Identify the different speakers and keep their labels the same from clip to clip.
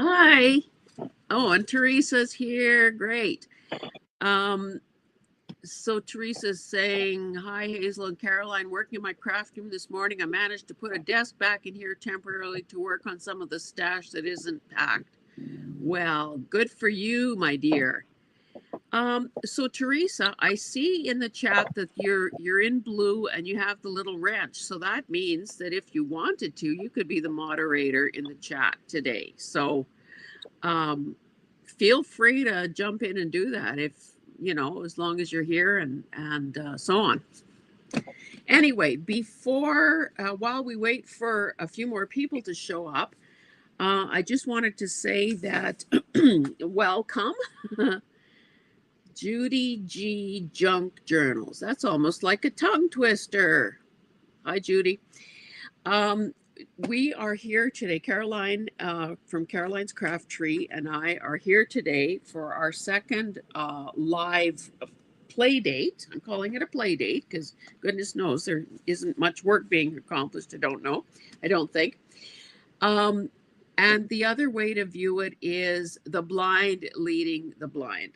Speaker 1: Hi. Oh, and Teresa's here. Great. Um, so Teresa's saying, "Hi, Hazel and Caroline. Working in my craft room this morning. I managed to put a desk back in here temporarily to work on some of the stash that isn't packed. Well, good for you, my dear." So Teresa, I see in the chat that you're in blue and you have the little wrench. So that means that if you wanted to, you could be the moderator in the chat today. So um, feel free to jump in and do that if as long as you're here and so on. Anyway, before while we wait for a few more people to show up, I just wanted to say that welcome. Judy G. Junk Journals. That's almost like a tongue twister. Hi, Judy. Um, we are here today. Caroline from Caroline's Craft Tree and I are here today for our second live play date. I'm calling it a play date because goodness knows there isn't much work being accomplished. I don't think. And the other way to view it is the blind leading the blind.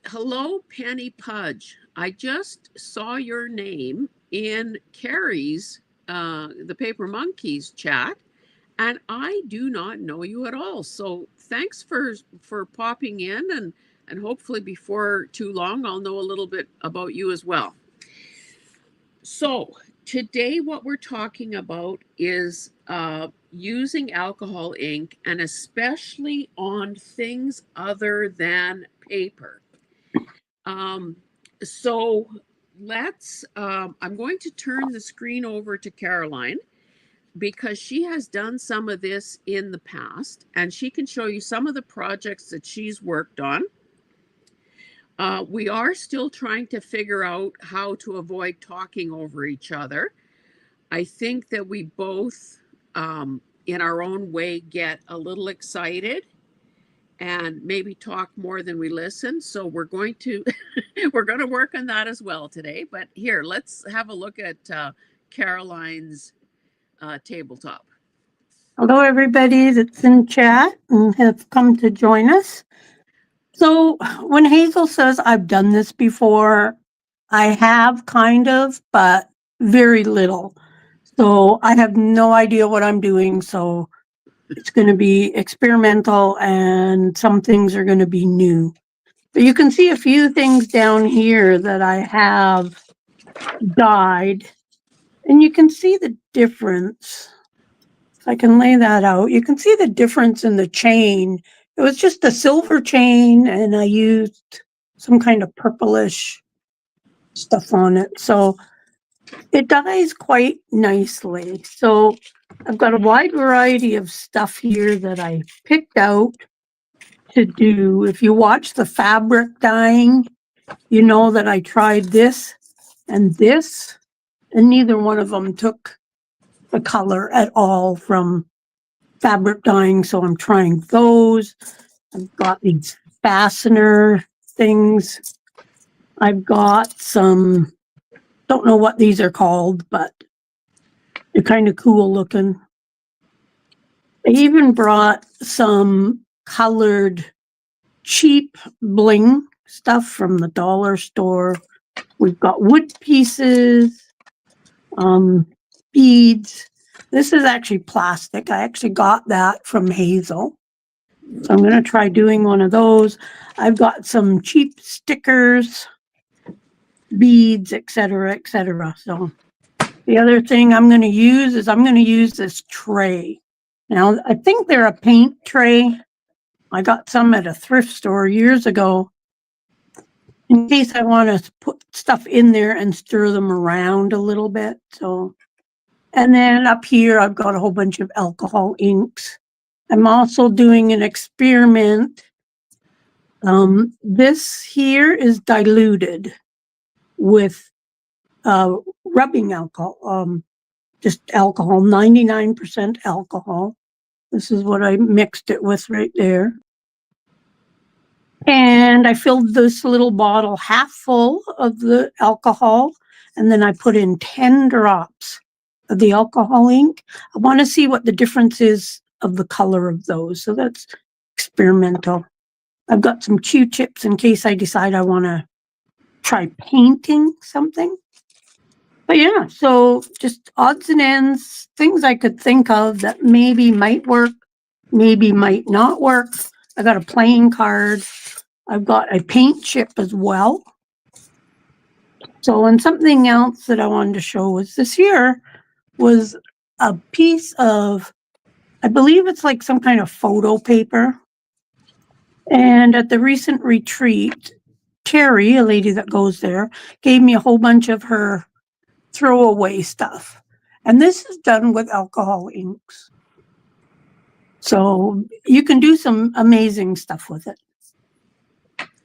Speaker 1: Hello, Penny Pudge. I just saw your name in Carrie's, the Paper Monkeys chat, and I do not know you at all. So thanks for popping in, and hopefully before too long, I'll know a little bit about you as well. So today, what we're talking about is using alcohol ink, and especially on things other than paper. So let's, I'm going to turn the screen over to Caroline because she has done some of this in the past and she can show you some of the projects that she's worked on. We are still trying to figure out how to avoid talking over each other. I think that we both, in our own way, get a little excited and maybe talk more than we listen. So we're going to we're going to work on that as well today. But here, let's have a look at Caroline's tabletop.
Speaker 2: Hello, everybody that's in chat and have come to join us. So when Hazel says I've done this before, I have kind of, but very little. So I have no idea what I'm doing. So it's going to be experimental and some things are going to be new. But you can see a few things down here that I have dyed, and you can see the difference. If I can lay that out, you can see the difference in the chain. It was just a silver chain, and I used some kind of purplish stuff on it. So it dyes quite nicely. So I've got a wide variety of stuff here that I picked out to do. If you watch the fabric dyeing, you know that I tried this, and neither one of them took the color at all from fabric dyeing. So I'm trying those. I've got these fastener things. I've got some, don't know what these are called, but they're kind of cool looking. I even brought some colored cheap bling stuff from the dollar store. We've got wood pieces, beads. This is actually plastic. I actually got that from Hazel. So I'm going to try doing one of those. I've got some cheap stickers, beads, etc., etc. So the other thing I'm going to use is I'm going to use this tray. Now, I think they're a paint tray. I got some at a thrift store years ago in case I want to put stuff in there and stir them around a little bit. So, and then up here, I've got a whole bunch of alcohol inks. I'm also doing an experiment. This here is diluted with rubbing alcohol, just alcohol, 99% alcohol. This is what I mixed it with right there. And I filled this little bottle half full of the alcohol, and then I put in 10 drops of the alcohol ink. I want to see what the difference is of the color of those. So that's experimental. I've got some Q-chips in case I decide I want to try painting something. But yeah, so just odds and ends, things I could think of that maybe might work, maybe might not work. I got a playing card. I've got a paint chip as well. So, and something else that I wanted to show was this year was a piece of, I believe it's like some kind of photo paper. And at the recent retreat, Terry, a lady that goes there, gave me a whole bunch of her throwaway stuff. And this is done with alcohol inks. So you can do some amazing stuff with it.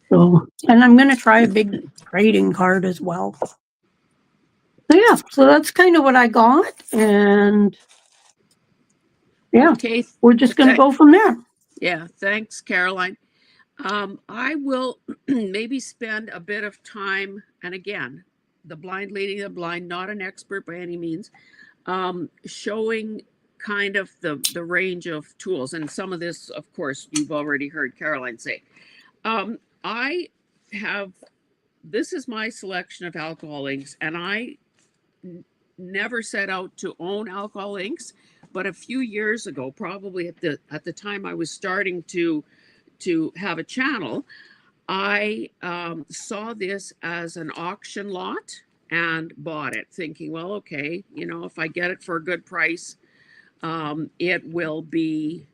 Speaker 2: So, and I'm going to try a big trading card as well. So yeah, so that's kind of what I got. And yeah,
Speaker 1: Okay.
Speaker 2: we're just going to go from there.
Speaker 1: Yeah, thanks, Caroline. I will maybe spend a bit of time, and again, the blind leading the blind, not an expert by any means, showing kind of the range of tools. And some of this, of course, you've already heard Caroline say. I have, this is my selection of alcohol inks, and I never set out to own alcohol inks, but a few years ago, probably at the time I was starting to have a channel, I saw this as an auction lot and bought it, thinking, well, okay, you know, if I get it for a good price, it will be,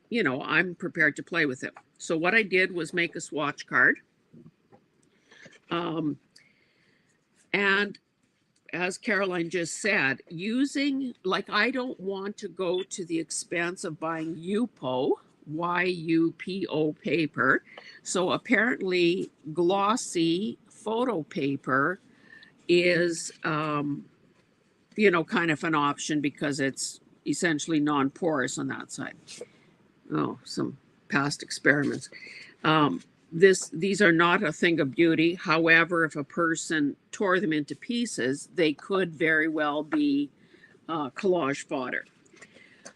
Speaker 1: you know, I'm prepared to play with it. So what I did was make a swatch card. And as Caroline just said, using, like, I don't want to go to the expense of buying YUPO, YUPO paper. So apparently glossy photo paper is, you know, kind of an option because it's essentially non-porous on that side. Oh, some past experiments. These are not a thing of beauty. However, if a person tore them into pieces, they could very well be collage fodder.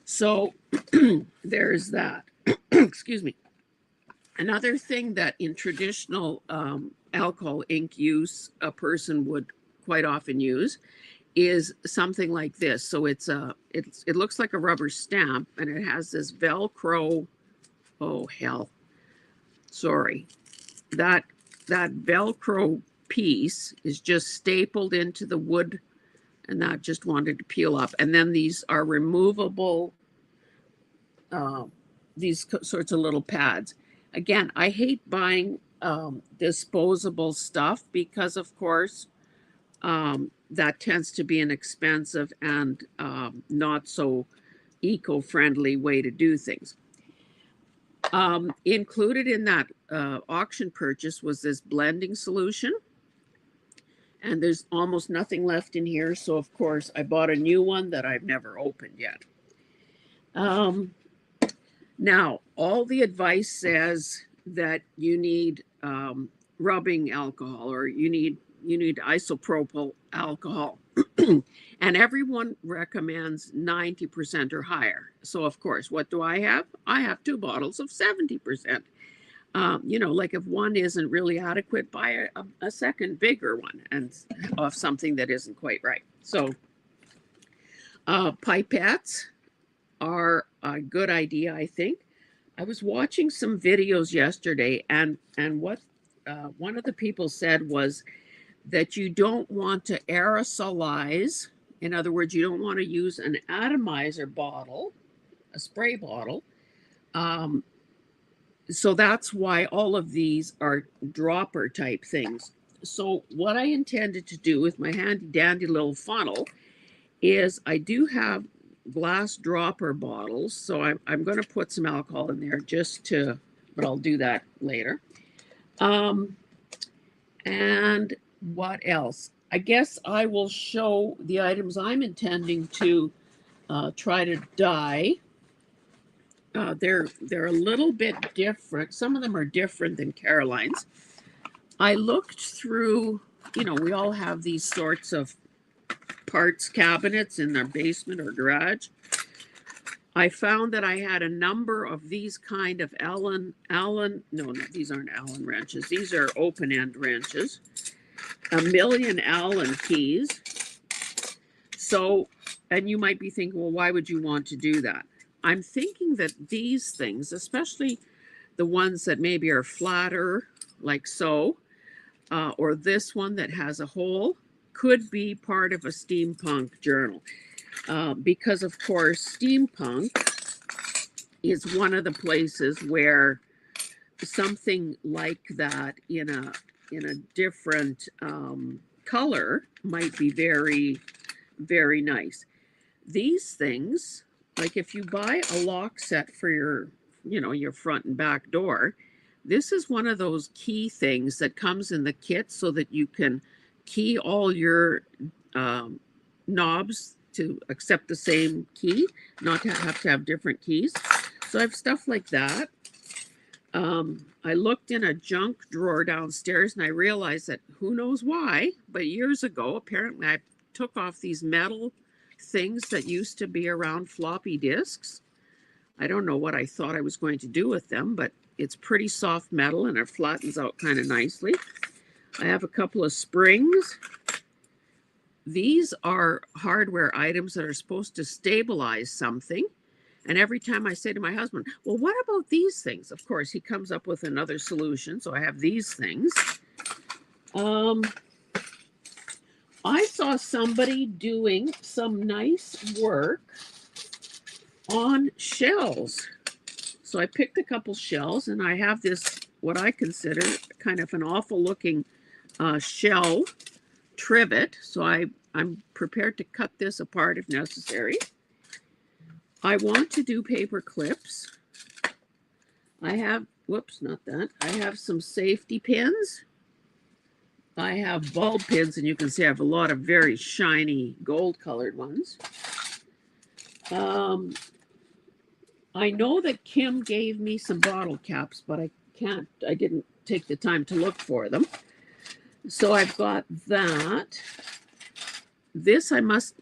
Speaker 1: So there's that. Excuse me. Another thing that in traditional alcohol ink use, a person would quite often use is something like this. So it looks like a rubber stamp, and it has this Velcro. Oh hell, sorry. That Velcro piece is just stapled into the wood, and that just wanted to peel up. And then these are removable, these sorts of little pads. Again, I hate buying disposable stuff because, of course, that tends to be an expensive and not so eco-friendly way to do things. Included in that auction purchase was this blending solution. And there's almost nothing left in here. So, of course, I bought a new one that I've never opened yet. Now, all the advice says that you need rubbing alcohol, or you need isopropyl alcohol. And everyone recommends 90% or higher. So, of course, what do I have? I have 2 bottles of 70%. You know, like if one isn't really adequate, buy a second bigger one and of something that isn't quite right. So pipettes are a good idea, I think. I was watching some videos yesterday, and what one of the people said was that you don't want to aerosolize. In other words, you don't want to use an atomizer bottle, a spray bottle. So that's why all of these are dropper type things. So what I intended to do with my handy dandy little funnel is I do have glass dropper bottles. So I'm going to put some alcohol in there just to, but I'll do that later. And what else? I guess I will show the items I'm intending to try to dye. They're a little bit different. Some of them are different than Caroline's. I looked through, you know, we all have these sorts of parts cabinets in our basement or garage. I found that I had a number of these kind of no, these aren't Allen wrenches. These are open end wrenches. A million Allen keys. So, and you might be thinking, well, why would you want to do that? I'm thinking that these things, especially the ones that maybe are flatter, like so, or this one that has a hole, could be part of a steampunk journal. Because, of course, steampunk is one of the places where something like that in a different color might be very, very nice. These things, like if you buy a lock set for your front and back door, this is one of those key things that comes in the kit so that you can key all your knobs to accept the same key, not to have different keys. So I have stuff like that. I looked in a junk drawer downstairs and I realized that who knows why, but years ago, apparently I took off these metal things that used to be around floppy disks. I don't know what I thought I was going to do with them, but it's pretty soft metal and it flattens out kind of nicely. I have a couple of springs. These are hardware items that are supposed to stabilize something. And every time I say to my husband, well, what about these things? Of course, he comes up with another solution. So I have these things. I saw somebody doing some nice work on shells. So I picked a couple shells and I have this, what I consider kind of an awful looking shell trivet. So I'm prepared to cut this apart if necessary. I want to do paper clips. I have, whoops, not that. I have some safety pins. I have bulb pins, and you can see I have a lot of very shiny gold colored ones. I know that Kim gave me some bottle caps, but I didn't take the time to look for them. So I've got that. This I must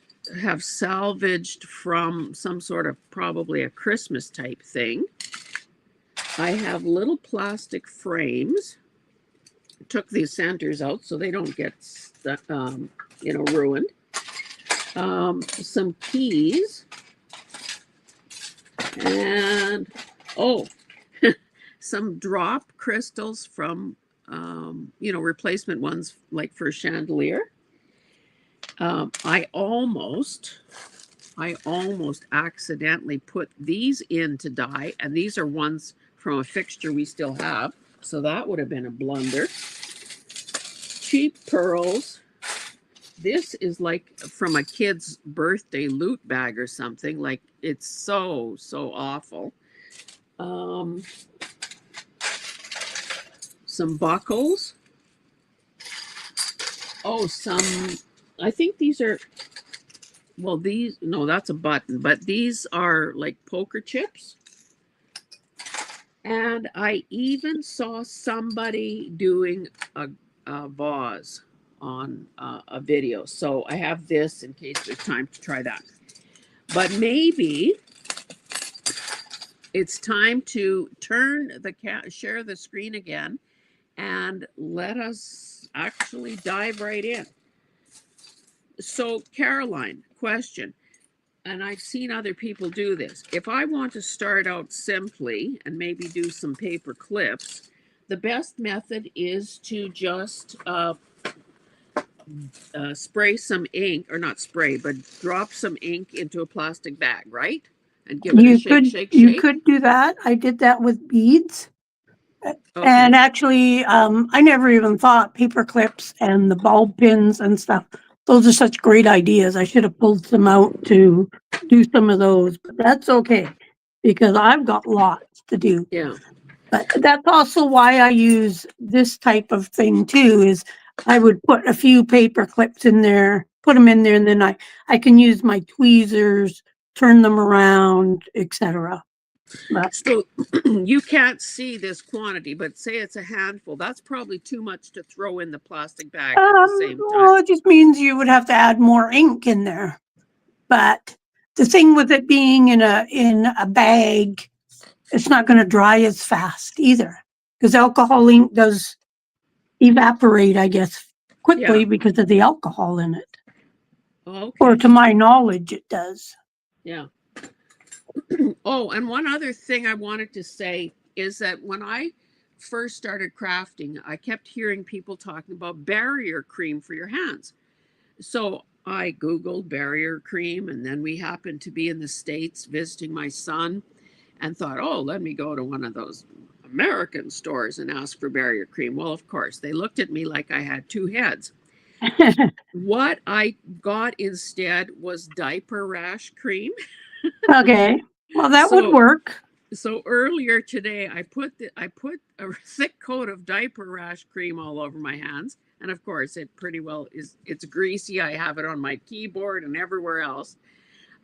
Speaker 1: have salvaged from some sort of probably a Christmas type thing. I have little plastic frames. Took these centers out so they don't get stuck, ruined. Some keys. And some drop crystals from replacement ones like for a chandelier. I almost accidentally put these in to dye, and these are ones from a fixture we still have, so that would have been a blunder. Cheap pearls. This is like from a kid's birthday loot bag or something. Like, it's so awful. Some buckles. I think these are, no, that's a button, but these are like poker chips. And I even saw somebody doing a vase on a video. So I have this in case there's time to try that. But maybe it's time to share the screen again and let us actually dive right in. So, Caroline, question, and I've seen other people do this. If I want to start out simply and maybe do some paper clips, the best method is to just spray some ink, or not spray, but drop some ink into a plastic bag, right? And give it a shake.
Speaker 2: You could do that. I did that with beads.
Speaker 1: Okay.
Speaker 2: And actually, I never even thought paper clips and the bulb pins and stuff. Those are such great ideas. I should have pulled some out to do some of those, but that's okay because I've got lots to do.
Speaker 1: Yeah.
Speaker 2: But that's also why I use this type of thing too, is I would put a few paper clips in there, put them in there, and then I can use my tweezers, turn them around, etc.
Speaker 1: So you can't see this quantity, but say it's a handful. That's probably too much to throw in the plastic bag at the same time.
Speaker 2: Well, it just means you would have to add more ink in there. But the thing with it being in a bag, it's not going to dry as fast either, because alcohol ink does evaporate, I guess, quickly because of the alcohol in it.
Speaker 1: Okay.
Speaker 2: Or to my knowledge, it does.
Speaker 1: Yeah. Oh, and one other thing I wanted to say is that when I first started crafting, I kept hearing people talking about barrier cream for your hands. So I Googled barrier cream, and then we happened to be in the States visiting my son and thought, oh, let me go to one of those American stores and ask for barrier cream. Well, of course, they looked at me like I had two heads. What I got instead was diaper rash cream.
Speaker 2: Okay. Well, that would work.
Speaker 1: So earlier today, I put a thick coat of diaper rash cream all over my hands, and of course, it pretty well it's greasy. I have it on my keyboard and everywhere else.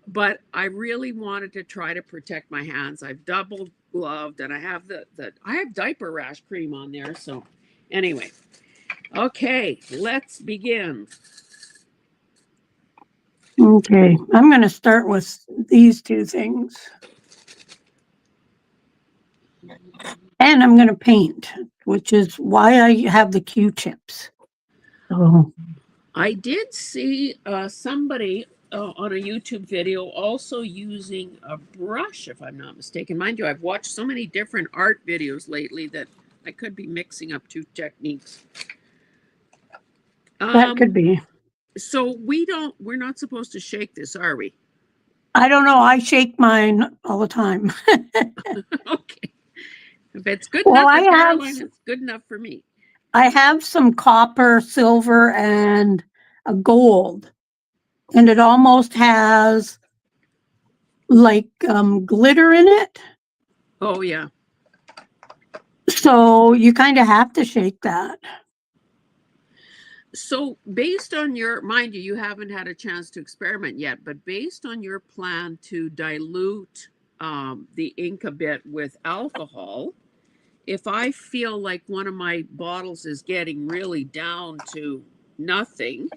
Speaker 1: But I really wanted to try to protect my hands. I've double gloved, and I have I have diaper rash cream on there. So anyway, okay, let's begin.
Speaker 2: Okay, I'm going to start with these two things. And I'm going to paint, which is why I have the Q-tips. So
Speaker 1: I did see somebody on a YouTube video also using a brush, if I'm not mistaken. Mind you, I've watched so many different art videos lately that I could be mixing up two techniques.
Speaker 2: that could be.
Speaker 1: So we're not supposed to shake this, are we?
Speaker 2: I don't know. I shake mine all the time.
Speaker 1: Okay. If it's good enough for Caroline, it's good enough for me.
Speaker 2: I have some copper, silver, and a gold. And it almost has like glitter in it.
Speaker 1: Oh, yeah.
Speaker 2: So you kind of have to shake that.
Speaker 1: So based on mind you, you haven't had a chance to experiment yet, but based on your plan to dilute the ink a bit with alcohol, if I feel like one of my bottles is getting really down to nothing,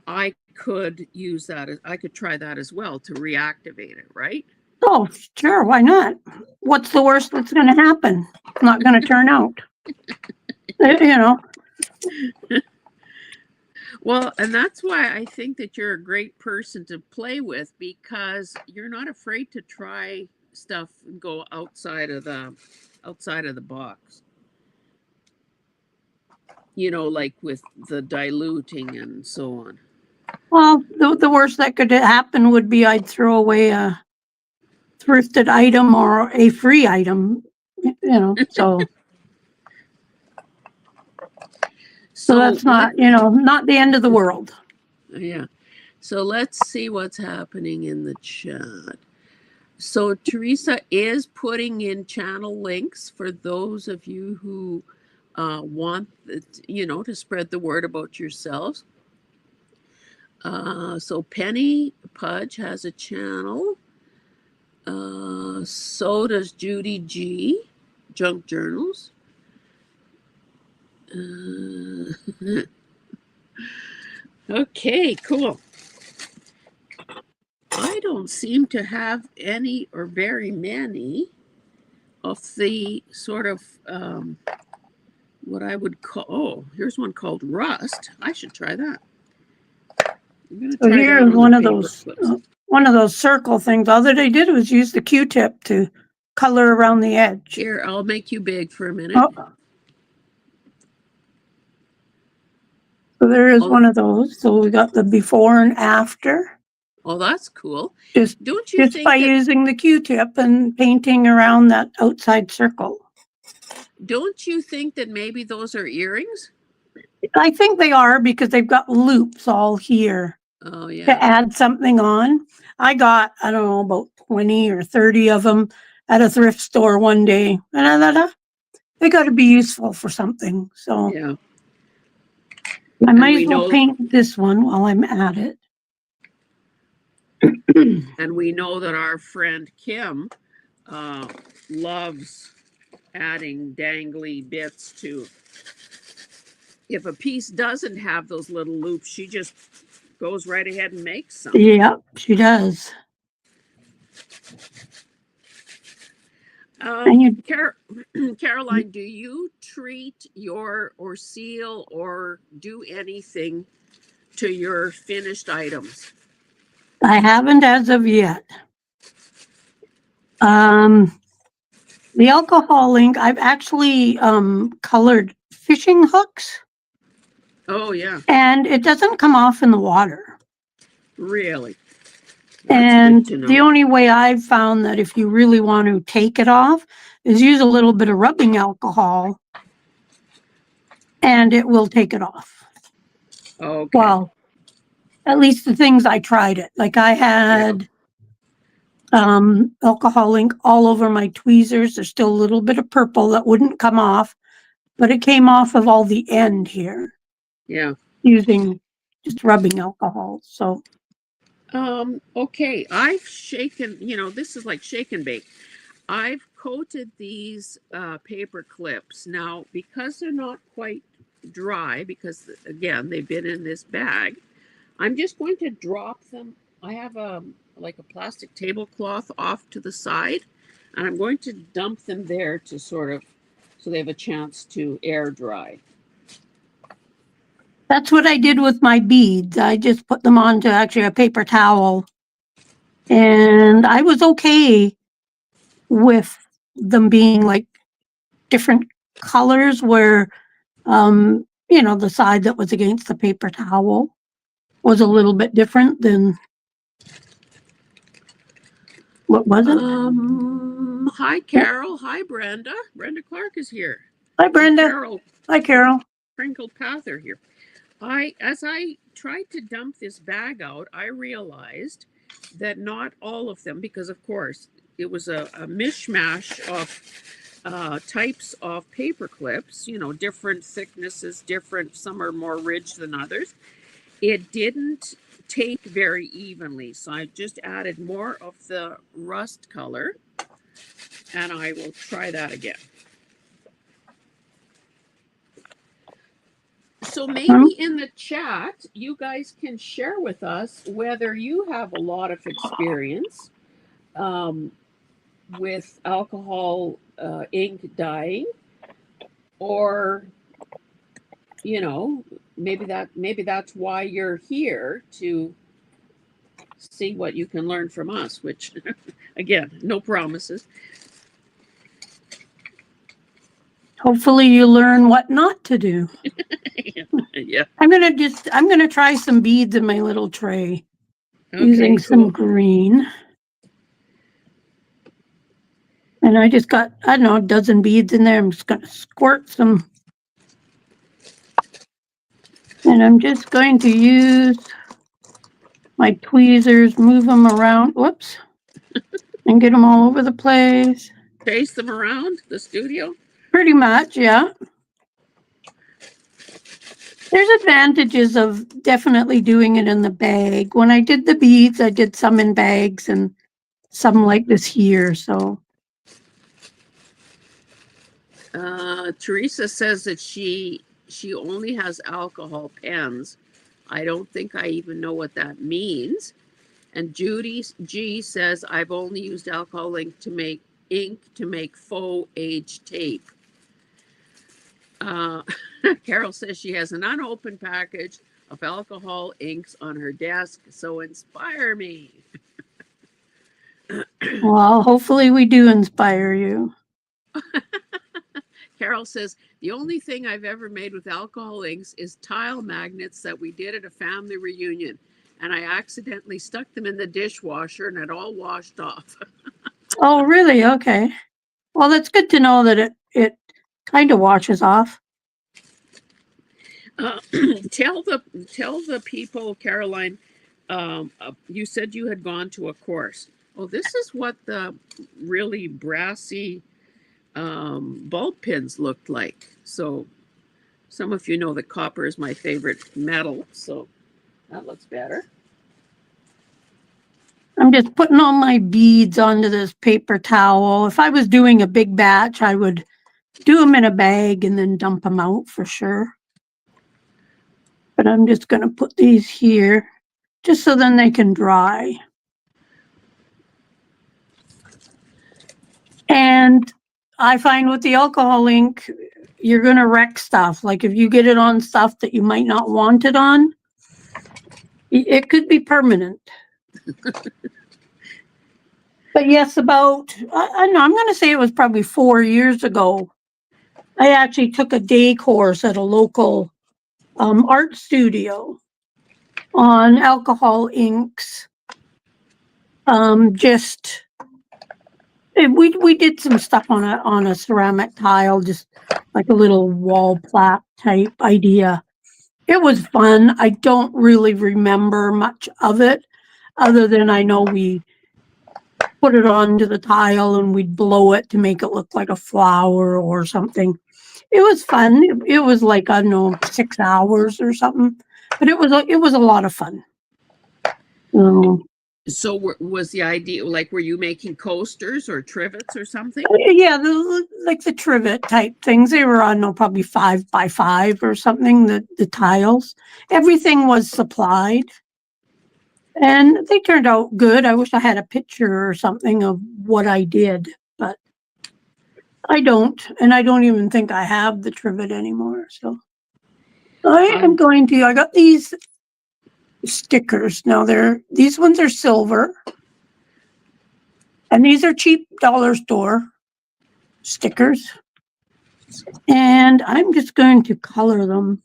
Speaker 1: I could use that. I could try that as well to reactivate it, right?
Speaker 2: Oh, sure. Why not? What's the worst that's going to happen? It's not going to turn out. You know.
Speaker 1: Well, and that's why I think that you're a great person to play with, because you're not afraid to try stuff and go outside of the box. You know, like with the diluting and so on.
Speaker 2: Well, the worst that could happen would be I'd throw away a thrifted item or a free item, you know, so that's not, not the end of the world.
Speaker 1: Yeah. So let's see what's happening in the chat. So Teresa is putting in channel links for those of you who want, to spread the word about yourselves. So Penny Pudge has a channel. So does Judy G. Junk Journals. Okay, cool. I don't seem to have any or very many of the sort of what I would call, here's one called Rust. I should try that. I'm going to try
Speaker 2: here's one of those circle things. All that I did was use the Q-tip to color around the edge.
Speaker 1: Here, I'll make you big for a minute.
Speaker 2: Oh. So there is one of those. So we got the before and after.
Speaker 1: Oh, that's cool.
Speaker 2: Don't you think by using the Q-tip and painting around that outside circle?
Speaker 1: Don't you think that maybe those are earrings?
Speaker 2: I think they are, because they've got loops all here.
Speaker 1: Oh, yeah.
Speaker 2: To add something on. I got, I don't know, about 20 or 30 of them at a thrift store one day. And I thought, they got to be useful for something. So
Speaker 1: yeah.
Speaker 2: I might as well paint this one while I'm at it.
Speaker 1: And we know that our friend Kim loves adding dangly bits to. If a piece doesn't have those little loops, she just goes right ahead and makes some.
Speaker 2: Yeah, she does. And you,
Speaker 1: Caroline, do you treat your or seal or do anything to your finished items?
Speaker 2: I haven't as of yet. Um, the alcohol ink, I've actually colored fishing hooks,
Speaker 1: Oh yeah,
Speaker 2: and it doesn't come off in the water.
Speaker 1: really? That's good
Speaker 2: And
Speaker 1: to
Speaker 2: the
Speaker 1: know.
Speaker 2: only way I've found that if you really want to take it off is use a little bit of rubbing alcohol and it will take it off.
Speaker 1: Okay.
Speaker 2: Well, at least the things I tried it. Like I
Speaker 1: Yeah.
Speaker 2: had alcohol ink all over my tweezers. There's still a little bit of purple that wouldn't come off, but it came off of all the end here
Speaker 1: Yeah.
Speaker 2: using just rubbing alcohol. So
Speaker 1: Okay. I've shaken, this is like shake and bake. I've coated these paper clips. Now, because they're not quite dry, because again, they've been in this bag, I'm just going to drop them. I have like a plastic tablecloth off to the side, and I'm going to dump them there to sort of so they have a chance to air dry.
Speaker 2: that's what I did with my beads. I just put them onto actually a paper towel, and I was okay with them being like different colors where the side that was against the paper towel was a little bit different than what wasn't.
Speaker 1: Hi
Speaker 2: Yep.
Speaker 1: Carol. Hi Brenda. Brenda Clark is here,
Speaker 2: Hi,
Speaker 1: and
Speaker 2: Brenda.
Speaker 1: Carol
Speaker 2: Hi, Carol.
Speaker 1: Crinkled Pather here. As I tried to dump this bag out, I realized that not all of them, because of course it was a mishmash of types of paper clips, different thicknesses, different, some are more ridged than others. It didn't take very evenly. So I just added more of the rust color and I will try that again. So maybe in the chat, you guys can share with us whether you have a lot of experience um, with alcohol ink dyeing, or maybe that's why you're here to see what you can learn from us. Which, again, no promises.
Speaker 2: Hopefully you learn what not to do.
Speaker 1: Yeah.
Speaker 2: I'm gonna try some beads in my little tray
Speaker 1: Okay.
Speaker 2: using some
Speaker 1: Cool.
Speaker 2: green. And I just got, I don't know, a dozen beads in there. I'm just gonna squirt some. And I'm just going to use my tweezers, move them around, whoops, and get them all over the place.
Speaker 1: Chase them around the studio.
Speaker 2: Pretty much, yeah. There's advantages of definitely doing it in the bag. When I did the beads, I did some in bags and some like this here. So
Speaker 1: Teresa says that she only has alcohol pens. I don't think I even know what that means. And Judy G says I've only used alcohol ink to make faux age tape. Uh, Carol says she has an unopened package of alcohol inks on her desk. So inspire me.
Speaker 2: well, hopefully we do inspire you.
Speaker 1: Carol says the only thing I've ever made with alcohol inks is tile magnets that we did at a family reunion. And I accidentally stuck them in the dishwasher and it all washed off.
Speaker 2: Oh, really? Okay. Well, that's good to know that it kind of washes off.
Speaker 1: Uh, tell the people, Caroline. You said you had gone to a course. Oh, this is what the really brassy bulb pins looked like. So some of you know that copper is my favorite metal, so that looks better.
Speaker 2: I'm just putting all my beads onto this paper towel. If I was doing a big batch, I would do them in a bag and then dump them out for sure. But I'm just going to put these here just so then they can dry. And I find with the alcohol ink, you're going to wreck stuff. Like if you get it on stuff that you might not want it on, it could be permanent. But yes, about, I know, I'm going to say it was probably 4 years ago. I actually took a day course at a local art studio on alcohol inks. Just we did some stuff on a ceramic tile, just like a little wall plaque type idea. It was fun. I don't really remember much of it, other than I know we put it onto the tile and we'd blow it to make it look like a flower or something. It was fun. It was like, I don't know, 6 hours or something, but it was a lot of fun.
Speaker 1: So was the idea like, were you making coasters or trivets or something?
Speaker 2: Yeah, like the trivet type things. They were, I don't know, probably 5 by 5 or something. The tiles, everything was supplied, and they turned out good. I wish I had a picture or something of what I did, but I don't, and I don't even think I have the trivet anymore. So I am going to. I got these stickers. Now these ones are silver, and these are cheap dollar store stickers. And I'm just going to color them.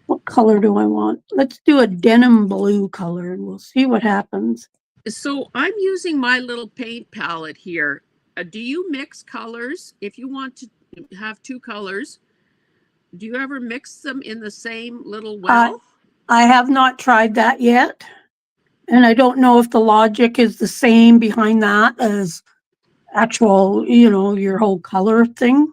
Speaker 2: What color do I want? Let's do a denim blue color and we'll see what happens.
Speaker 1: So I'm using my little paint palette here. Do you mix colors? If you want to have two colors, do you ever mix them in the same little well?
Speaker 2: I have not tried that yet. And I don't know if the logic is the same behind that as actual, your whole color thing.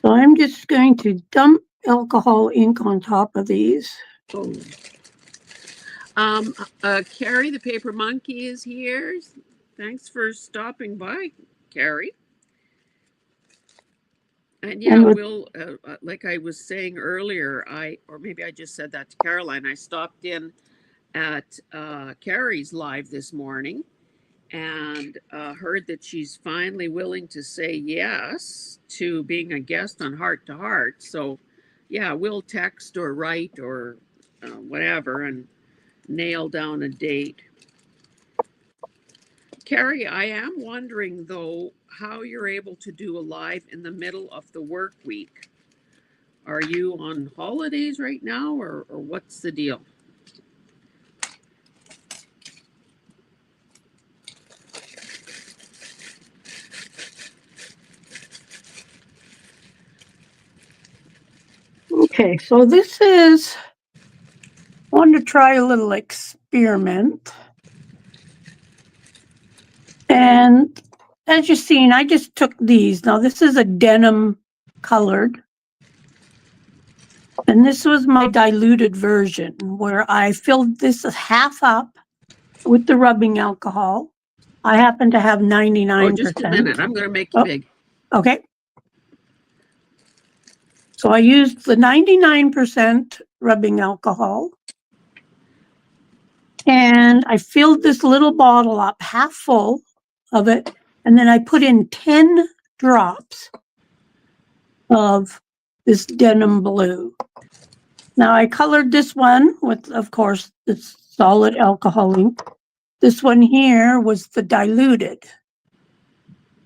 Speaker 2: So I'm just going to dump alcohol ink on top of these.
Speaker 1: Oh. Carrie, the paper monkey, is here. Thanks for stopping by, Carrie. And yeah, we'll, like I was saying earlier, or maybe I just said that to Caroline, I stopped in at Carrie's live this morning and heard that she's finally willing to say yes to being a guest on Heart to Heart. So, yeah, we'll text or write or whatever and nail down a date. Carrie, I am wondering though how you're able to do a live in the middle of the work week. Are you on holidays right now or what's the deal?
Speaker 2: Okay, so this is, I wanted to try a little experiment. And as you've seen, I just took these. Now this is a denim colored. And this was my diluted version where I filled this half up with the rubbing alcohol. I happen to have 99%.
Speaker 1: Oh, just a minute. I'm going to make you big.
Speaker 2: Okay. So I used the 99% rubbing alcohol. And I filled this little bottle up half full of it. And then I put in 10 drops of this denim blue. Now I colored this one with, of course, the solid alcohol ink. This one here was the diluted.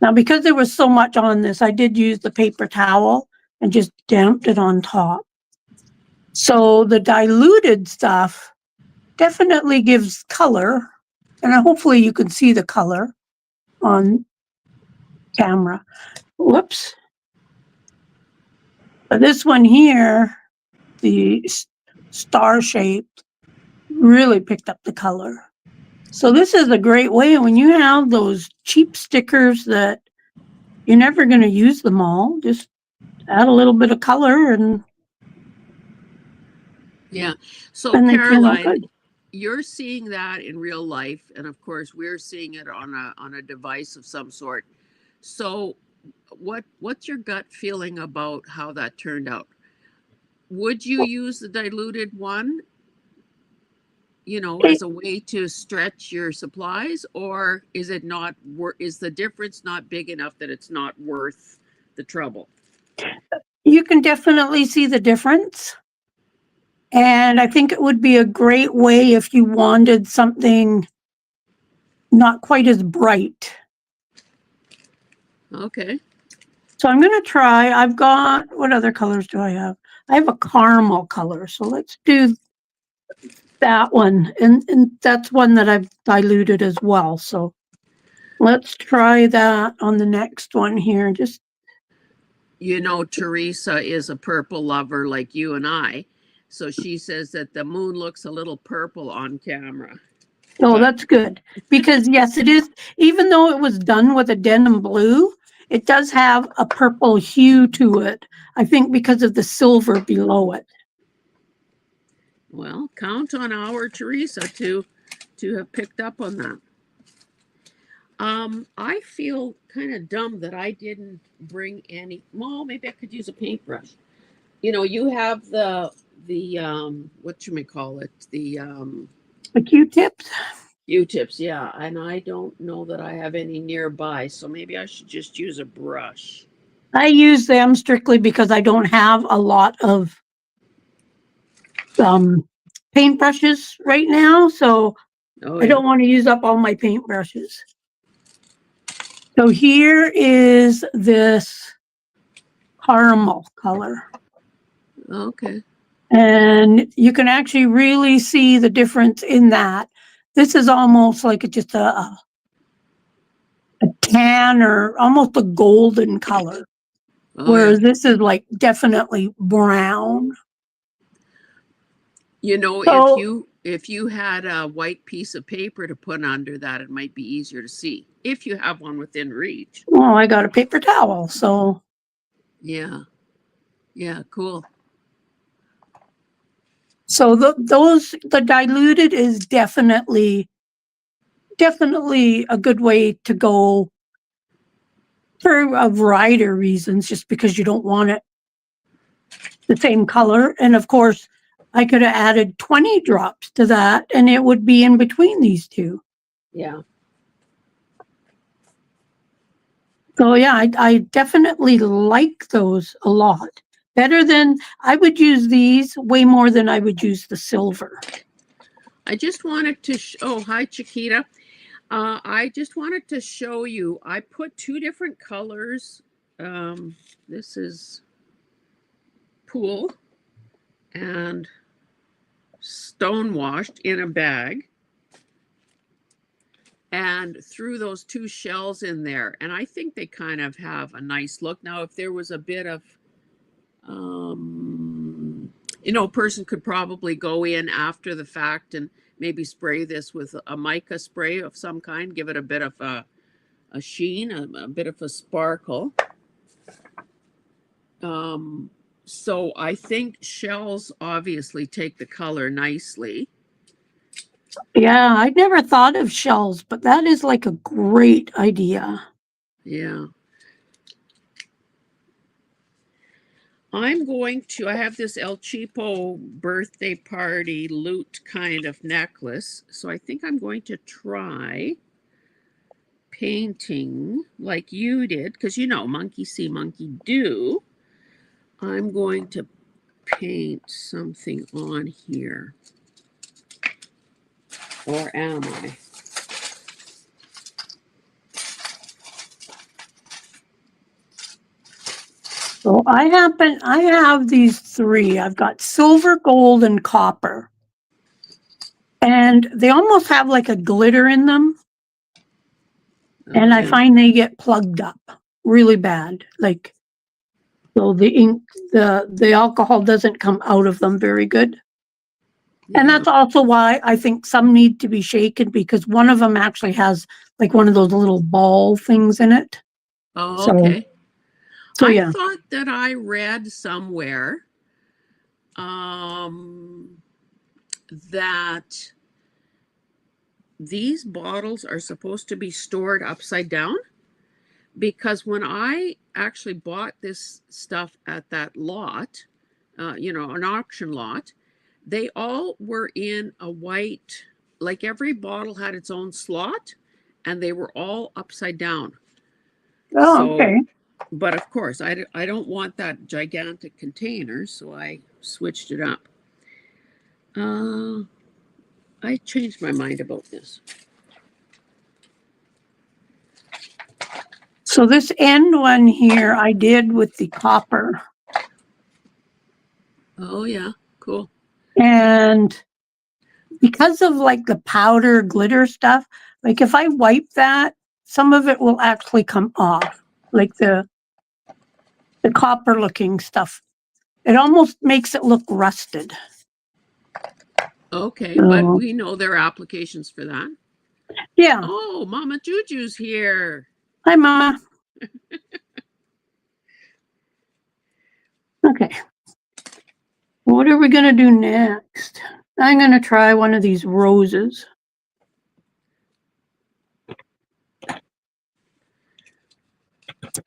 Speaker 2: Now, because there was so much on this, I did use the paper towel and just damped it on top. So the diluted stuff definitely gives color, and hopefully you can see the color on camera. Whoops. But this one here, the star shaped, really picked up the color. So this is a great way when you have those cheap stickers that you're never going to use them all. Just add a little bit of color and
Speaker 1: yeah. So
Speaker 2: Caroline,
Speaker 1: you're seeing that in real life, and of course we're seeing it on a device of some sort. So what's your gut feeling about how that turned out? Would you use the diluted one? you know, as a way to stretch your supplies, or is it not is the difference not big enough that it's not worth the trouble?
Speaker 2: You can definitely see the difference. And I think it would be a great way if you wanted something not quite as bright.
Speaker 1: Okay.
Speaker 2: So I'm going to try. I've got, what other colors do I have? I have a caramel color. So let's do that one. And that's one that I've diluted as well. So let's try that on the next one here. Just,
Speaker 1: You know, Teresa is a purple lover like you and I. So she says that the moon looks a little purple on camera.
Speaker 2: oh,
Speaker 1: But
Speaker 2: that's good. Because yes, it is. Even though it was done with a denim blue, it does have a purple hue to it. I think because of the silver below it.
Speaker 1: well, count on our Teresa to have picked up on that. I feel kind of dumb that I didn't bring any. Well, maybe I could use a paintbrush. You know, you have the what you may call it,
Speaker 2: The Q-tips.
Speaker 1: Q-tips, yeah, and I don't know that I have any nearby, so maybe I should just use a brush.
Speaker 2: I use them strictly because I don't have a lot of um, paintbrushes right now, so
Speaker 1: Oh
Speaker 2: I
Speaker 1: yeah.
Speaker 2: don't want to use up all my paintbrushes. So here is this caramel color.
Speaker 1: Okay.
Speaker 2: And you can actually really see the difference in that. This is almost like just a tan or almost a golden color,
Speaker 1: Oh yeah.
Speaker 2: whereas this is like definitely brown.
Speaker 1: You know,
Speaker 2: So,
Speaker 1: if you had a white piece of paper to put under that, it might be easier to see if you have one within reach.
Speaker 2: well, I got a paper towel. So,
Speaker 1: Yeah. Yeah, cool.
Speaker 2: so the diluted is definitely a good way to go for a variety of reasons, just because you don't want it the same color. And of course, I could have added 20 drops to that and it would be in between these two.
Speaker 1: Yeah.
Speaker 2: So yeah, I definitely like those a lot. Better than, I would use these way more than I would use the silver.
Speaker 1: I just wanted to oh, hi Chiquita. I just wanted to show you. I put two different colors. This is pool and stone washed in a bag, and threw those two shells in there. And I think they kind of have a nice look. Now, if there was a bit of, you know, a person could probably go in after the fact and maybe spray this with a mica spray of some kind, give it a bit of a sheen, a bit of a sparkle. Um, so I think shells obviously take the color nicely.
Speaker 2: Yeah, I'd never thought of shells, but that is like a great idea.
Speaker 1: Yeah. I have this El Cheapo birthday party loot kind of necklace. So I think I'm going to try painting like you did, because you know, monkey see, monkey do. I'm going to paint something on here. Or am I?
Speaker 2: So I have these three. I've got silver, gold, and copper. And they almost have like a glitter in them.
Speaker 1: Oh,
Speaker 2: And I
Speaker 1: yeah.
Speaker 2: find they get plugged up really bad. Like, so the ink, the alcohol doesn't come out of them very good. And
Speaker 1: Yeah.
Speaker 2: that's also why I think some need to be shaken, because one of them actually has like one of those little ball things in it.
Speaker 1: Oh,
Speaker 2: So,
Speaker 1: okay.
Speaker 2: so
Speaker 1: I
Speaker 2: yeah.
Speaker 1: thought that I read somewhere um, that these bottles are supposed to be stored upside down, because when I actually bought this stuff at that lot, you know, an auction lot, They all were in a white, like every bottle had its own slot, and they were all upside down.
Speaker 2: Oh,
Speaker 1: So,
Speaker 2: okay.
Speaker 1: but of course, I don't want that gigantic container, so I switched it up. Uh, I changed my mind about this.
Speaker 2: So this end one here I did with the copper.
Speaker 1: Oh, yeah, cool.
Speaker 2: And because of like the powder glitter stuff, like if I wipe that, some of it will actually come off, like the copper looking stuff. It almost makes it look rusted.
Speaker 1: Okay, but
Speaker 2: So,
Speaker 1: we know there are applications for that.
Speaker 2: yeah.
Speaker 1: Oh, Mama Juju's here.
Speaker 2: Hi, Mama. Okay. What are we going to do next? I'm going to try one of these roses.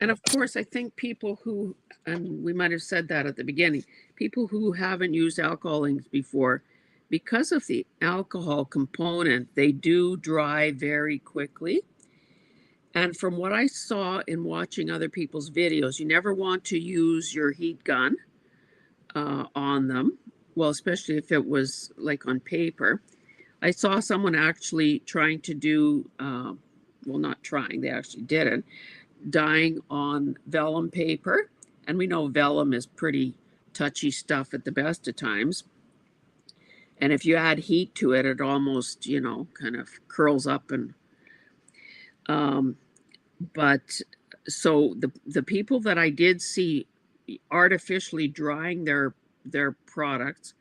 Speaker 1: And of course, I think people who, and we might have said that at the beginning, people who haven't used alcohol inks before, because of the alcohol component, they do dry very quickly. And from what I saw in watching other people's videos, you never want to use your heat gun on them. Well, especially if it was like on paper. I saw someone actually trying to do, well, not trying, they actually did it, dyeing on vellum paper. And we know vellum is pretty touchy stuff at the best of times. And if you add heat to it, it almost, kind of curls up. And um, but so the people that I did see artificially drying their products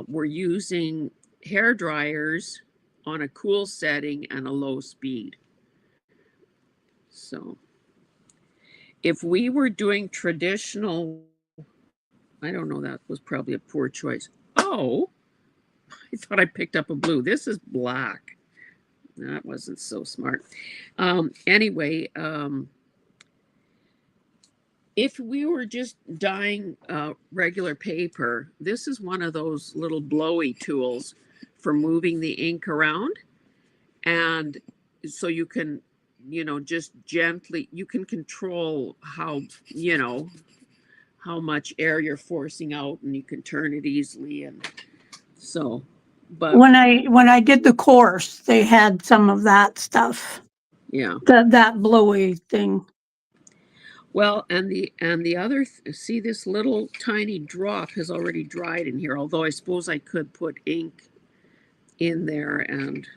Speaker 1: were using hair dryers on a cool setting and a low speed. So if we were doing traditional, I don't know, that was probably a poor choice. Oh, I thought I picked up a blue. This is black. That wasn't so smart. Anyway, if we were just dyeing regular paper, this is one of those little blowy tools for moving the ink around. And so you can, just gently, you can control how much air you're forcing out, and you can turn it easily. And so, but
Speaker 2: When I did the course, they had some of that stuff.
Speaker 1: yeah.
Speaker 2: That blowy thing.
Speaker 1: Well, and the other see, this little tiny drop has already dried in here, although I suppose I could put ink in there, and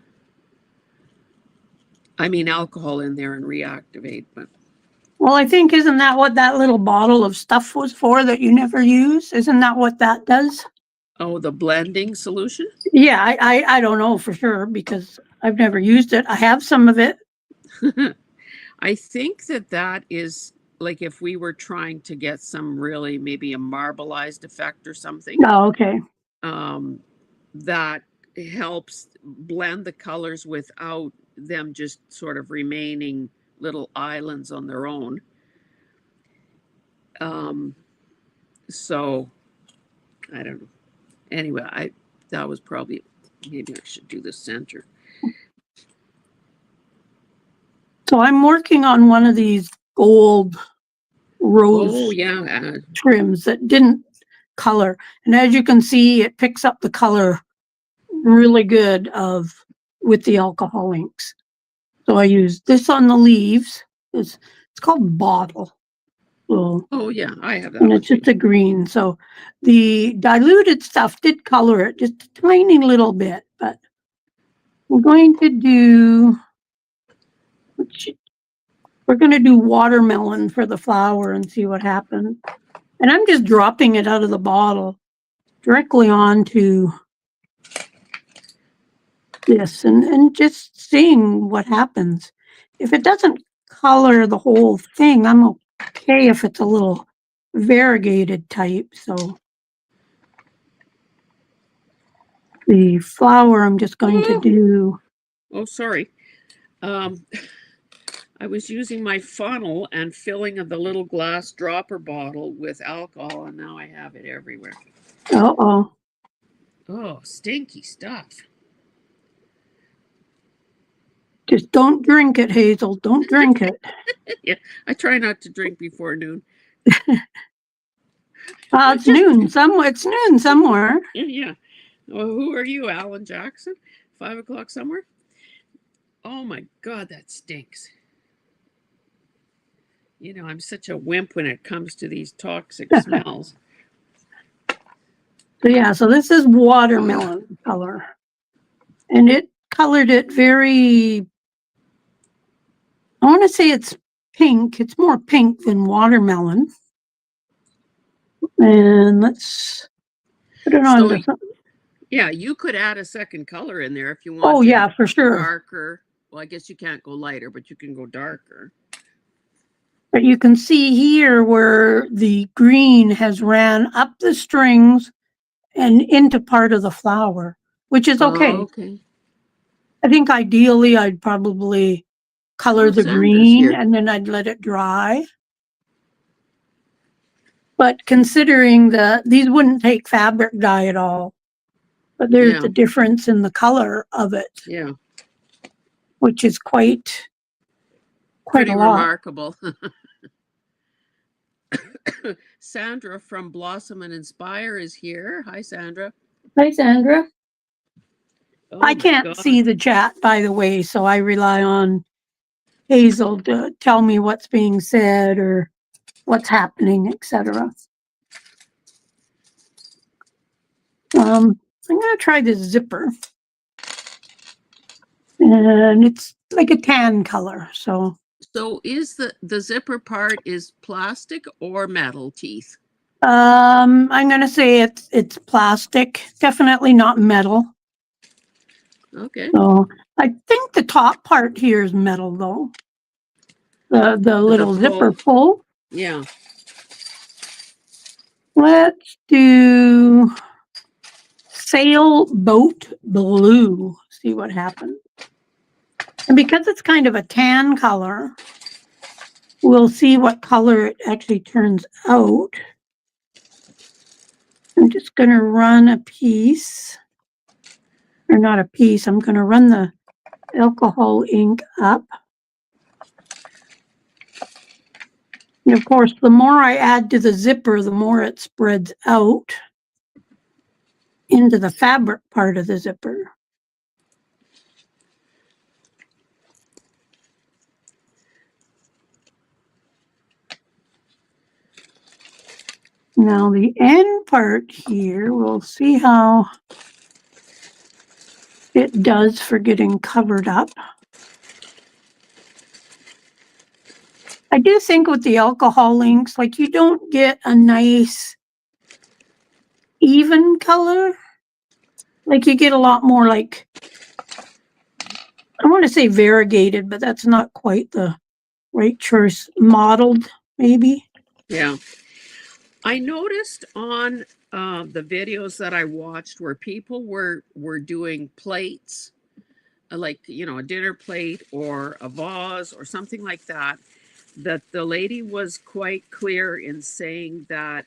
Speaker 1: I mean alcohol in there and reactivate. But
Speaker 2: Well, I think isn't that what that little bottle of stuff was for that you never use? Isn't that what that does?
Speaker 1: oh, the blending solution.
Speaker 2: Yeah, I don't know for sure because I've never used it. I have some of it.
Speaker 1: I think that is like if we were trying to get some really maybe a marbleized effect or something,
Speaker 2: Oh, okay.
Speaker 1: um, that helps blend the colors without them just sort of remaining little islands on their own. Um, so I don't know. Anyway, I that was probably, maybe I should do the center.
Speaker 2: So I'm working on one of these gold
Speaker 1: Oh
Speaker 2: rose
Speaker 1: yeah,
Speaker 2: trims that didn't color. And as you can see, it picks up the color really good with the alcohol inks. So I use this on the leaves. It's called Bottle. So,
Speaker 1: oh yeah, I have that
Speaker 2: and
Speaker 1: one
Speaker 2: it's
Speaker 1: too.
Speaker 2: just a green. So the diluted stuff did color it just a tiny little bit, but we're going to do we're going to do watermelon for the flower and see what happens. And I'm just dropping it out of the bottle directly onto this and just seeing what happens. If it doesn't color the whole thing, I'm okay if it's a little variegated type. So the flower I'm just going to
Speaker 1: Oh,
Speaker 2: do.
Speaker 1: oh, sorry. Um, I was using my funnel and filling of the little glass dropper bottle with alcohol, and now I have it everywhere.
Speaker 2: Uh-oh.
Speaker 1: Oh, stinky stuff.
Speaker 2: Just don't drink it, Hazel. Don't drink it.
Speaker 1: Yeah, I try not to drink before noon.
Speaker 2: It's
Speaker 1: Just
Speaker 2: noon somewhere. It's noon somewhere.
Speaker 1: yeah. Well, who are you, Alan Jackson? 5 o'clock somewhere? Oh my God, that stinks. I'm such a wimp when it comes to these toxic smells.
Speaker 2: So yeah, so this is watermelon color. And it colored it very, I want to say it's pink. It's more pink than watermelon. And let's put it on
Speaker 1: So,
Speaker 2: to something.
Speaker 1: yeah, you could add a second color in there if you
Speaker 2: Oh
Speaker 1: wanted
Speaker 2: yeah, for sure.
Speaker 1: darker. Well, I guess you can't go lighter, but you can go darker.
Speaker 2: But you can see here where the green has ran up the strings and into part of the flower, which is
Speaker 1: Oh,
Speaker 2: okay.
Speaker 1: okay.
Speaker 2: I think ideally I'd probably color
Speaker 1: Oh,
Speaker 2: the
Speaker 1: Sandra's
Speaker 2: green
Speaker 1: here.
Speaker 2: and then I'd let it dry. But considering that these wouldn't take fabric dye at all, but there's
Speaker 1: Yeah,
Speaker 2: the difference in the color of it,
Speaker 1: yeah.
Speaker 2: which is quite a
Speaker 1: Pretty
Speaker 2: lot.
Speaker 1: remarkable. Sandra from Blossom and Inspire is here. Hi, Sandra.
Speaker 2: Hi, Sandra.
Speaker 1: Oh
Speaker 2: I
Speaker 1: my
Speaker 2: can't
Speaker 1: God.
Speaker 2: see the chat, by the way, so I rely on Hazel to tell me what's being said or what's happening, etc. I'm going to try this zipper. And it's like a tan color. So
Speaker 1: is the zipper part is plastic or metal teeth?
Speaker 2: I'm going to say it's plastic, definitely not metal.
Speaker 1: Okay.
Speaker 2: So I think the top part here is metal though. The
Speaker 1: The
Speaker 2: little zipper
Speaker 1: pull.
Speaker 2: pull.
Speaker 1: Yeah.
Speaker 2: Let's do sailboat blue. See what happens. And because it's kind of a tan color, we'll see what color it actually turns out. I'm just going to run a piece, or not a piece, I'm going to run the alcohol ink up. And of course, the more I add to the zipper, the more it spreads out into the fabric part of the zipper. Now the end part here, we'll see how it does for getting covered up. I do think with the alcohol inks, like you don't get a nice even color. Like you get a lot more like, I want to say variegated, but that's not quite the right choice. Mottled, maybe.
Speaker 1: Yeah. I noticed on the videos that I watched where people were doing plates, like a dinner plate or a vase or something like that, that the lady was quite clear in saying that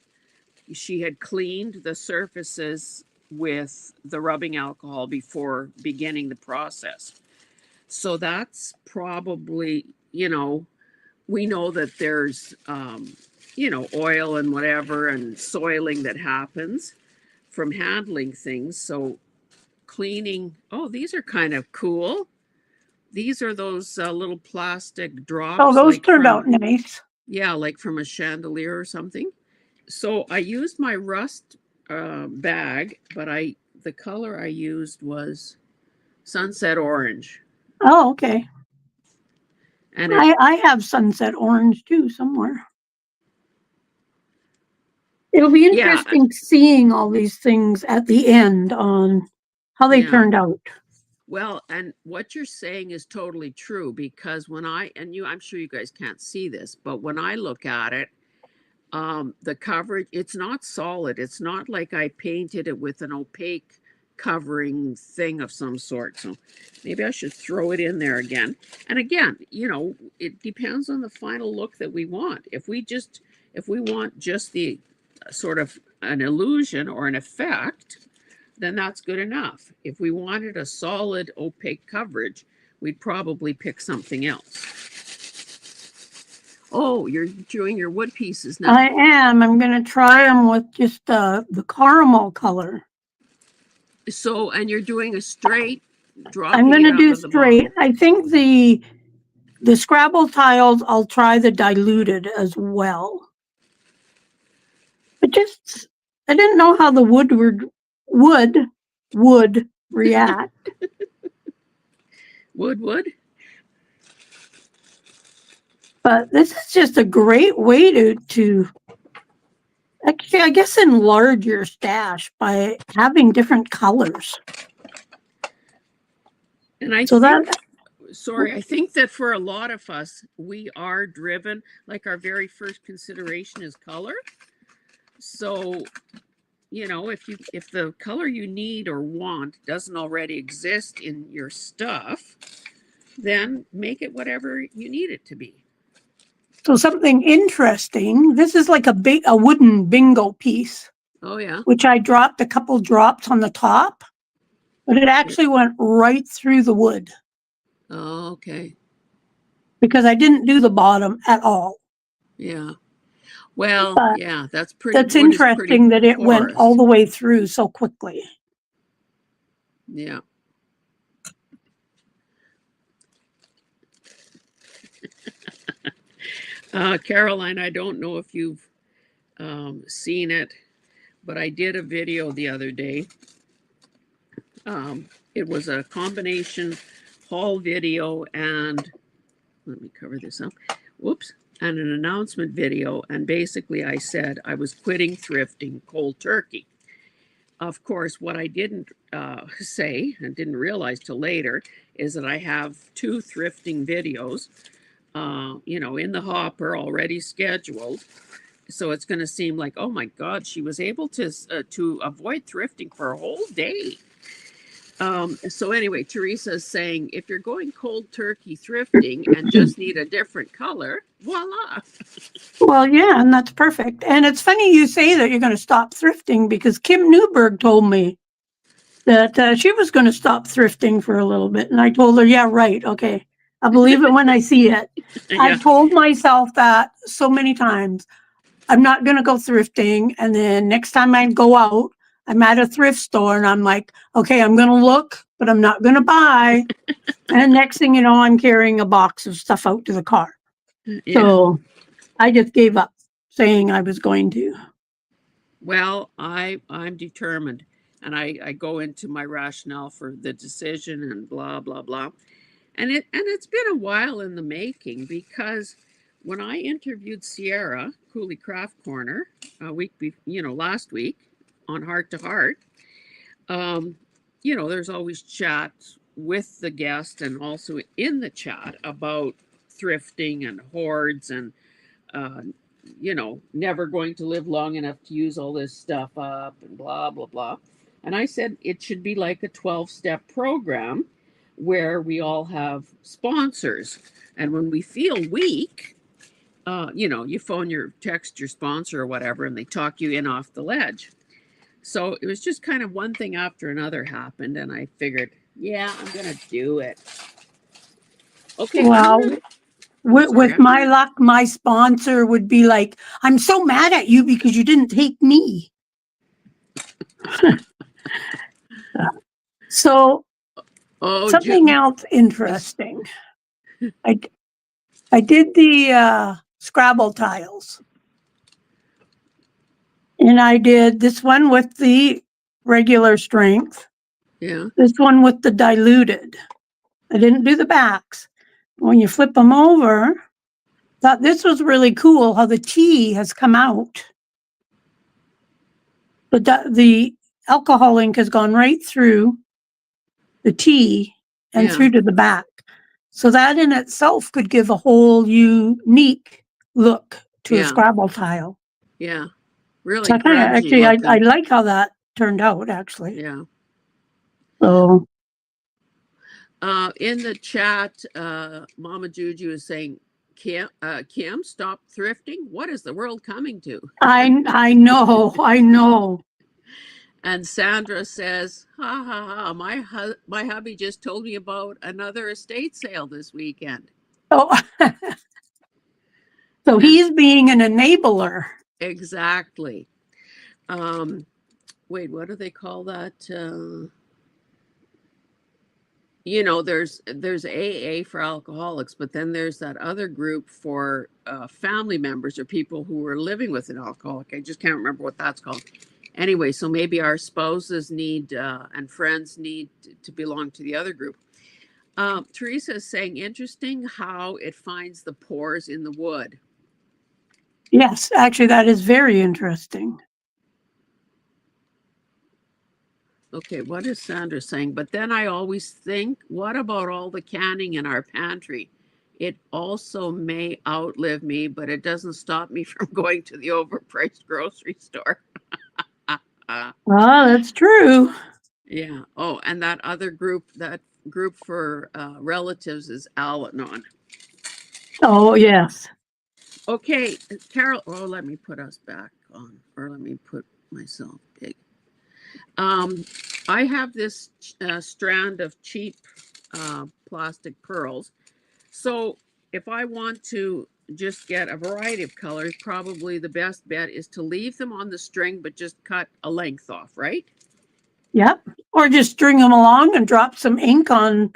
Speaker 1: she had cleaned the surfaces with the rubbing alcohol before beginning the process. So that's probably, we know that there's, oil and whatever and soiling that happens from handling things. So cleaning, oh, these are kind of cool. These are those little plastic
Speaker 2: Oh,
Speaker 1: drops,
Speaker 2: those
Speaker 1: like
Speaker 2: turned
Speaker 1: from,
Speaker 2: out nice.
Speaker 1: yeah, like from a chandelier or something. So I used my rust bag, but the color I used was sunset orange,
Speaker 2: Oh, okay.
Speaker 1: and it
Speaker 2: I have sunset orange too somewhere. It'll be
Speaker 1: yeah,
Speaker 2: interesting seeing all these things at the end on how they
Speaker 1: yeah.
Speaker 2: turned out.
Speaker 1: Well, and what you're saying is totally true because when I'm sure you guys can't see this, but when I look at it, the coverage, it's not solid. It's not like I painted it with an opaque covering thing of some sort. So maybe I should throw it in there again. And again, it depends on the final look that we want. If we want just the sort of an illusion or an effect, then that's good enough. If we wanted a solid opaque coverage, we'd probably pick something else. Oh, you're doing your wood pieces now.
Speaker 2: I am. I'm going to try them with just the caramel color.
Speaker 1: So, and you're doing a straight,
Speaker 2: I'm
Speaker 1: dropping
Speaker 2: going
Speaker 1: it
Speaker 2: to
Speaker 1: out
Speaker 2: do
Speaker 1: of the
Speaker 2: straight.
Speaker 1: bottle.
Speaker 2: I think the Scrabble tiles, I'll try the diluted as well. But just, I didn't know how the wood would react.
Speaker 1: Wood?
Speaker 2: But this is just a great way to actually, I guess, enlarge your stash by having different colors.
Speaker 1: And I
Speaker 2: So
Speaker 1: think,
Speaker 2: that,
Speaker 1: sorry, I think that for a lot of us, we are driven, like our very first consideration is color. So, you know, if the color you need or want doesn't already exist in your stuff, then make it whatever you need it to be.
Speaker 2: so something interesting. This is like a wooden bingo piece,
Speaker 1: Oh yeah.
Speaker 2: which I dropped a couple drops on the top, but it actually went right through the wood
Speaker 1: Oh, okay.
Speaker 2: because I didn't do the bottom at all.
Speaker 1: Yeah. Well,
Speaker 2: But
Speaker 1: yeah, that's pretty,
Speaker 2: that's
Speaker 1: wood is pretty
Speaker 2: interesting that it went all
Speaker 1: porous.
Speaker 2: the way through so quickly.
Speaker 1: Yeah. Caroline, I don't know if you've seen it, but I did a video the other day. It was a combination haul video and let me cover this up. Whoops. And an announcement video. And basically, I said I was quitting thrifting cold turkey. Of course, what I didn't say and didn't realize till later is that I have two thrifting videos, you know, in the hopper already scheduled. So it's going to seem like, oh my God, she was able to avoid thrifting for a whole day. So anyway, Teresa's saying if you're going cold turkey thrifting and just need a different color, voila.
Speaker 2: Well, yeah, and that's perfect. And it's funny you say that you're going to stop thrifting because Kim Newberg told me that she was going to stop thrifting for a little bit. And I told her, yeah, right. Okay. I believe it when I see it.
Speaker 1: Yeah.
Speaker 2: I've told myself that so many times. I'm not going to go thrifting. And then next time I go out, I'm at a thrift store and I'm like, okay, I'm going to look, but I'm not going to buy. And next thing you know, I'm carrying a box of stuff out to the car.
Speaker 1: Yeah.
Speaker 2: So I just gave up saying I was going to.
Speaker 1: Well, I'm determined, and I go into my rationale for the decision and blah blah blah, and it's been a while in the making because when I interviewed Sierra Cooley Craft Corner last week on Heart to Heart, you know, there's always chat with the guest and also in the chat about thrifting and hoards and uh, you know, never going to live long enough to use all this stuff up and blah, blah, blah. And I said it should be like a 12-step program where we all have sponsors. And when we feel weak, you know, you text your sponsor or whatever, and they talk you in off the ledge. So it was just kind of one thing after another happened. And I figured, yeah, I'm going to do it. Okay.
Speaker 2: Well, with my luck, my sponsor would be like, I'm so mad at you because you didn't take me. So something else interesting. I did the Scrabble tiles. And I did this one with the regular strength.
Speaker 1: Yeah.
Speaker 2: This one with the diluted. I didn't do the backs. When you flip them over, thought this was really cool how the tea has come out. But the alcohol ink has gone right through the tea and through to the back. So that in itself could give a whole unique look to a Scrabble tile.
Speaker 1: Yeah. Really.
Speaker 2: So I like how that turned out, actually.
Speaker 1: Yeah.
Speaker 2: So
Speaker 1: in the chat, Mama Juju is saying, Kim, stop thrifting. What is the world coming to?
Speaker 2: I know.
Speaker 1: And Sandra says, ha ha ha, my hubby just told me about another estate sale this weekend.
Speaker 2: Oh, so
Speaker 1: And
Speaker 2: he's being an enabler.
Speaker 1: exactly. Um, wait, what do they call that? There's AA for alcoholics, but then there's that other group for family members or people who are living with an alcoholic. I just can't remember what that's called. Anyway, so maybe our spouses need and friends need to belong to the other group. Teresa is saying, interesting how it finds the pores in the wood.
Speaker 2: Yes, actually, that is very interesting.
Speaker 1: Okay, what is Sandra saying? But then I always think, what about all the canning in our pantry? It also may outlive me, but it doesn't stop me from going to the overpriced grocery store.
Speaker 2: Oh, that's true.
Speaker 1: Yeah. Oh, and that group for relatives is Al Anon.
Speaker 2: Oh, yes.
Speaker 1: Okay, Carol. Oh, let me put us back on, or let me put myself big. Um, I have this strand of cheap plastic pearls. So if I want to just get a variety of colors, probably the best bet is to leave them on the string, but just cut a length off, right?
Speaker 2: Yep. Or just string them along and drop some ink on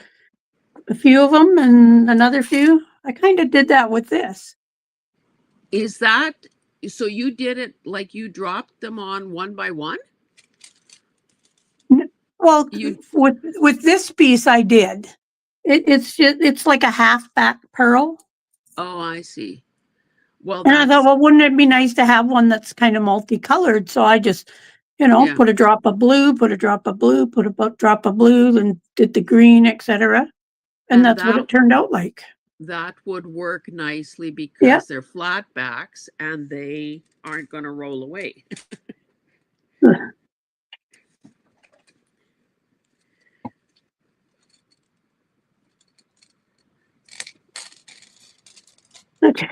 Speaker 2: a few of them and another few. I kind of did that with this.
Speaker 1: Is that so? You did it like you dropped them on one by one?
Speaker 2: Well,
Speaker 1: You,
Speaker 2: with this piece, I did. It's like a half back pearl,
Speaker 1: oh, I see. Well,
Speaker 2: and I thought,
Speaker 1: that's,
Speaker 2: well, wouldn't it be nice to have one that's kind of multicolored? So I just,
Speaker 1: yeah.
Speaker 2: put a drop of blue, put a drop of blue, put a drop of blue, and did the green, etc. And
Speaker 1: And
Speaker 2: that's what it turned out like.
Speaker 1: that would work nicely
Speaker 2: Yeah.
Speaker 1: because they're flat backs and they aren't going to roll away.
Speaker 2: Okay.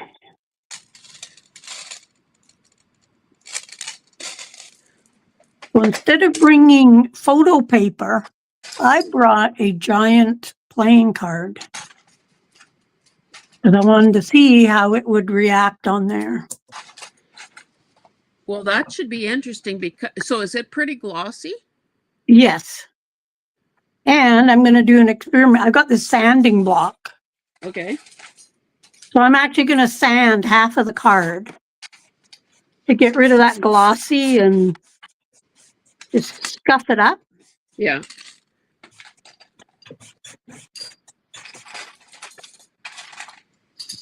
Speaker 2: So instead of bringing photo paper, I brought a giant playing card because I wanted to see how it would react on there.
Speaker 1: Well, that should be interesting because, so is it pretty glossy?
Speaker 2: Yes. And I'm going to do an experiment. I've got this sanding block.
Speaker 1: Okay.
Speaker 2: So I'm actually going to sand half of the card to get rid of that glossy and just scuff it up.
Speaker 1: Yeah.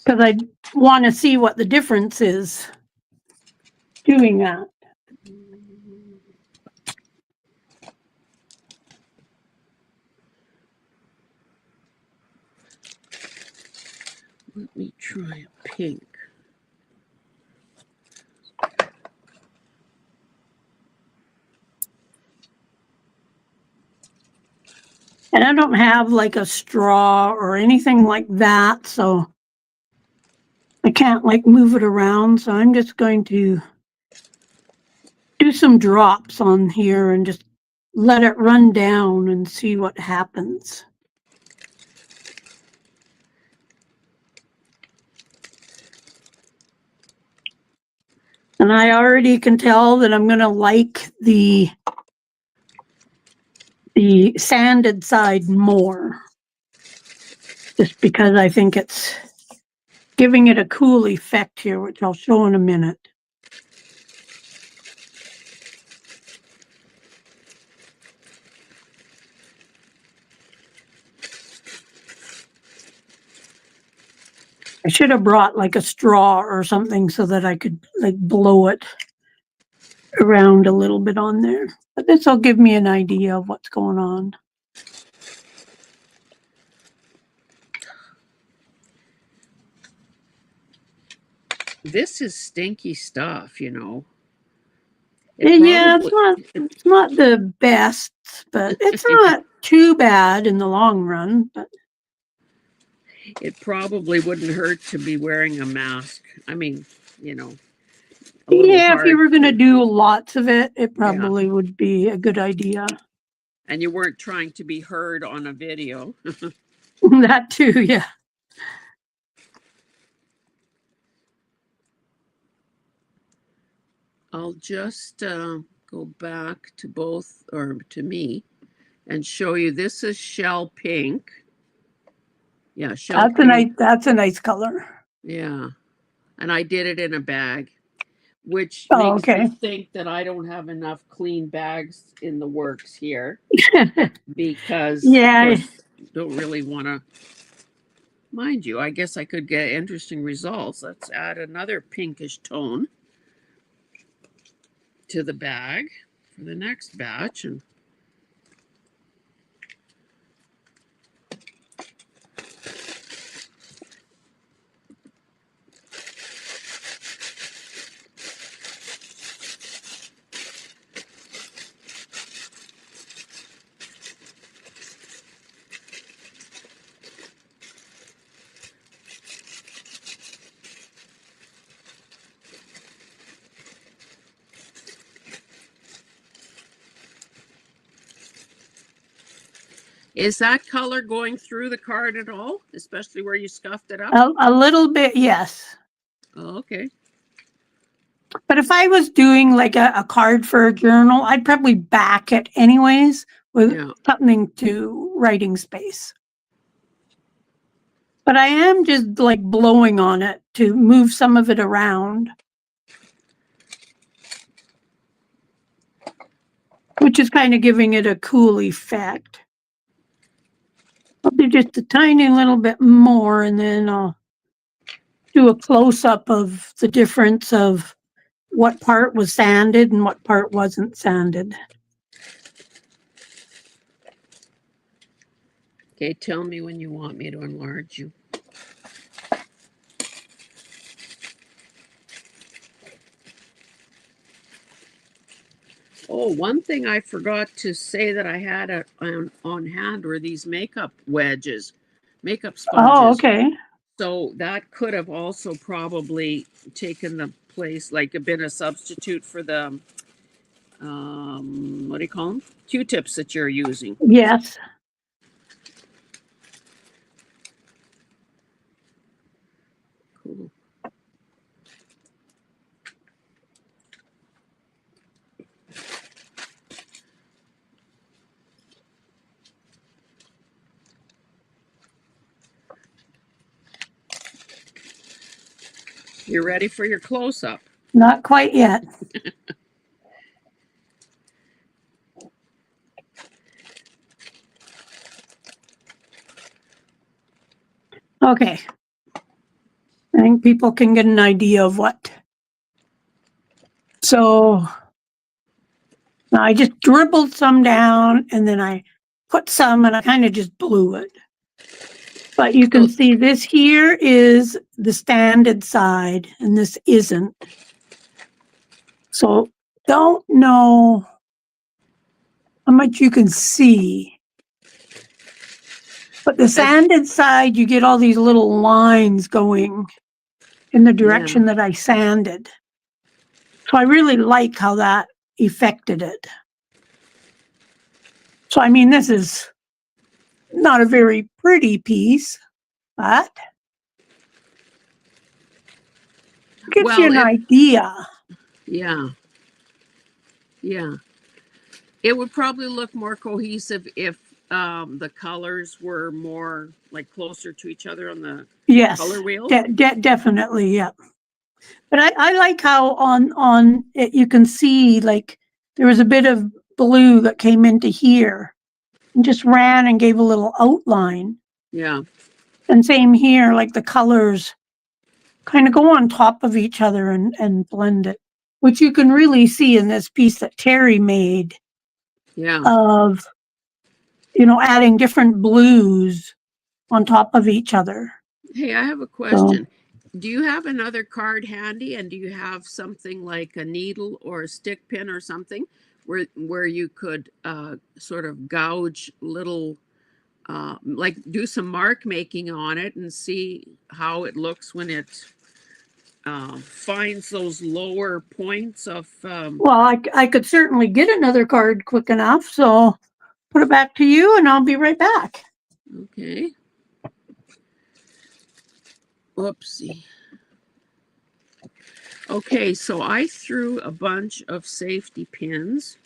Speaker 2: Because I want to see what the difference is doing that.
Speaker 1: Let me try a pink.
Speaker 2: And I don't have like a straw or anything like that. So I can't like move it around. So I'm just going to do some drops on here and just let it run down and see what happens. And I already can tell that I'm going to like the sanded side more, just because I think it's giving it a cool effect here, which I'll show in a minute. I should have brought like a straw or something so that I could like blow it around a little bit on there. But this will give me an idea of what's going on.
Speaker 1: This is stinky stuff, you know.
Speaker 2: Yeah, it's not the best, but it's not too bad in the long run. But
Speaker 1: it probably wouldn't hurt to be wearing a mask. I mean, you know, a little
Speaker 2: Yeah, if you
Speaker 1: hard
Speaker 2: were going to
Speaker 1: to,
Speaker 2: do lots of it, it
Speaker 1: yeah.
Speaker 2: probably would be a good idea.
Speaker 1: And you weren't trying to be heard on a video.
Speaker 2: That too, yeah.
Speaker 1: I'll just go back to both, or to me, and show you. This is shell pink. Yeah, shell pink.
Speaker 2: That's a nice color.
Speaker 1: Yeah. And I did it in a bag, which
Speaker 2: Oh,
Speaker 1: makes me
Speaker 2: okay.
Speaker 1: think that I don't have enough clean bags in the works here because, of
Speaker 2: Yeah,
Speaker 1: course, don't really want to. Mind you, I guess I could get interesting results. Let's add another pinkish tone to the bag for the next batch. And is that color going through the card at all, especially where you scuffed it up?
Speaker 2: a little bit, yes.
Speaker 1: Oh, okay.
Speaker 2: But if I was doing like a card for a journal, I'd probably back it anyways with
Speaker 1: Yeah.
Speaker 2: something to writing space. But I am just like blowing on it to move some of it around, which is kind of giving it a cool effect. I'll do just a tiny little bit more, and then I'll do a close-up of the difference of what part was sanded and what part wasn't sanded.
Speaker 1: Okay, tell me when you want me to enlarge you. Oh, one thing I forgot to say that I had on hand were these makeup wedges, makeup
Speaker 2: Oh,
Speaker 1: sponges.
Speaker 2: okay.
Speaker 1: So that could have also probably taken the place, like been a substitute for the, what do you call them? Q-tips that you're using.
Speaker 2: Yes.
Speaker 1: Cool. You ready for your close-up?
Speaker 2: Not quite yet. Okay. I think people can get an idea of what. So I just dribbled some down, and then I put some, and I kind of just blew it. But you can see this here is the standard side, and this isn't. So don't know how much you can see. But the sanded side, you get all these little lines going in the direction that I sanded. So I really like how that affected it. So, I mean, this is not a very pretty piece, but gives you an idea.
Speaker 1: Yeah. Yeah. It would probably look more cohesive if the colors were more like closer to each other on the color wheel.
Speaker 2: Definitely, yeah. But I like how on it you can see like there was a bit of blue that came into here and just ran and gave a little outline.
Speaker 1: Yeah.
Speaker 2: And same here, like the colors kind of go on top of each other and blend it, which you can really see in this piece that Terry made.
Speaker 1: Yeah.
Speaker 2: Of, adding different blues on top of each other.
Speaker 1: Hey, I have a question. Do you have another card handy, and do you have something like a needle or a stick pin or something where you could sort of gouge little, like do some mark making on it and see how it looks when it finds those lower points of.
Speaker 2: Well, I could certainly get another card quick enough, so put it back to you and I'll be right back.
Speaker 1: Okay. Whoopsie. Okay, so I threw a bunch of safety pins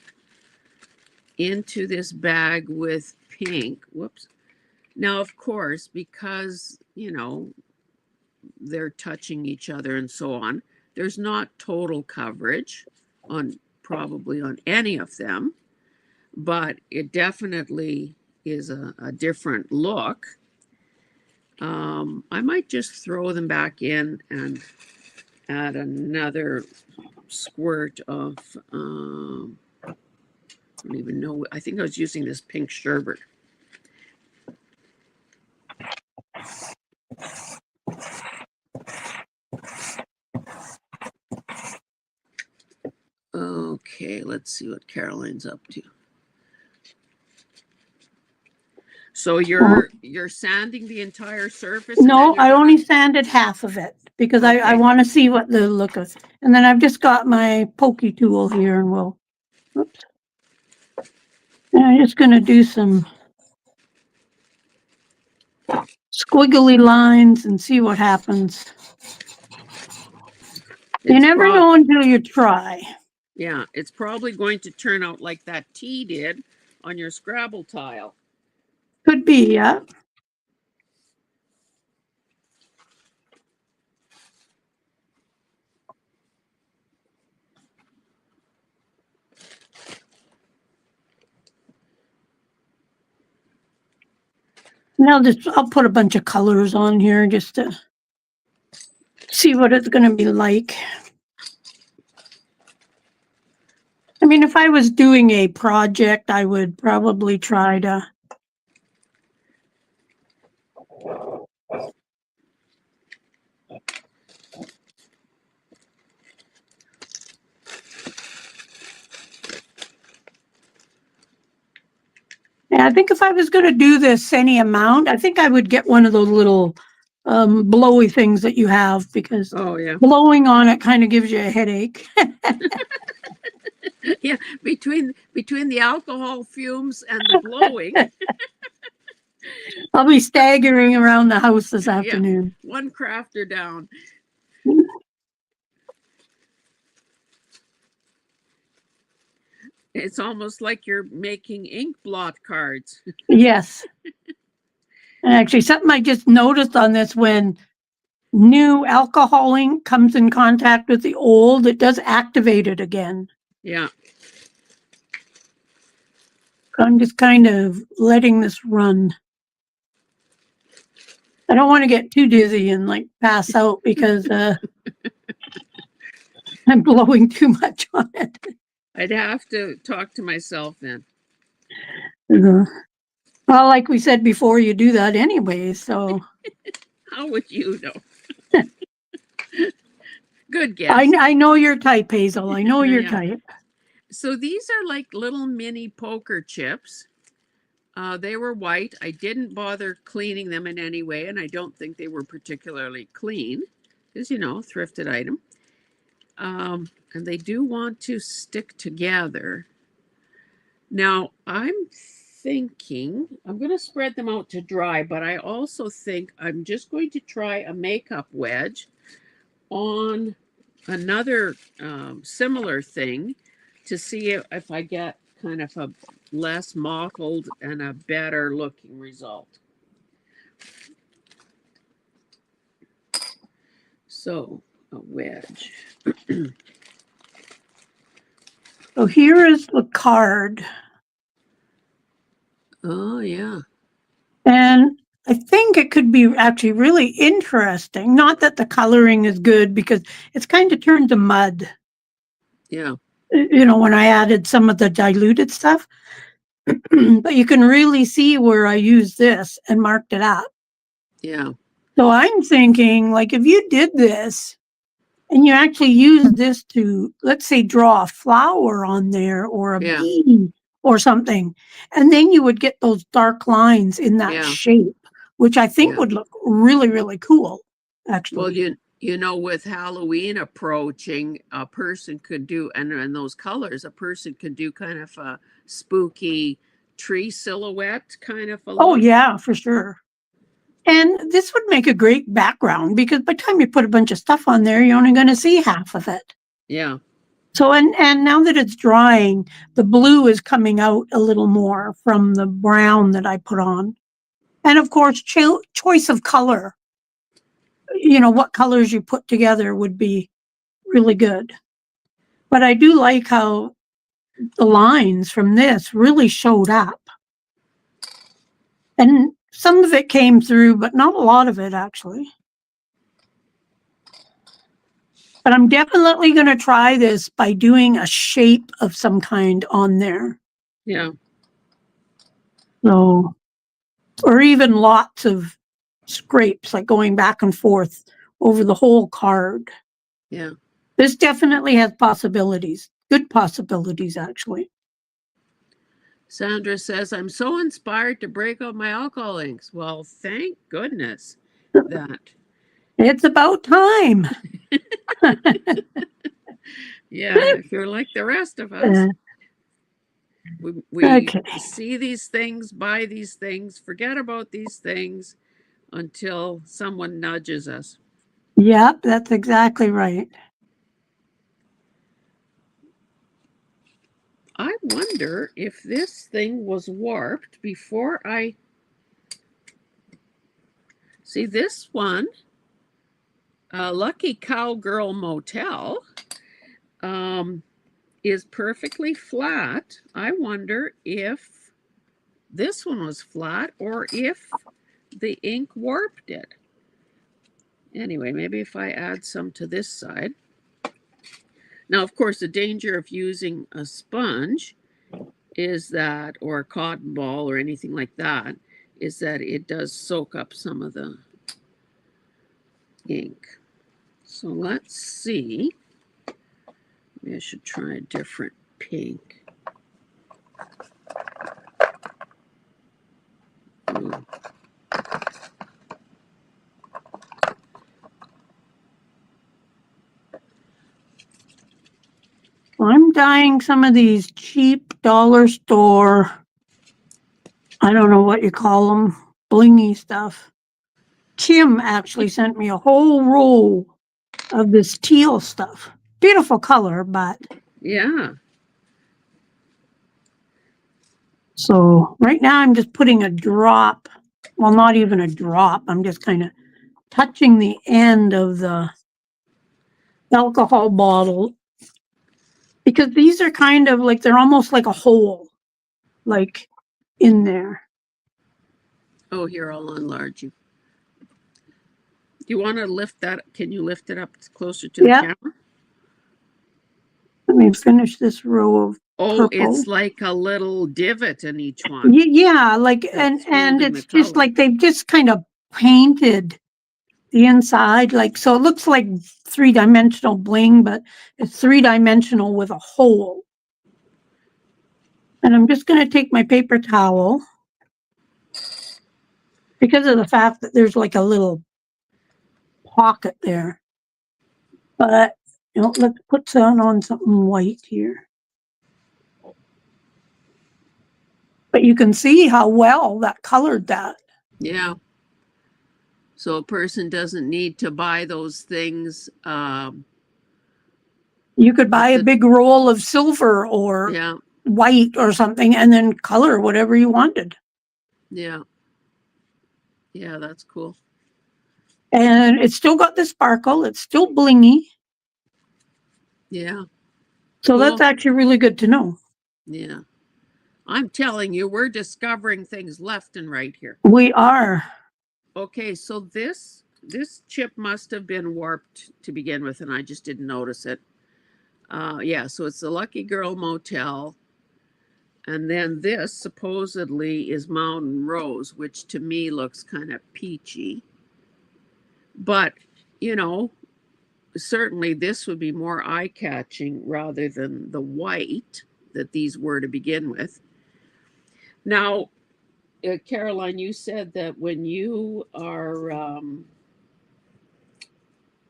Speaker 1: into this bag with pink. Whoops. Now, of course, because, they're touching each other and so on, there's not total coverage on probably on any of them, but it definitely is a different look. I might just throw them back in and add another squirt of, I don't even know, I think I was using this pink sherbet. Okay, let's see what Caroline's up to. So you're sanding the entire surface?
Speaker 2: No, I only sanded half of it because I want to see what the look is. And then I've just got my pokey tool here and oops. And I'm just going to do some squiggly lines and see what happens. You never know until you try.
Speaker 1: Yeah, it's probably going to turn out like that T did on your Scrabble tile.
Speaker 2: Could be, yeah. Now I'll put a bunch of colors on here just to see what it's going to be like. I mean, if I was doing a project, I would probably try to I think if I was going to do this any amount, I think I would get one of those little blowy things that you have because blowing on it kind of gives you a headache.
Speaker 1: Yeah, between the alcohol fumes and the blowing.
Speaker 2: I'll be staggering around the house this afternoon.
Speaker 1: Yeah, one crafter down. It's almost like you're making ink blot cards.
Speaker 2: Yes. And actually, something I just noticed on this, when new alcohol ink comes in contact with the old, it does activate it again.
Speaker 1: Yeah.
Speaker 2: I'm just kind of letting this run. I don't want to get too dizzy and pass out because I'm blowing too much on it.
Speaker 1: I'd have to talk to myself then.
Speaker 2: Well, like we said before, you do that anyway, so.
Speaker 1: How would you know? Good guess.
Speaker 2: I know your type, Hazel. I know your type.
Speaker 1: So these are like little mini poker chips. They were white. I didn't bother cleaning them in any way, and I don't think they were particularly clean because, thrifted item. And they do want to stick together. Now, I'm thinking I'm going to spread them out to dry, but I also think I'm just going to try a makeup wedge on another similar thing to see if I get kind of a less mottled and a better looking result. So a wedge.
Speaker 2: So here is the card.
Speaker 1: Oh, yeah.
Speaker 2: And I think it could be actually really interesting. Not that the coloring is good because it's kind of turned to mud.
Speaker 1: Yeah.
Speaker 2: When I added some of the diluted stuff. But you can really see where I used this and marked it up.
Speaker 1: Yeah.
Speaker 2: So I'm thinking, if you did this and you actually use this to, let's say, draw a flower on there or a bee or something, and then you would get those dark lines in that shape, which I think would look really, really cool, actually.
Speaker 1: Well, You know, with Halloween approaching, a person could do, and those colors, a person could do kind of a spooky tree silhouette kind of a
Speaker 2: Oh,
Speaker 1: look.
Speaker 2: yeah, for sure. And this would make a great background because by the time you put a bunch of stuff on there, you're only going to see half of it.
Speaker 1: Yeah.
Speaker 2: So, and now that it's drying, the blue is coming out a little more from the brown that I put on. And of course, choice of color, what colors you put together would be really good. But I do like how the lines from this really showed up. And some of it came through, but not a lot of it actually. But I'm definitely going to try this by doing a shape of some kind on there.
Speaker 1: Yeah.
Speaker 2: So, or even lots of scrapes, like going back and forth over the whole card.
Speaker 1: Yeah.
Speaker 2: This definitely has possibilities, good possibilities, actually.
Speaker 1: Sandra says, I'm so inspired to break out my alcohol inks. Well, thank goodness that.
Speaker 2: It's about time.
Speaker 1: Yeah, if you're like the rest of us, we
Speaker 2: Okay.
Speaker 1: see these things, buy these things, forget about these things until someone nudges us.
Speaker 2: Yep, that's exactly right.
Speaker 1: I wonder if this thing was warped before I see this one. Lucky Cowgirl Motel is perfectly flat. I wonder if this one was flat or if the ink warped it. Anyway, maybe if I add some to this side. Now, of course, the danger of using a sponge is that, or a cotton ball or anything like that, is that it does soak up some of the ink. So let's see. Maybe I should try a different pink. Ooh.
Speaker 2: I'm dyeing some of these cheap dollar store, I don't know what you call them, blingy stuff. Tim actually sent me a whole roll of this teal stuff. Beautiful color, but
Speaker 1: Yeah.
Speaker 2: so right now I'm just putting a drop, well, not even a drop. I'm just kind of touching the end of the alcohol bottle because these are kind of like, they're almost like a hole, like in there.
Speaker 1: Oh, here, I'll enlarge you. Do you want to lift that? Can you lift it up closer to the
Speaker 2: Yeah.
Speaker 1: camera?
Speaker 2: Let me finish this row of
Speaker 1: Oh,
Speaker 2: purple.
Speaker 1: it's like a little divot in each one.
Speaker 2: Yeah, like, and it's just like they've just kind of painted the inside, like, so it looks like three-dimensional bling, but it's three-dimensional with a hole. And I'm just going to take my paper towel because of the fact that there's like a little pocket there. But let's put some on something white here. But you can see how well that colored that.
Speaker 1: Yeah. So a person doesn't need to buy those things.
Speaker 2: You could buy a big roll of silver or
Speaker 1: Yeah.
Speaker 2: white or something and then color whatever you wanted.
Speaker 1: Yeah. Yeah, that's cool.
Speaker 2: And it's still got the sparkle. It's still blingy.
Speaker 1: Yeah.
Speaker 2: So
Speaker 1: Cool.
Speaker 2: that's actually really good to know.
Speaker 1: Yeah. I'm telling you, we're discovering things left and right here.
Speaker 2: We are.
Speaker 1: Okay, so this chip must have been warped to begin with, and I just didn't notice it. Yeah, so it's the Lucky Girl Motel. And then this supposedly is Mountain Rose, which to me looks kind of peachy. But, certainly this would be more eye catching rather than the white that these were to begin with. Now, Caroline, you said that when you are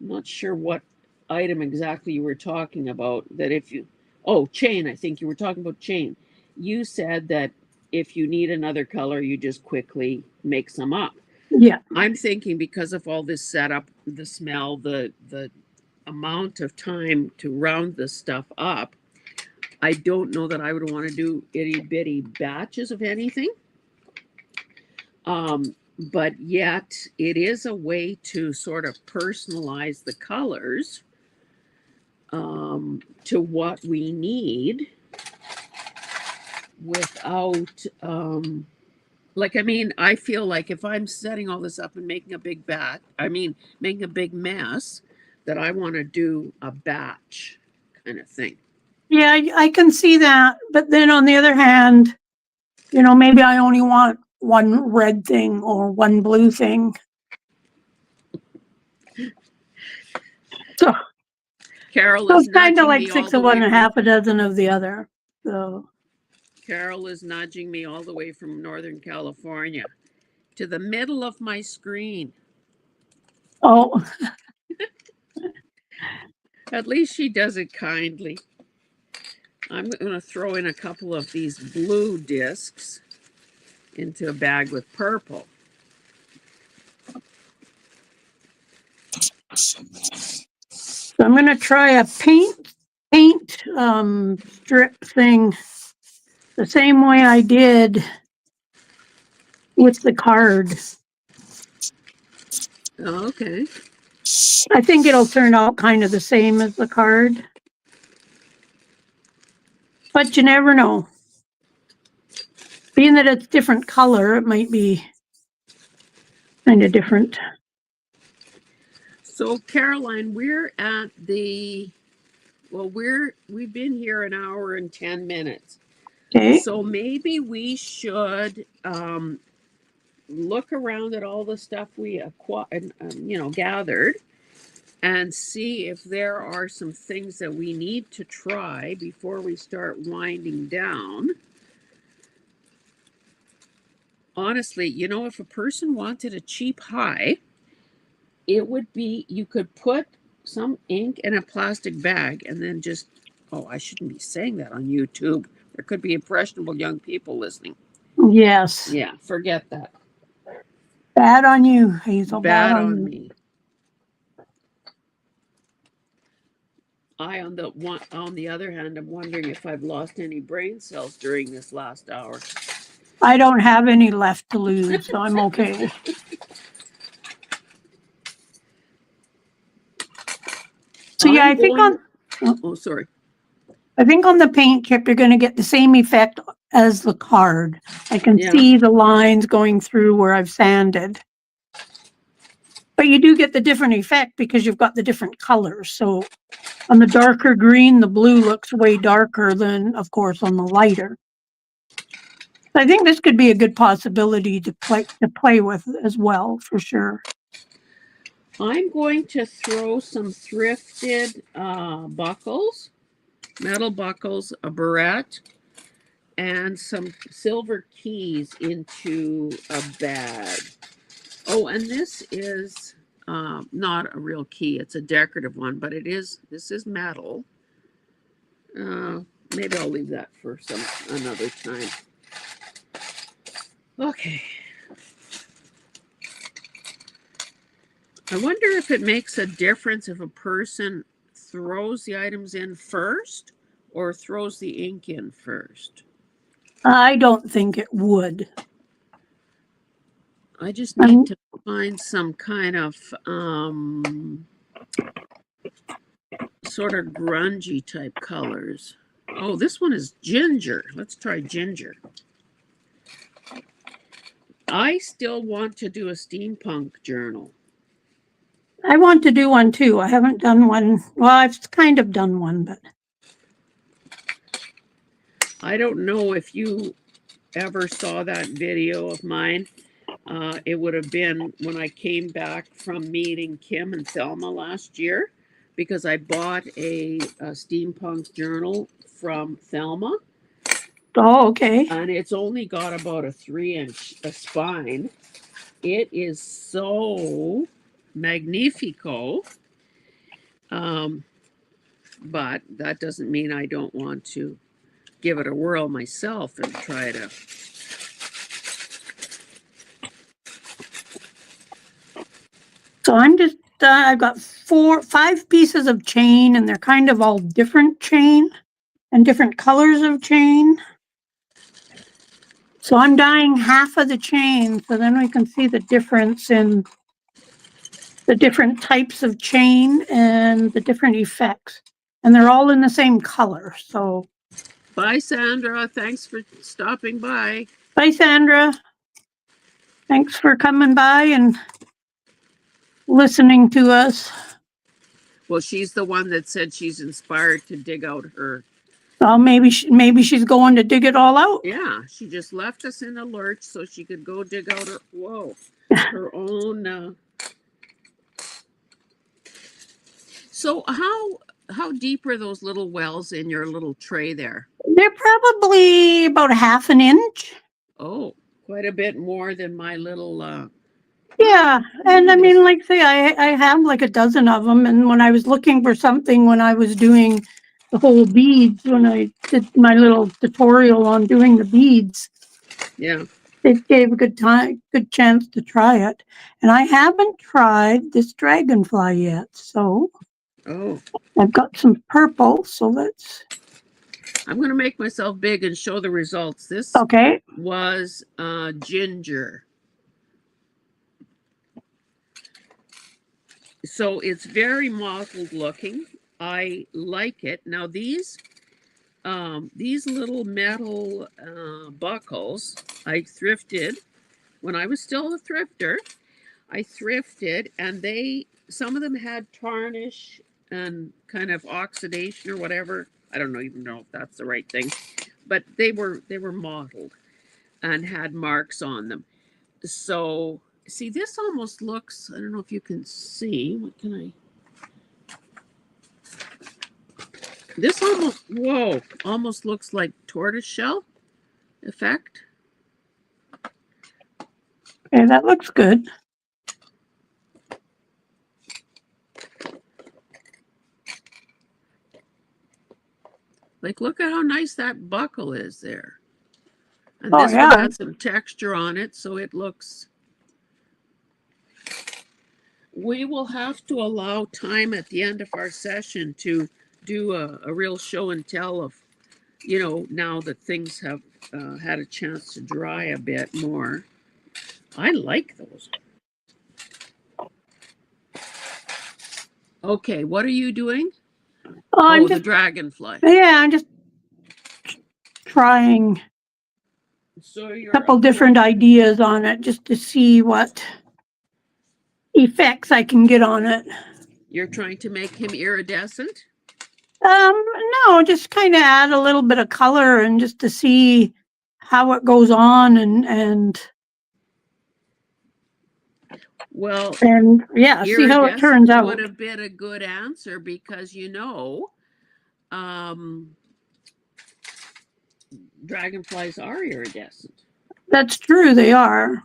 Speaker 1: I'm not sure what item exactly you were talking about. That if you, oh, chain, I think you were talking about chain. You said that if you need another color, you just quickly make some up.
Speaker 2: Yeah.
Speaker 1: I'm thinking because of all this setup, the smell, the amount of time to round this stuff up, I don't know that I would want to do itty bitty batches of anything. But yet it is a way to sort of personalize the colors to what we need without like, I mean, I feel like if I'm setting all this up and making a big making a big mess, that I want to do a batch kind of thing.
Speaker 2: Yeah, I can see that. But then on the other hand, maybe I only want one red thing or one blue thing. So,
Speaker 1: Carol
Speaker 2: so
Speaker 1: is
Speaker 2: it's kind of
Speaker 1: nudging
Speaker 2: like
Speaker 1: me all
Speaker 2: 6
Speaker 1: the
Speaker 2: of one
Speaker 1: way
Speaker 2: and
Speaker 1: from
Speaker 2: half a dozen of the other. So,
Speaker 1: Carol is nudging me all the way from Northern California to the middle of my screen.
Speaker 2: oh,
Speaker 1: At least she does it kindly. I'm going to throw in a couple of these blue discs into a bag with purple.
Speaker 2: so I'm going to try a paint strip thing the same way I did with the card.
Speaker 1: Oh, okay.
Speaker 2: I think it'll turn out kind of the same as the card. But you never know. Being that it's different color, it might be kind of different.
Speaker 1: So Caroline, we're at we've been here an hour and 10 minutes.
Speaker 2: Okay.
Speaker 1: So maybe we should look around at all the stuff we gathered and see if there are some things that we need to try before we start winding down. Honestly, if a person wanted a cheap high, it would be you could put some ink in a plastic bag and then just, oh, I shouldn't be saying that on YouTube. There could be impressionable young people listening.
Speaker 2: Yes.
Speaker 1: Yeah, forget that.
Speaker 2: Bad on you, Hazel.
Speaker 1: Bad
Speaker 2: on
Speaker 1: on
Speaker 2: you.
Speaker 1: me. On the other hand, I'm wondering if I've lost any brain cells during this last hour.
Speaker 2: I don't have any left to lose, so I'm okay. So yeah, I think
Speaker 1: sorry.
Speaker 2: I think on the paint chip you're going to get the same effect as the card. I can see the lines going through where I've sanded. But you do get the different effect because you've got the different colors. So on the darker green, the blue looks way darker than, of course, on the lighter. I think this could be a good possibility to play with as well, for sure.
Speaker 1: I'm going to throw some thrifted buckles, metal buckles, a barrette, and some silver keys into a bag. Oh, and this is not a real key. It's a decorative one, but this is metal. Maybe I'll leave that for another time. Okay. I wonder if it makes a difference if a person throws the items in first or throws the ink in first.
Speaker 2: I don't think it would.
Speaker 1: I just need to find some kind of sort of grungy type colors. Oh, this one is ginger. Let's try ginger. I still want to do a steampunk journal.
Speaker 2: I want to do one too. I haven't done one. Well, I've kind of done one, but
Speaker 1: I don't know if you ever saw that video of mine. It would have been when I came back from meeting Kim and Thelma last year, because I bought a steampunk journal from Thelma.
Speaker 2: Oh, okay.
Speaker 1: And it's only got about a 3-inch spine. It is so magnifico. But that doesn't mean I don't want to give it a whirl myself and try to.
Speaker 2: So I'm just, I've got 5 pieces of chain, and they're kind of all different chain and different colors of chain. So I'm dyeing half of the chain, so then we can see the difference in the different types of chain and the different effects. And they're all in the same color, so.
Speaker 1: Bye, Sandra. Thanks for stopping by.
Speaker 2: Bye, Sandra. Thanks for coming by and listening to us.
Speaker 1: Well, she's the one that said she's inspired to dig out her.
Speaker 2: Well, maybe she's going to dig it all out.
Speaker 1: Yeah, she just left us in a lurch so she could go dig out her own. So how deep are those little wells in your little tray there?
Speaker 2: They're probably about 1/2 inch.
Speaker 1: Oh, quite a bit more than my little.
Speaker 2: Yeah, and I mean, like say, I have like a dozen of them, and when I was looking for something, when I was doing the whole beads, when I did my little tutorial on doing the beads,
Speaker 1: yeah,
Speaker 2: it gave a good chance to try it. And I haven't tried this dragonfly yet, so I've got some purple, so let's.
Speaker 1: I'm going to make myself big and show the results. This was ginger. So it's very mottled looking. I like it. Now these little metal buckles I thrifted when I was still a thrifter. I thrifted, and some of them had tarnish and kind of oxidation or whatever. I don't even know if that's the right thing, but they were mottled and had marks on them. So see, this almost looks, I don't know if you can see, what can I, this almost looks like tortoiseshell effect.
Speaker 2: Okay, that looks good.
Speaker 1: Like, look at how nice that buckle is there. And this one has some texture on it, so it looks. We will have to allow time at the end of our session to do a real show and tell of, now that things have had a chance to dry a bit more. I like those. Okay, what are you doing?
Speaker 2: I'm
Speaker 1: the dragonfly.
Speaker 2: Yeah, I'm just trying a couple different ideas on it just to see what effects I can get on it.
Speaker 1: You're trying to make him iridescent?
Speaker 2: No, just kind of add a little bit of color and just to see how it goes on and
Speaker 1: well,
Speaker 2: and yeah, see how it turns out.
Speaker 1: Would have been a good answer because dragonflies are iridescent.
Speaker 2: That's true, they are.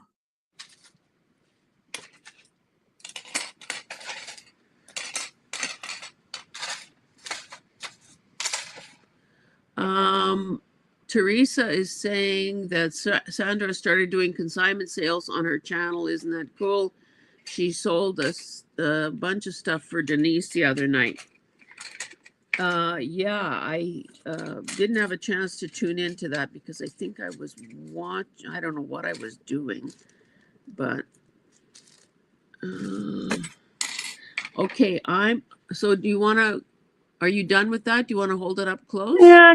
Speaker 1: Teresa is saying that Sandra started doing consignment sales on her channel. Isn't that cool? She sold us a bunch of stuff for Denise the other night. Yeah, I didn't have a chance to tune into that because I think I was watching. I don't know what I was doing, but okay. So do you want to? Are you done with that? Do you want to hold it up close?
Speaker 2: Yeah,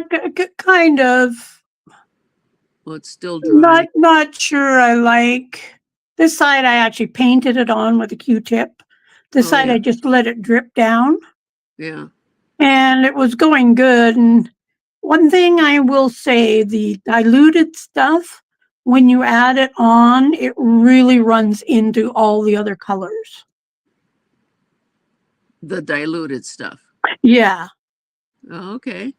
Speaker 2: kind of.
Speaker 1: Well, it's still dry.
Speaker 2: Not sure I like. This side I actually painted it on with a Q-tip. This side I just let it drip down.
Speaker 1: Yeah.
Speaker 2: And it was going good. And one thing I will say, the diluted stuff, when you add it on, it really runs into all the other colors.
Speaker 1: The diluted stuff.
Speaker 2: Yeah.
Speaker 1: Oh, okay.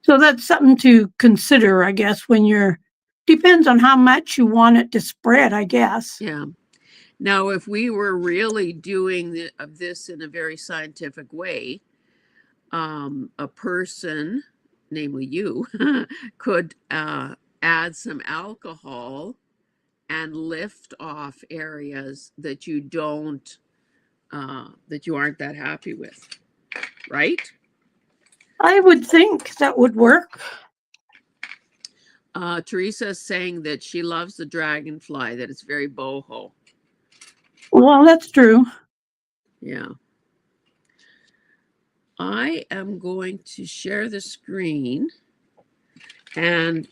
Speaker 2: So that's something to consider, I guess, depends on how much you want it to spread, I guess.
Speaker 1: Yeah. Now, if we were really doing this in a very scientific way, a person, namely you, could add some alcohol and lift off areas that you don't, that you aren't that happy with, right?
Speaker 2: I would think that would work.
Speaker 1: Teresa's saying that she loves the dragonfly, that it's very boho.
Speaker 2: Well, that's true.
Speaker 1: Yeah. I am going to share the screen, and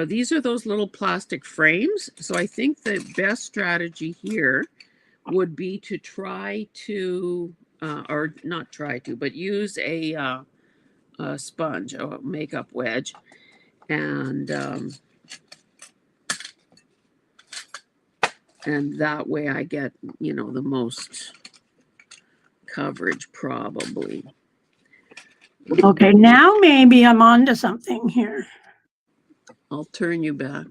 Speaker 1: these are those little plastic frames. So I think the best strategy here would be to try to, or not try to, but use a sponge, a makeup wedge, and that way I get, the most coverage probably.
Speaker 2: Okay, now maybe I'm onto something here.
Speaker 1: I'll turn you back.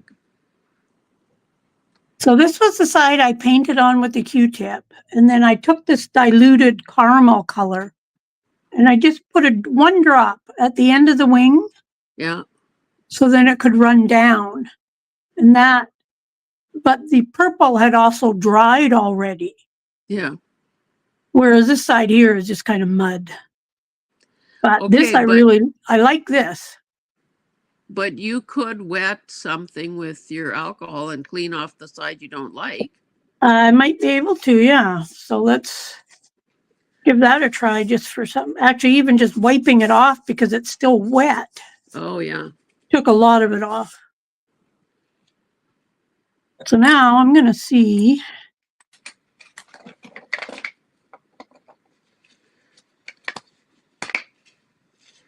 Speaker 2: So this was the side I painted on with the Q-tip. And then I took this diluted caramel color and I just put one drop at the end of the wing.
Speaker 1: Yeah.
Speaker 2: So then it could run down. And but the purple had also dried already.
Speaker 1: Yeah.
Speaker 2: Whereas this side here is just kind of mud. But
Speaker 1: okay,
Speaker 2: this I like this.
Speaker 1: But you could wet something with your alcohol and clean off the side you don't like.
Speaker 2: I might be able to, yeah. So let's give that a try just for some. Actually, even just wiping it off because it's still wet.
Speaker 1: Oh, yeah.
Speaker 2: Took a lot of it off. So now I'm going to see.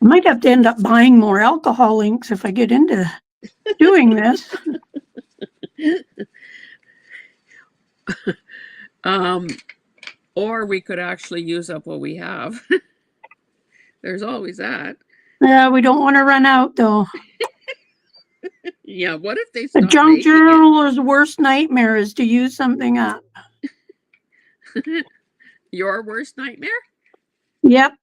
Speaker 2: I might have to end up buying more alcohol inks if I get into doing this.
Speaker 1: Or we could actually use up what we have. There's always that.
Speaker 2: Yeah, we don't want to run out though.
Speaker 1: Yeah, what if they stop
Speaker 2: A junk
Speaker 1: making
Speaker 2: journaler's worst nightmare is to use something up.
Speaker 1: it? Your worst nightmare?
Speaker 2: Yep.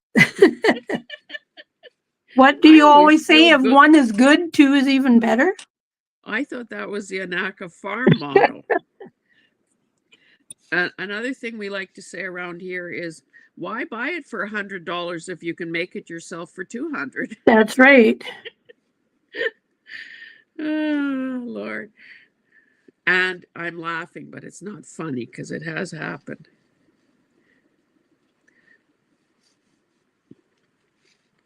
Speaker 2: What do you always say? If one is good, two is even better?
Speaker 1: I thought that was the Anaka farm motto. Another thing we like to say around here is, why buy it for $100 if you can make it yourself for $200?
Speaker 2: That's right.
Speaker 1: Oh, Lord. And I'm laughing, but it's not funny because it has happened.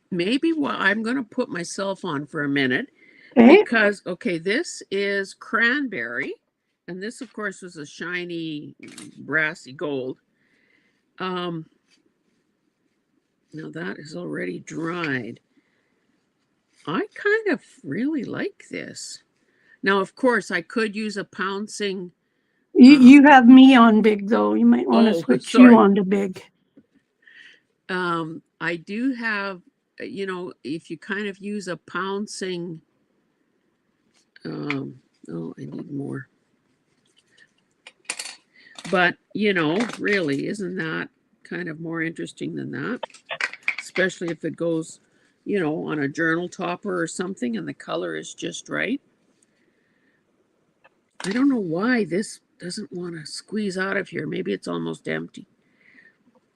Speaker 1: Maybe I'm going to put myself on for a minute because, this is cranberry. And this, of course, was a shiny, brassy gold. Now that is already dried. I kind of really like this. Now, of course, I could use a pouncing.
Speaker 2: You have me on big, though. You might want to switch you on to big.
Speaker 1: I do have, if you kind of use a pouncing. Oh, I need more. But, really, isn't that kind of more interesting than that? Especially if it goes, on a journal topper or something and the color is just right. I don't know why this doesn't want to squeeze out of here. Maybe it's almost empty.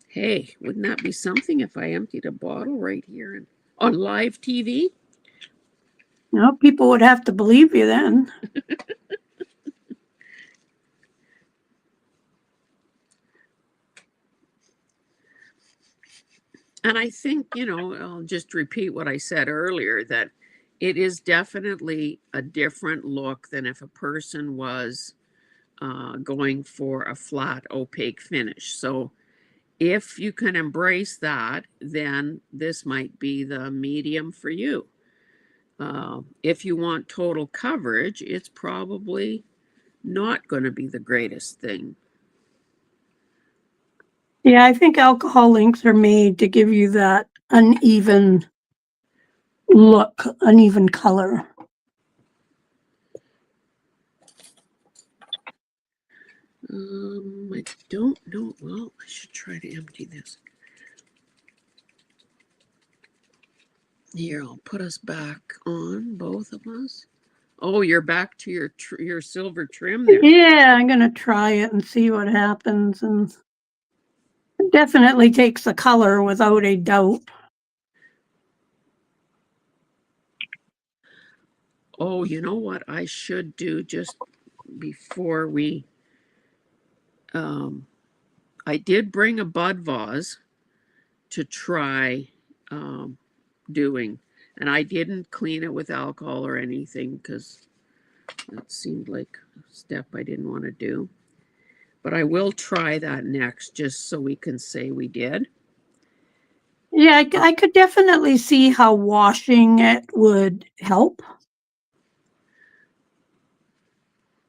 Speaker 1: Hey, wouldn't that be something if I emptied a bottle right here on live TV?
Speaker 2: No, people would have to believe you then.
Speaker 1: And I think, I'll just repeat what I said earlier, that it is definitely a different look than if a person was going for a flat, opaque finish. So if you can embrace that, then this might be the medium for you. If you want total coverage, it's probably not going to be the greatest thing.
Speaker 2: Yeah, I think alcohol inks are made to give you that uneven look, uneven color.
Speaker 1: I don't know. Well, I should try to empty this. Here, I'll put us back on, both of us. Oh, you're back to your silver trim there.
Speaker 2: Yeah, I'm gonna try it and see what happens, and it definitely takes the color without a doubt.
Speaker 1: Oh, you know what I should do just before we I did bring a bud vase to try um, doing, and I didn't clean it with alcohol or anything because that seemed like a step I didn't want to do. But I will try that next just so we can say we did.
Speaker 2: Yeah, I could definitely see how washing it would help.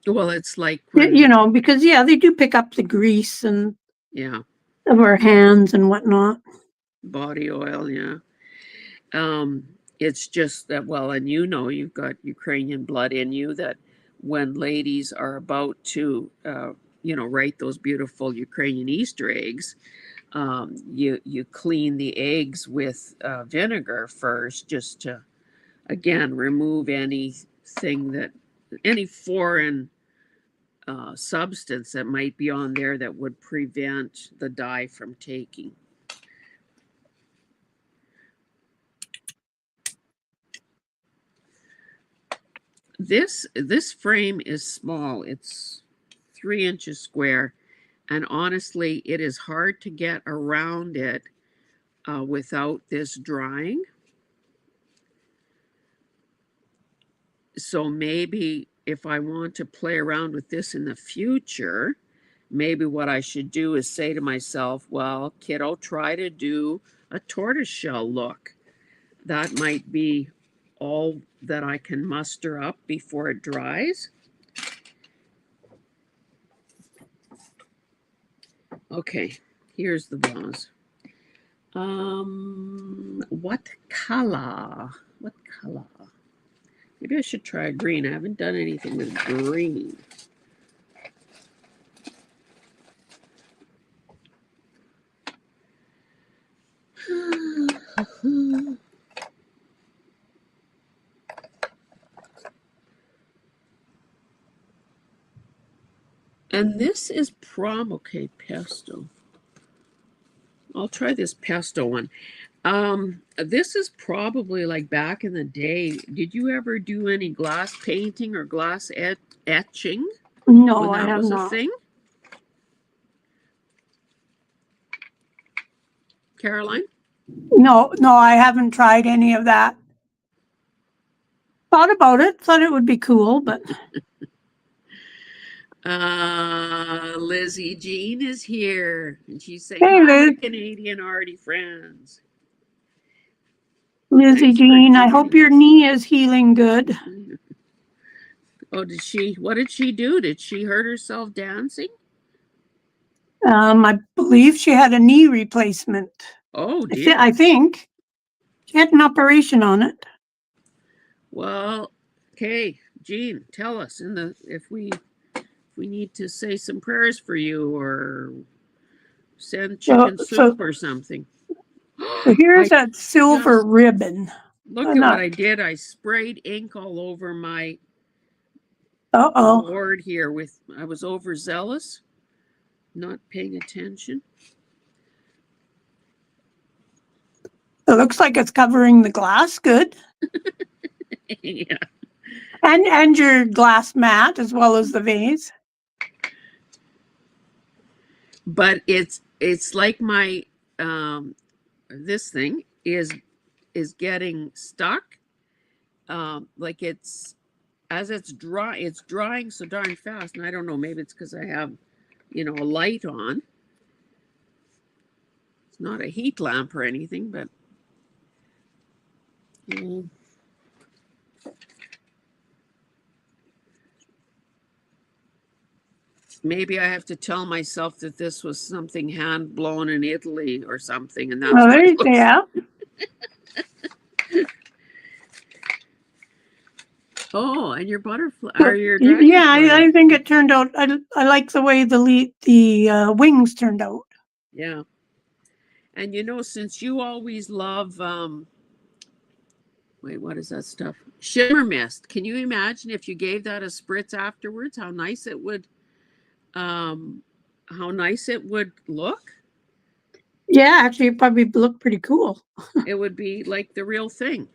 Speaker 1: Well, it's like when,
Speaker 2: Because yeah, they do pick up the grease and
Speaker 1: yeah,
Speaker 2: of our hands and whatnot.
Speaker 1: body oil, yeah. Um, it's just that, well, and you've got Ukrainian blood in you, that when ladies are about to, write those beautiful Ukrainian Easter eggs, you clean the eggs with vinegar first, just to again remove any foreign substance that might be on there that would prevent the dye from taking. This frame is small. It's 3 inches square, and honestly, it is hard to get around it without this drying. So maybe if I want to play around with this in the future, maybe what I should do is say to myself, well, kiddo, try to do a tortoiseshell look. That might be all that I can muster up before it dries. Okay, here's the vase. What color? What color? Maybe I should try green. I haven't done anything with green. And this is okay, pesto. I'll try this pesto one. This is probably like back in the day. Did you ever do any glass painting or glass etching when
Speaker 2: No, I
Speaker 1: that
Speaker 2: have
Speaker 1: was a
Speaker 2: not.
Speaker 1: thing? Caroline?
Speaker 2: No, I haven't tried any of that. Thought about it, thought it would be cool, but
Speaker 1: Lizzie Jean is here, and she's saying
Speaker 2: hey,
Speaker 1: hi, my
Speaker 2: Liz,
Speaker 1: Canadian arty friends.
Speaker 2: Lizzie
Speaker 1: Thanks for
Speaker 2: Jean, I hope
Speaker 1: joining
Speaker 2: your
Speaker 1: us.
Speaker 2: knee is healing good.
Speaker 1: Oh, did she? What did she do? Did she hurt herself dancing?
Speaker 2: I believe she had a knee replacement.
Speaker 1: Oh
Speaker 2: I
Speaker 1: dear.
Speaker 2: think she had an operation on it.
Speaker 1: Well, okay, Jean, tell us if we need to say some prayers for you or send
Speaker 2: So,
Speaker 1: chicken
Speaker 2: so,
Speaker 1: soup or something.
Speaker 2: so here's
Speaker 1: I
Speaker 2: that silver
Speaker 1: just
Speaker 2: ribbon.
Speaker 1: look at what
Speaker 2: Not,
Speaker 1: I did. I sprayed ink all over my
Speaker 2: uh-oh.
Speaker 1: board here with I was overzealous, not paying attention.
Speaker 2: It looks like it's covering the glass good.
Speaker 1: Yeah.
Speaker 2: And your glass mat as well as the vase.
Speaker 1: But it's like my this thing is getting stuck. Like it's drying so darn fast, and I don't know, maybe it's because I have a light on. It's not a heat lamp or anything, but mm, maybe I have to tell myself that this was something hand blown in Italy or something, and that's
Speaker 2: Oh,
Speaker 1: why it looks.
Speaker 2: yeah.
Speaker 1: Oh, and your butterfly or
Speaker 2: So,
Speaker 1: your
Speaker 2: yeah,
Speaker 1: dragonfly.
Speaker 2: I think it turned out. I like the way the wings turned out.
Speaker 1: Yeah. And since you always love wait, what is that stuff? Shimmer mist. Can you imagine if you gave that a spritz afterwards, um how nice it would look?
Speaker 2: Yeah, actually, it probably looked pretty cool.
Speaker 1: It would be like the real thing.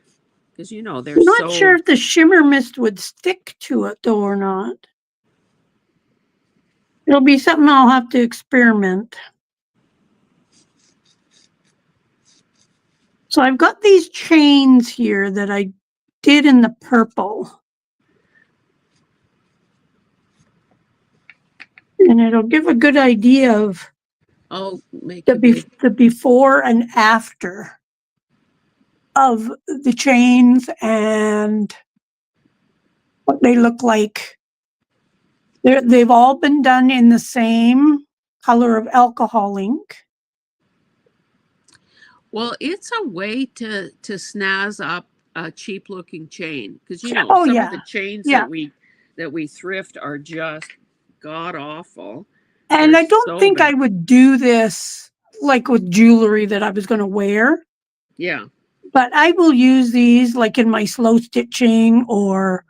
Speaker 1: Because they're
Speaker 2: Not sure
Speaker 1: so.
Speaker 2: if the shimmer mist would stick to it though or not. It'll be something I'll have to experiment. So I've got these chains here that I did in the purple. And it'll give a good idea of
Speaker 1: I'll make a big.
Speaker 2: the before and after of the chains and what they look like. They've all been done in the same color of alcohol ink.
Speaker 1: Well, it's a way to snazz up a cheap looking chain because
Speaker 2: Oh
Speaker 1: some of the
Speaker 2: yeah,
Speaker 1: chains
Speaker 2: yeah.
Speaker 1: that we thrift are just god awful.
Speaker 2: And
Speaker 1: They're
Speaker 2: I don't
Speaker 1: so
Speaker 2: think I
Speaker 1: bad.
Speaker 2: would do this like with jewelry that I was going to wear,
Speaker 1: Yeah,
Speaker 2: but I will use these like in my slow stitching or,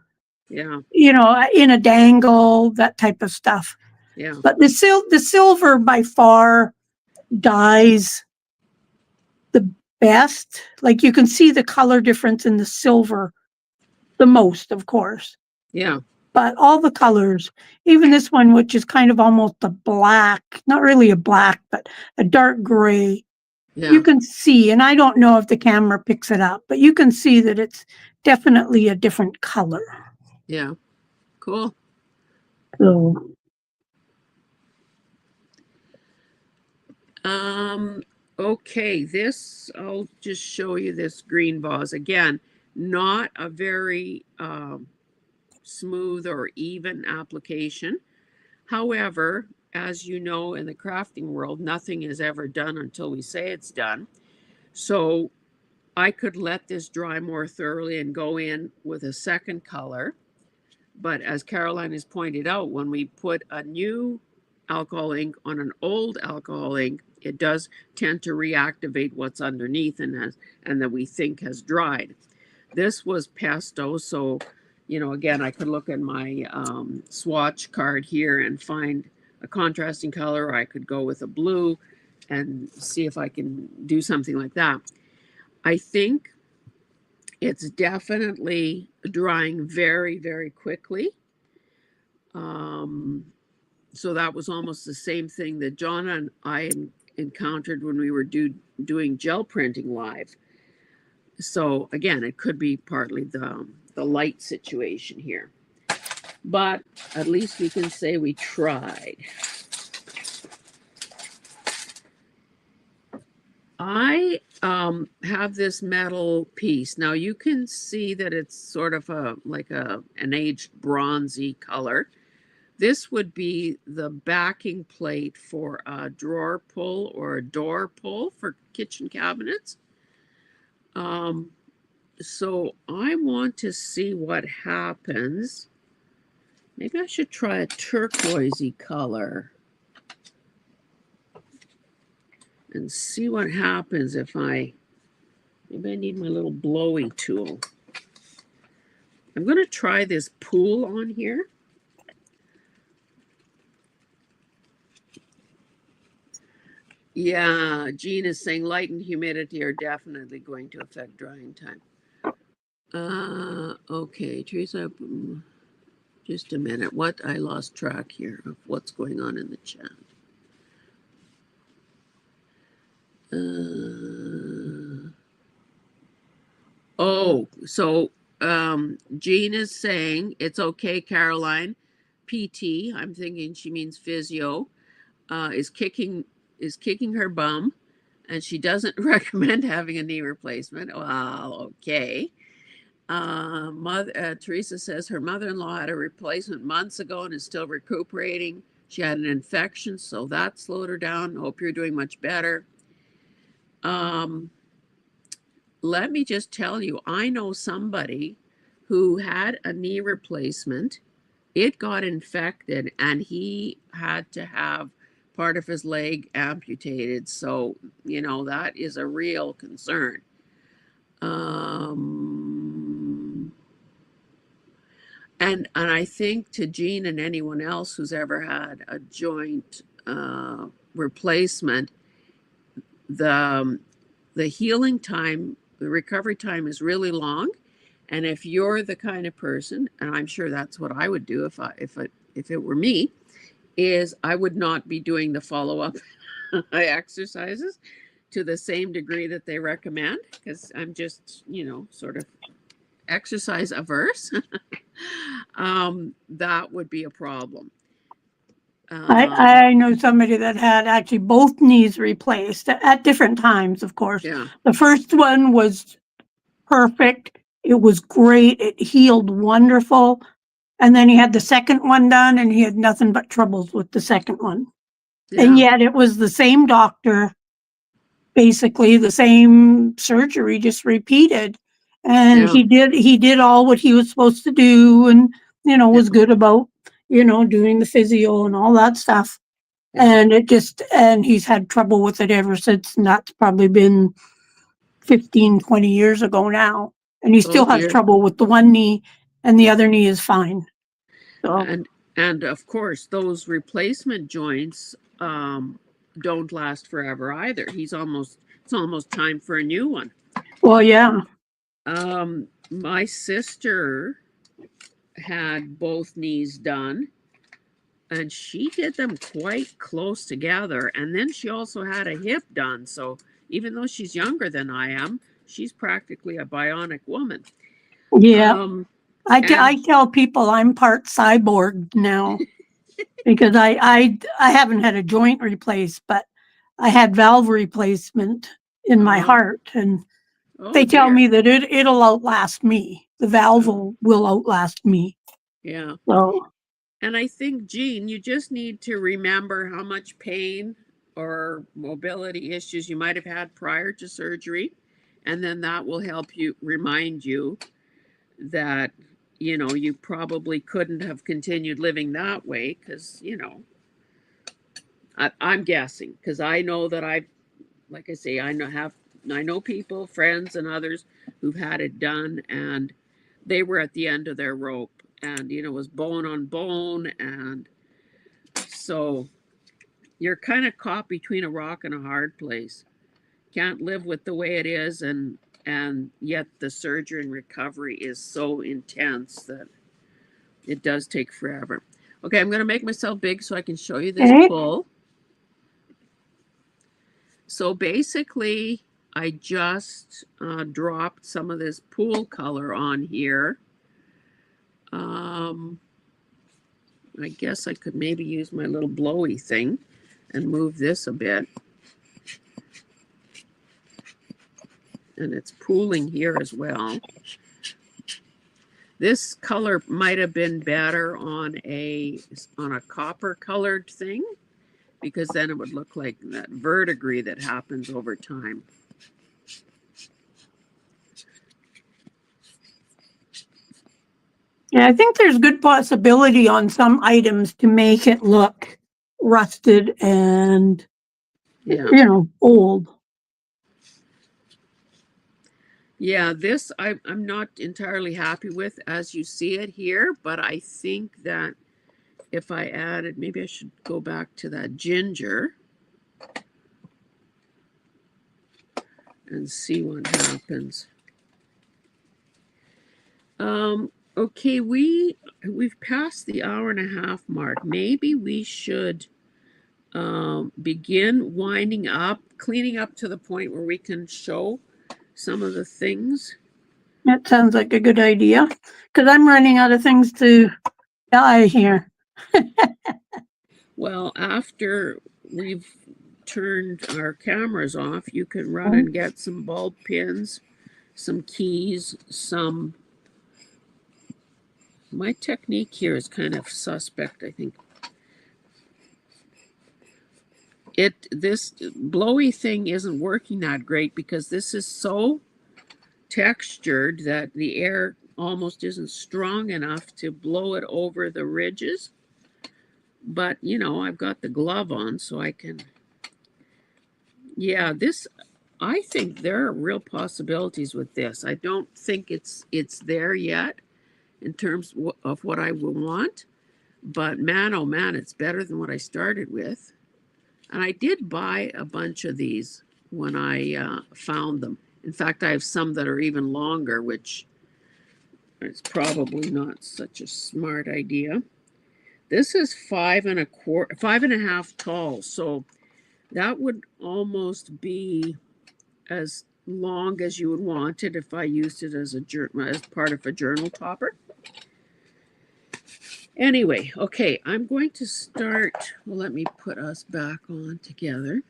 Speaker 1: yeah,
Speaker 2: in a dangle, that type of stuff.
Speaker 1: yeah,
Speaker 2: But the silver by far dyes the best. Like you can see the color difference in the silver the most, of course.
Speaker 1: yeah,
Speaker 2: But all the colors, even this one, which is kind of almost a black, not really a black, but a dark gray, you
Speaker 1: yeah,
Speaker 2: can see, and I don't know if the camera picks it up, but you can see that it's definitely a different color.
Speaker 1: yeah. Cool.
Speaker 2: So,
Speaker 1: Um, okay, this, I'll just show you this green vase. Again, not a very smooth or even application. However, as you know, in the crafting world, nothing is ever done until we say it's done. So I could let this dry more thoroughly and go in with a second color. But as Caroline has pointed out, when we put a new alcohol ink on an old alcohol ink, it does tend to reactivate what's underneath and that we think has dried. This was pesto, so again, I could look at my swatch card here and find a contrasting color. Or I could go with a blue and see if I can do something like that. I think it's definitely drying very, very quickly. Um, so that was almost the same thing that John and I encountered when we were doing gel printing live. So again, it could be partly the light situation here, but at least we can say we tried. I have this metal piece. Now you can see that it's sort of an aged bronzy color. This would be the backing plate for a drawer pull or a door pull for kitchen cabinets. Um, so I want to see what happens. Maybe I should try a turquoisey color and see what happens if maybe I need my little blowy tool. I'm going to try this pool on here. Yeah, Jean is saying light and humidity are definitely going to affect drying time. Okay, Teresa, just a minute. I lost track here of what's going on in the chat. So Jean is saying it's okay, Caroline. PT, I'm thinking she means physio, is kicking her bum, and she doesn't recommend having a knee replacement. Well, okay. Teresa says her mother-in-law had a replacement months ago and is still recuperating. She had an infection, so that slowed her down. Hope you're doing much better. Um, Let me just tell you, I know somebody who had a knee replacement. It got infected, and he had to have part of his leg amputated. So, that is a real concern. And I think to Jean and anyone else who's ever had a joint replacement, the the healing time, the recovery time is really long. And if you're the kind of person, and I'm sure that's what I would do if it were me, is I would not be doing the follow up exercises to the same degree that they recommend, because I'm just, sort of exercise averse. That would be a problem. Um,
Speaker 2: I know somebody that had actually both knees replaced at different times, of course.
Speaker 1: yeah,
Speaker 2: The first one was perfect. It was great. It healed wonderful. And then he had the second one done and he had nothing but troubles with the second one. And
Speaker 1: yeah,
Speaker 2: yet it was the same doctor, basically the same surgery, just repeated. And
Speaker 1: yeah,
Speaker 2: he did all what he was supposed to do, and
Speaker 1: yeah,
Speaker 2: was good about doing the physio and all that stuff.
Speaker 1: yeah.
Speaker 2: And he's had trouble with it ever since, and that's probably been 15, 20 years ago now. And he
Speaker 1: Oh
Speaker 2: still has
Speaker 1: dear.
Speaker 2: trouble with the one knee, and the other knee is fine. So,
Speaker 1: And of course, those replacement joints don't last forever either. It's almost time for a new one.
Speaker 2: well, yeah.
Speaker 1: My sister had both knees done, and she did them quite close together. And then she also had a hip done. So even though she's younger than I am, she's practically a bionic woman.
Speaker 2: Yeah.
Speaker 1: Um,
Speaker 2: I
Speaker 1: and
Speaker 2: tell people I'm part cyborg now because I haven't had a joint replaced, but I had valve replacement in my
Speaker 1: oh,
Speaker 2: heart, and
Speaker 1: oh
Speaker 2: they tell
Speaker 1: dear.
Speaker 2: me that it'll outlast me. The valve
Speaker 1: Oh,
Speaker 2: will outlast me.
Speaker 1: yeah.
Speaker 2: So,
Speaker 1: And I think, Jean, you just need to remember how much pain or mobility issues you might have had prior to surgery. And then that will help you remind you that, you probably couldn't have continued living that way because, I'm guessing because I know that like I say, I know people, friends, and others who've had it done, and they were at the end of their rope, and it was bone on bone, and so you're kind of caught between a rock and a hard place. Can't live with the way it is, and yet the surgery and recovery is so intense that it does take forever. Okay, I'm going to make myself big so I can show you this
Speaker 2: okay.
Speaker 1: pull. So basically, I just dropped some of this pool color on here. Um, I guess I could maybe use my little blowy thing and move this a bit. And it's pooling here as well. This color might have been better on a copper colored thing, because then it would look like that verdigris that happens over time.
Speaker 2: Yeah, I think there's good possibility on some items to make it look rusted and
Speaker 1: Yeah.
Speaker 2: old.
Speaker 1: Yeah, this I'm not entirely happy with as you see it here, but I think that if I added, maybe I should go back to that ginger and see what happens. Okay, we've passed the hour and a half mark. Maybe we should begin winding up, cleaning up to the point where we can show some of the things.
Speaker 2: That sounds like a good idea because I'm running out of things to dye here.
Speaker 1: Well, after we've turned our cameras off, you can run and get some bulb pins, some keys, some. My technique here is kind of suspect, I think. This blowy thing isn't working that great because this is so textured that the air almost isn't strong enough to blow it over the ridges. But I've got the glove on, so I can. Yeah, I think there are real possibilities with this. I don't think it's there yet, in terms of what I will want. But man, oh man, it's better than what I started with. And I did buy a bunch of these when I found them. In fact, I have some that are even longer, which is probably not such a smart idea. This is 5 1/4, 5 1/2 tall, so that would almost be as long as you would want it if I used it as part of a journal topper. Anyway, okay, I'm going to start. Well, let me put us back on together.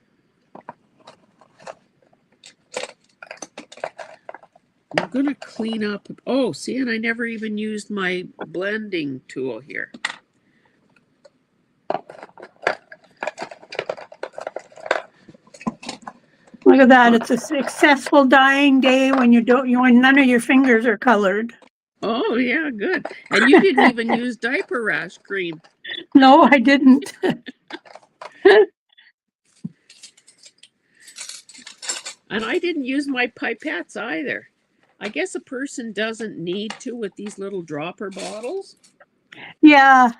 Speaker 1: I'm going to clean up. Oh, see, and I never even used my blending tool here.
Speaker 2: Look at that. It's a successful dyeing day when when none of your fingers are colored.
Speaker 1: Oh, yeah, good. And you didn't even use diaper rash cream.
Speaker 2: No, I didn't.
Speaker 1: And I didn't use my pipettes either. I guess a person doesn't need to with these little dropper bottles.
Speaker 2: Yeah.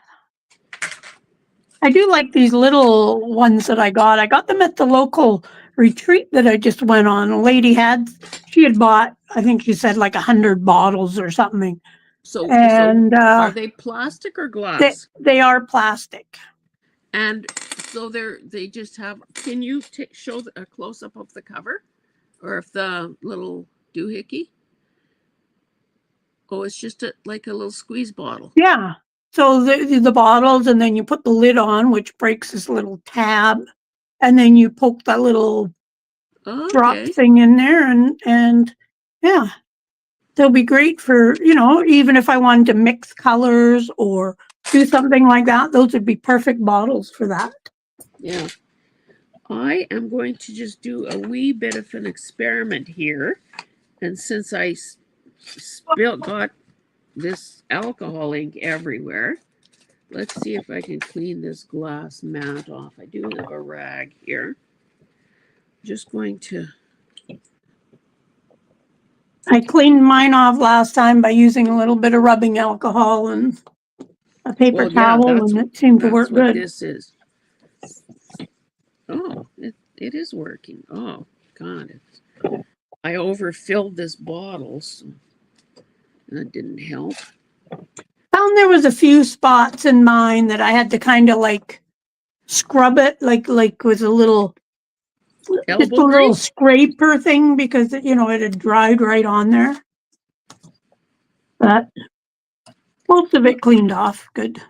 Speaker 2: I do like these little ones that I got. I got them at the local retreat that I just went on. A lady she had bought, I think she said like 100 bottles or something.
Speaker 1: So
Speaker 2: And
Speaker 1: are they plastic or glass?
Speaker 2: They are plastic.
Speaker 1: And so they just have. Can you show a close up of the cover, or if the little doohickey? Oh, it's just like a little squeeze bottle.
Speaker 2: Yeah. So the bottles, and then you put the lid on, which breaks this little tab, and then you poke that little drop thing in there, and yeah, they'll be great for, even if I wanted to mix colors or do something like that, those would be perfect bottles for that.
Speaker 1: Yeah. I am going to just do a wee bit of an experiment here. And since I got this alcohol ink everywhere, let's see if I can clean this glass mat off. I do have a rag here. Just going to.
Speaker 2: I cleaned mine off last time by using a little bit of rubbing alcohol and a paper towel, and it seemed to work good.
Speaker 1: This is. Oh, it is working. Oh, God. I overfilled this bottle, so that didn't help.
Speaker 2: Found there was a few spots in mine that I had to kind of like scrub it, like with a little, just a little scraper thing, because it had dried right on there. But most of it cleaned off good.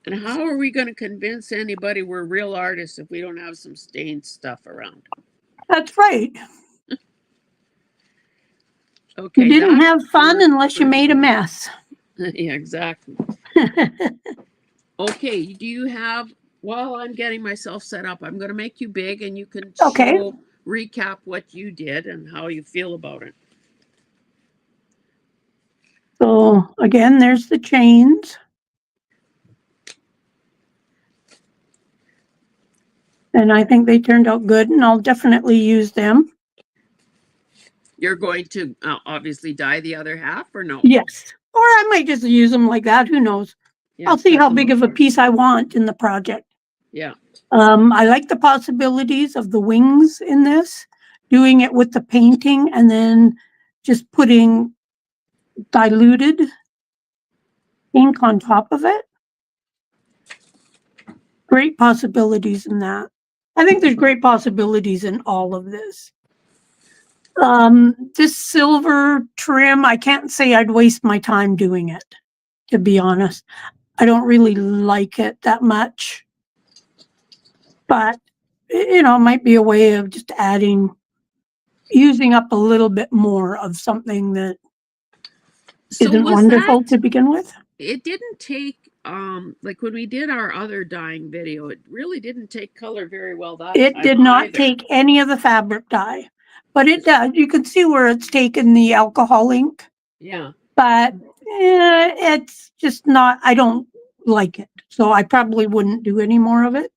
Speaker 1: And how are we going to convince anybody we're real artists if we don't have some stained stuff around?
Speaker 2: That's right.
Speaker 1: Okay.
Speaker 2: You didn't have fun unless you made a mess.
Speaker 1: Yeah, exactly. Okay. Do you have, while I'm getting myself set up, I'm going to make you big and you can recap what you did and how you feel about it.
Speaker 2: So again, there's the chains. And I think they turned out good, and I'll definitely use them.
Speaker 1: You're going to obviously dye the other half, or no?
Speaker 2: Yes. Or I might just use them like that. Who knows? Yeah, I'll see how big of a piece I want in the project.
Speaker 1: Yeah.
Speaker 2: I like the possibilities of the wings in this, doing it with the painting and then just putting diluted ink on top of it. Great possibilities in that. I think there's great possibilities in all of this. This silver trim, I can't say I'd waste my time doing it, to be honest. I don't really like it that much. But, it might be a way of just using up a little bit more of something that isn't wonderful to begin with.
Speaker 1: It didn't take, like when we did our other dyeing video, it really didn't take color very well that time.
Speaker 2: It did not take any of the fabric dye, but it does. You can see where it's taken the alcohol ink.
Speaker 1: Yeah.
Speaker 2: But it's just not, I don't like it. So I probably wouldn't do any more of it.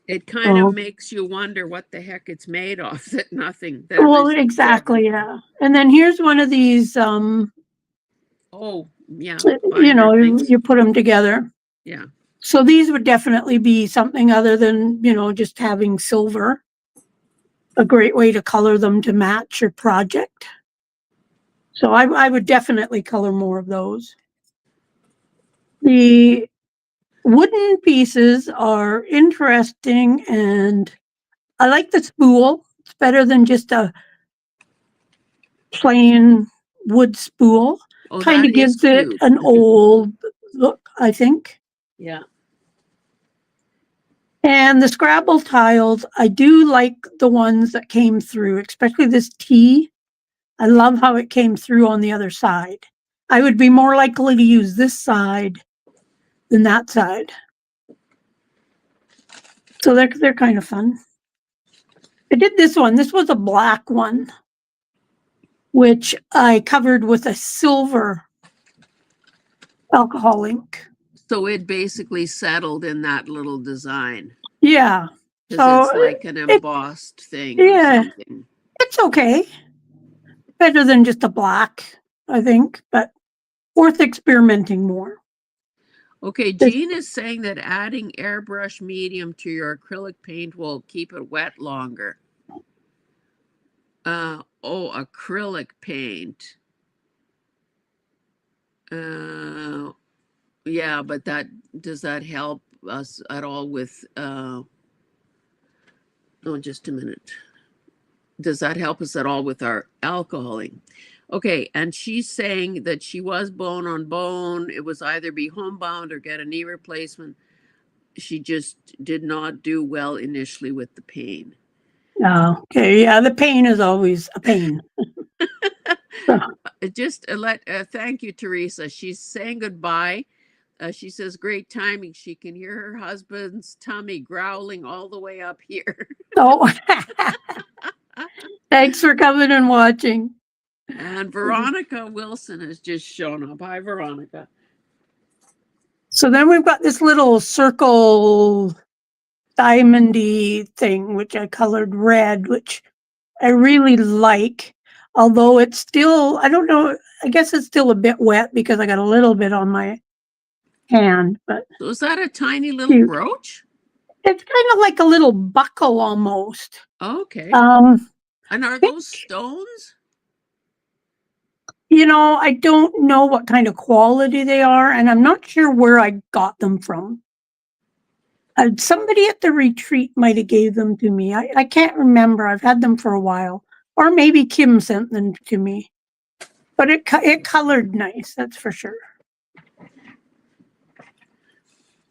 Speaker 1: It kind of makes you wonder what the heck it's made of.
Speaker 2: Well, exactly, yeah. And then here's one of these.
Speaker 1: Oh, Yeah,
Speaker 2: You
Speaker 1: binder
Speaker 2: know,
Speaker 1: things.
Speaker 2: you put them together.
Speaker 1: Yeah.
Speaker 2: So these would definitely be something other than, just having silver. A great way to color them to match your project. So I would definitely color more of those. The wooden pieces are interesting, and I like the spool. It's better than just a plain wood spool.
Speaker 1: Oh,
Speaker 2: Kind
Speaker 1: that
Speaker 2: of
Speaker 1: is
Speaker 2: gives it
Speaker 1: cute.
Speaker 2: an old look, I think.
Speaker 1: Yeah.
Speaker 2: And the Scrabble tiles, I do like the ones that came through, especially this T. I love how it came through on the other side. I would be more likely to use this side than that side. So they're kind of fun. I did this one. This was a black one, which I covered with a silver alcohol ink.
Speaker 1: So it basically settled in that little design
Speaker 2: Yeah.
Speaker 1: because
Speaker 2: So
Speaker 1: it's like an
Speaker 2: it
Speaker 1: embossed thing or
Speaker 2: yeah,
Speaker 1: something.
Speaker 2: it's okay. Better than just a black, I think, but worth experimenting more.
Speaker 1: Okay,
Speaker 2: This,
Speaker 1: Jean is saying that adding airbrush medium to your acrylic paint will keep it wet longer. Oh, acrylic paint. Uh, yeah, but does that help us at all with oh, just a minute. Does that help us at all with our alcoholing? Okay, and she's saying that she was bone on bone. It was either be homebound or get a knee replacement. She just did not do well initially with the pain.
Speaker 2: oh, okay. Yeah, the pain is always a pain. So,
Speaker 1: Just let thank you, Teresa. She's saying goodbye. She says great timing. She can hear her husband's tummy growling all the way up here.
Speaker 2: oh, thanks for coming and watching.
Speaker 1: And Veronica Wilson has just shown up. Hi, Veronica.
Speaker 2: So then we've got this little circle diamondy thing, which I colored red, which I really like. Although it's still, I don't know, I guess it's still a bit wet because I got a little bit on my hand, but
Speaker 1: So is that a tiny little
Speaker 2: cute.
Speaker 1: brooch?
Speaker 2: It's kind of like a little buckle almost.
Speaker 1: Okay.
Speaker 2: Um,
Speaker 1: And are
Speaker 2: I think,
Speaker 1: those stones?
Speaker 2: I don't know what kind of quality they are, and I'm not sure where I got them from. Somebody at the retreat might have gave them to me. I can't remember. I've had them for a while, or maybe Kim sent them to me. But it colored nice, that's for sure.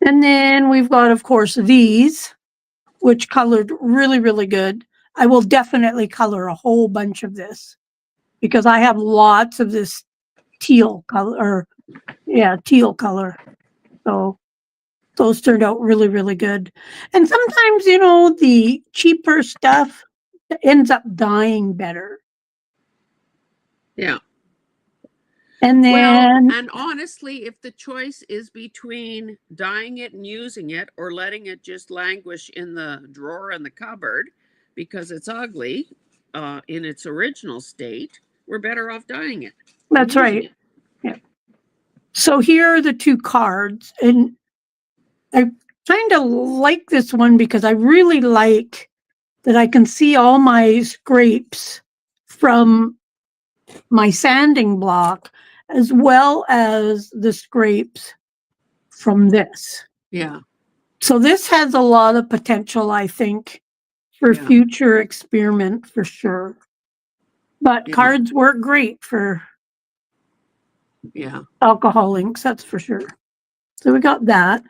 Speaker 2: And then we've got, of course, these, which colored really, really good. I will definitely color a whole bunch of this because I have lots of this teal color, teal color. So those turned out really, really good. And sometimes, the cheaper stuff ends up dying better.
Speaker 1: Yeah.
Speaker 2: And
Speaker 1: Well,
Speaker 2: then,
Speaker 1: and honestly, if the choice is between dyeing it and using it or letting it just languish in the drawer in the cupboard because it's ugly in its original state, we're better off dyeing it and
Speaker 2: that's
Speaker 1: using
Speaker 2: right.
Speaker 1: it.
Speaker 2: Yeah. So here are the two cards. And I kind of like this one because I really like that I can see all my scrapes from my sanding block as well as the scrapes from this.
Speaker 1: Yeah.
Speaker 2: So this has a lot of potential, I think, for
Speaker 1: Yeah.
Speaker 2: future experiment for sure. But
Speaker 1: Yeah.
Speaker 2: cards work great for
Speaker 1: Yeah.
Speaker 2: alcohol inks, that's for sure. So we got that.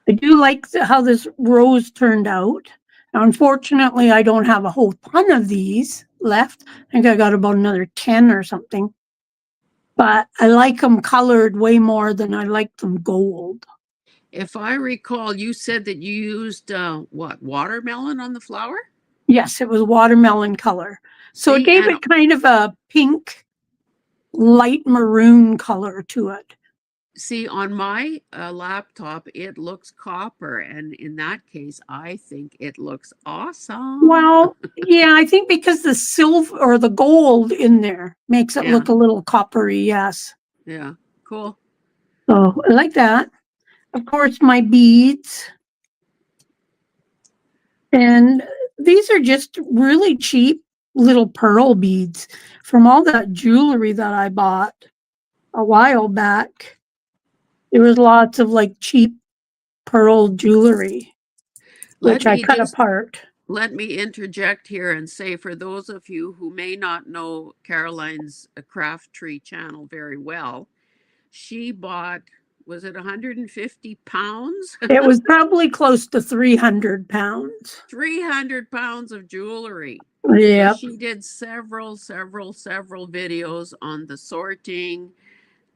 Speaker 2: I do like how this rose turned out. Now, unfortunately, I don't have a whole ton of these left. I think I got about another 10 or something. But I like them colored way more than I like them gold.
Speaker 1: If I recall, you said that you used what, watermelon on the flower?
Speaker 2: Yes, it was watermelon color. So it
Speaker 1: See,
Speaker 2: gave
Speaker 1: and
Speaker 2: it kind of a pink, light maroon color to it.
Speaker 1: see on my laptop, it looks copper, and in that case, I think it looks awesome.
Speaker 2: Well, yeah, I think because the silver or the gold in there makes it
Speaker 1: Yeah,
Speaker 2: look a little coppery, yes.
Speaker 1: yeah, Cool.
Speaker 2: So I like that. Of course, my beads. And these are just really cheap little pearl beads from all that jewelry that I bought a while back. There was lots of like cheap pearl jewelry,
Speaker 1: Let
Speaker 2: which I
Speaker 1: me
Speaker 2: cut
Speaker 1: just
Speaker 2: apart.
Speaker 1: let me interject here and say, for those of you who may not know Caroline's craft tree channel very well, she bought, was it 150 pounds?
Speaker 2: It was probably close to 300 pounds.
Speaker 1: 300 pounds of jewelry. So
Speaker 2: Yep.
Speaker 1: she did several videos on the sorting,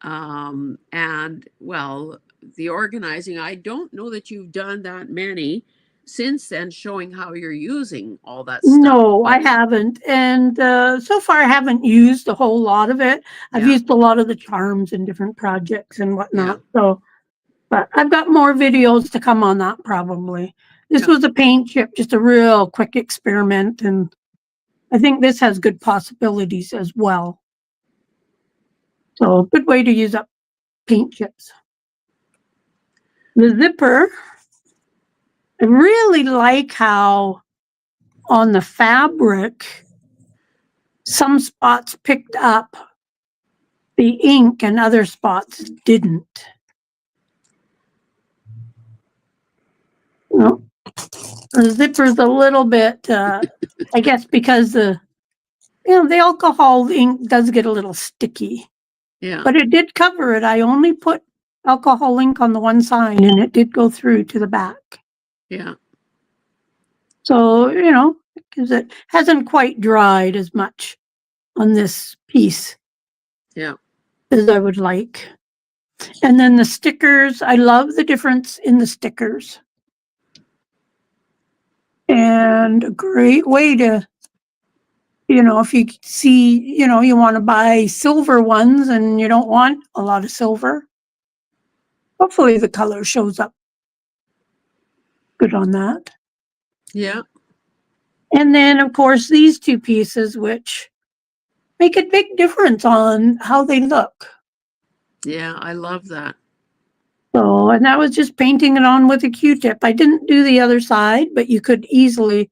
Speaker 1: and well, the organizing. I don't know that you've done that many since then, showing how you're using all that stuff.
Speaker 2: No, I
Speaker 1: But
Speaker 2: haven't. And so far, I haven't used a whole lot of it. I've
Speaker 1: yeah,
Speaker 2: used a lot of the charms in different projects and
Speaker 1: yeah,
Speaker 2: whatnot. So, but I've got more videos to come on that probably. This
Speaker 1: yeah,
Speaker 2: was a paint chip, just a real quick experiment. And I think this has good possibilities as well. So, good way to use up paint chips. The zipper, I really like how on the fabric, some spots picked up the ink and other spots didn't. No, the zipper's a little bit, I guess, because the alcohol ink does get a little sticky,
Speaker 1: yeah,
Speaker 2: but it did cover it. I only put alcohol ink on the one side, and it did go through to the back.
Speaker 1: yeah,
Speaker 2: So because it hasn't quite dried as much on this piece
Speaker 1: yeah,
Speaker 2: as I would like. And then the stickers, I love the difference in the stickers. And a great way to, if you see, you want to buy silver ones and you don't want a lot of silver, hopefully the color shows up good on that.
Speaker 1: yeah,
Speaker 2: And then, of course, these two pieces, which make a big difference on how they look.
Speaker 1: yeah. I love that.
Speaker 2: So, and that was just painting it on with a Q-tip. I didn't do the other side, but you could easily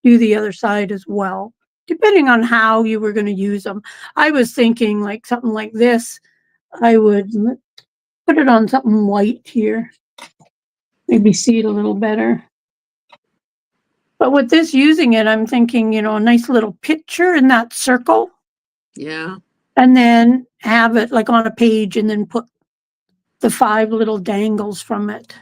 Speaker 2: do the other side as well, depending on how you were going to use them. I was thinking like something like this. I would put it on something white here. Maybe see it a little better. But with this using it, I'm thinking, a nice little picture in that circle.
Speaker 1: Yeah,
Speaker 2: And then have it like on a page and then put the 5 little dangles from it.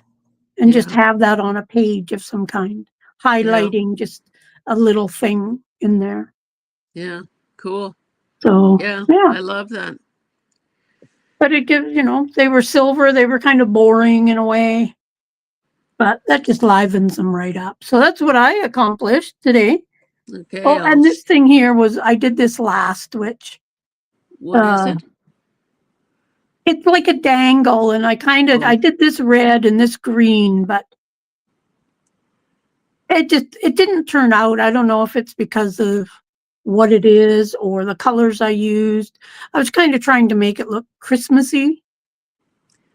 Speaker 2: And just
Speaker 1: yeah,
Speaker 2: have that on a page of some kind, highlighting just a little thing in there.
Speaker 1: yeah. Cool.
Speaker 2: So,
Speaker 1: Yeah,
Speaker 2: yeah.
Speaker 1: I love that.
Speaker 2: But it gives, they were silver, they were kind of boring in a way, but that just livens them right up. So that's what I accomplished today.
Speaker 1: Okay,
Speaker 2: Oh, and this thing here I did this last, which,
Speaker 1: what is it?
Speaker 2: it's like a dangle, and I
Speaker 1: Oh,
Speaker 2: did this red and this green, but it didn't turn out. I don't know if it's because of what it is or the colors I used. I was kind of trying to make it look Christmassy,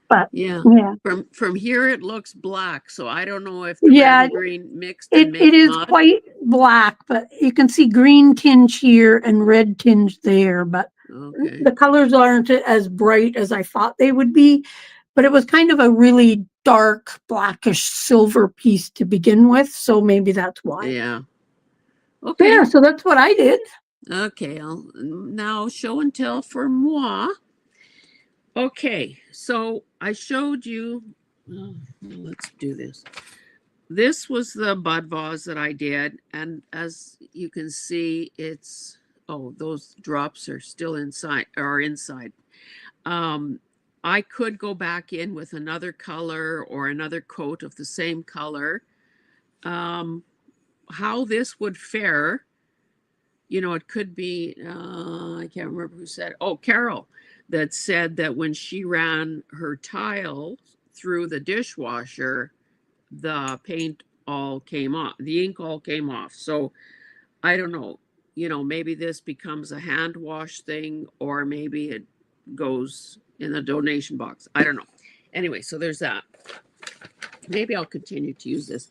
Speaker 2: but
Speaker 1: yeah.
Speaker 2: yeah.
Speaker 1: From here it looks black, so I don't know if the red
Speaker 2: Yeah,
Speaker 1: and green mixed and
Speaker 2: it
Speaker 1: made
Speaker 2: is
Speaker 1: mud.
Speaker 2: quite black, but you can see green tinge here and red tinge there, but
Speaker 1: Okay.
Speaker 2: the colors aren't as bright as I thought they would be. But it was kind of a really dark blackish silver piece to begin with, so maybe that's why.
Speaker 1: Yeah.
Speaker 2: Yeah,
Speaker 1: Okay.
Speaker 2: so that's what I did.
Speaker 1: Okay. I'll now show and tell for moi. Okay. So I showed you. Let's do this. This was the bud vase that I did, and as you can see, it's those drops are still inside. Um, I could go back in with another color or another coat of the same color. Um, how this would fare, it could be, I can't remember who said, oh, Carol, that said that when she ran her tile through the dishwasher, the paint all came off, the ink all came off. So I don't know, maybe this becomes a hand wash thing, or maybe it goes in the donation box. I don't know. Anyway, so there's that. Maybe I'll continue to use this.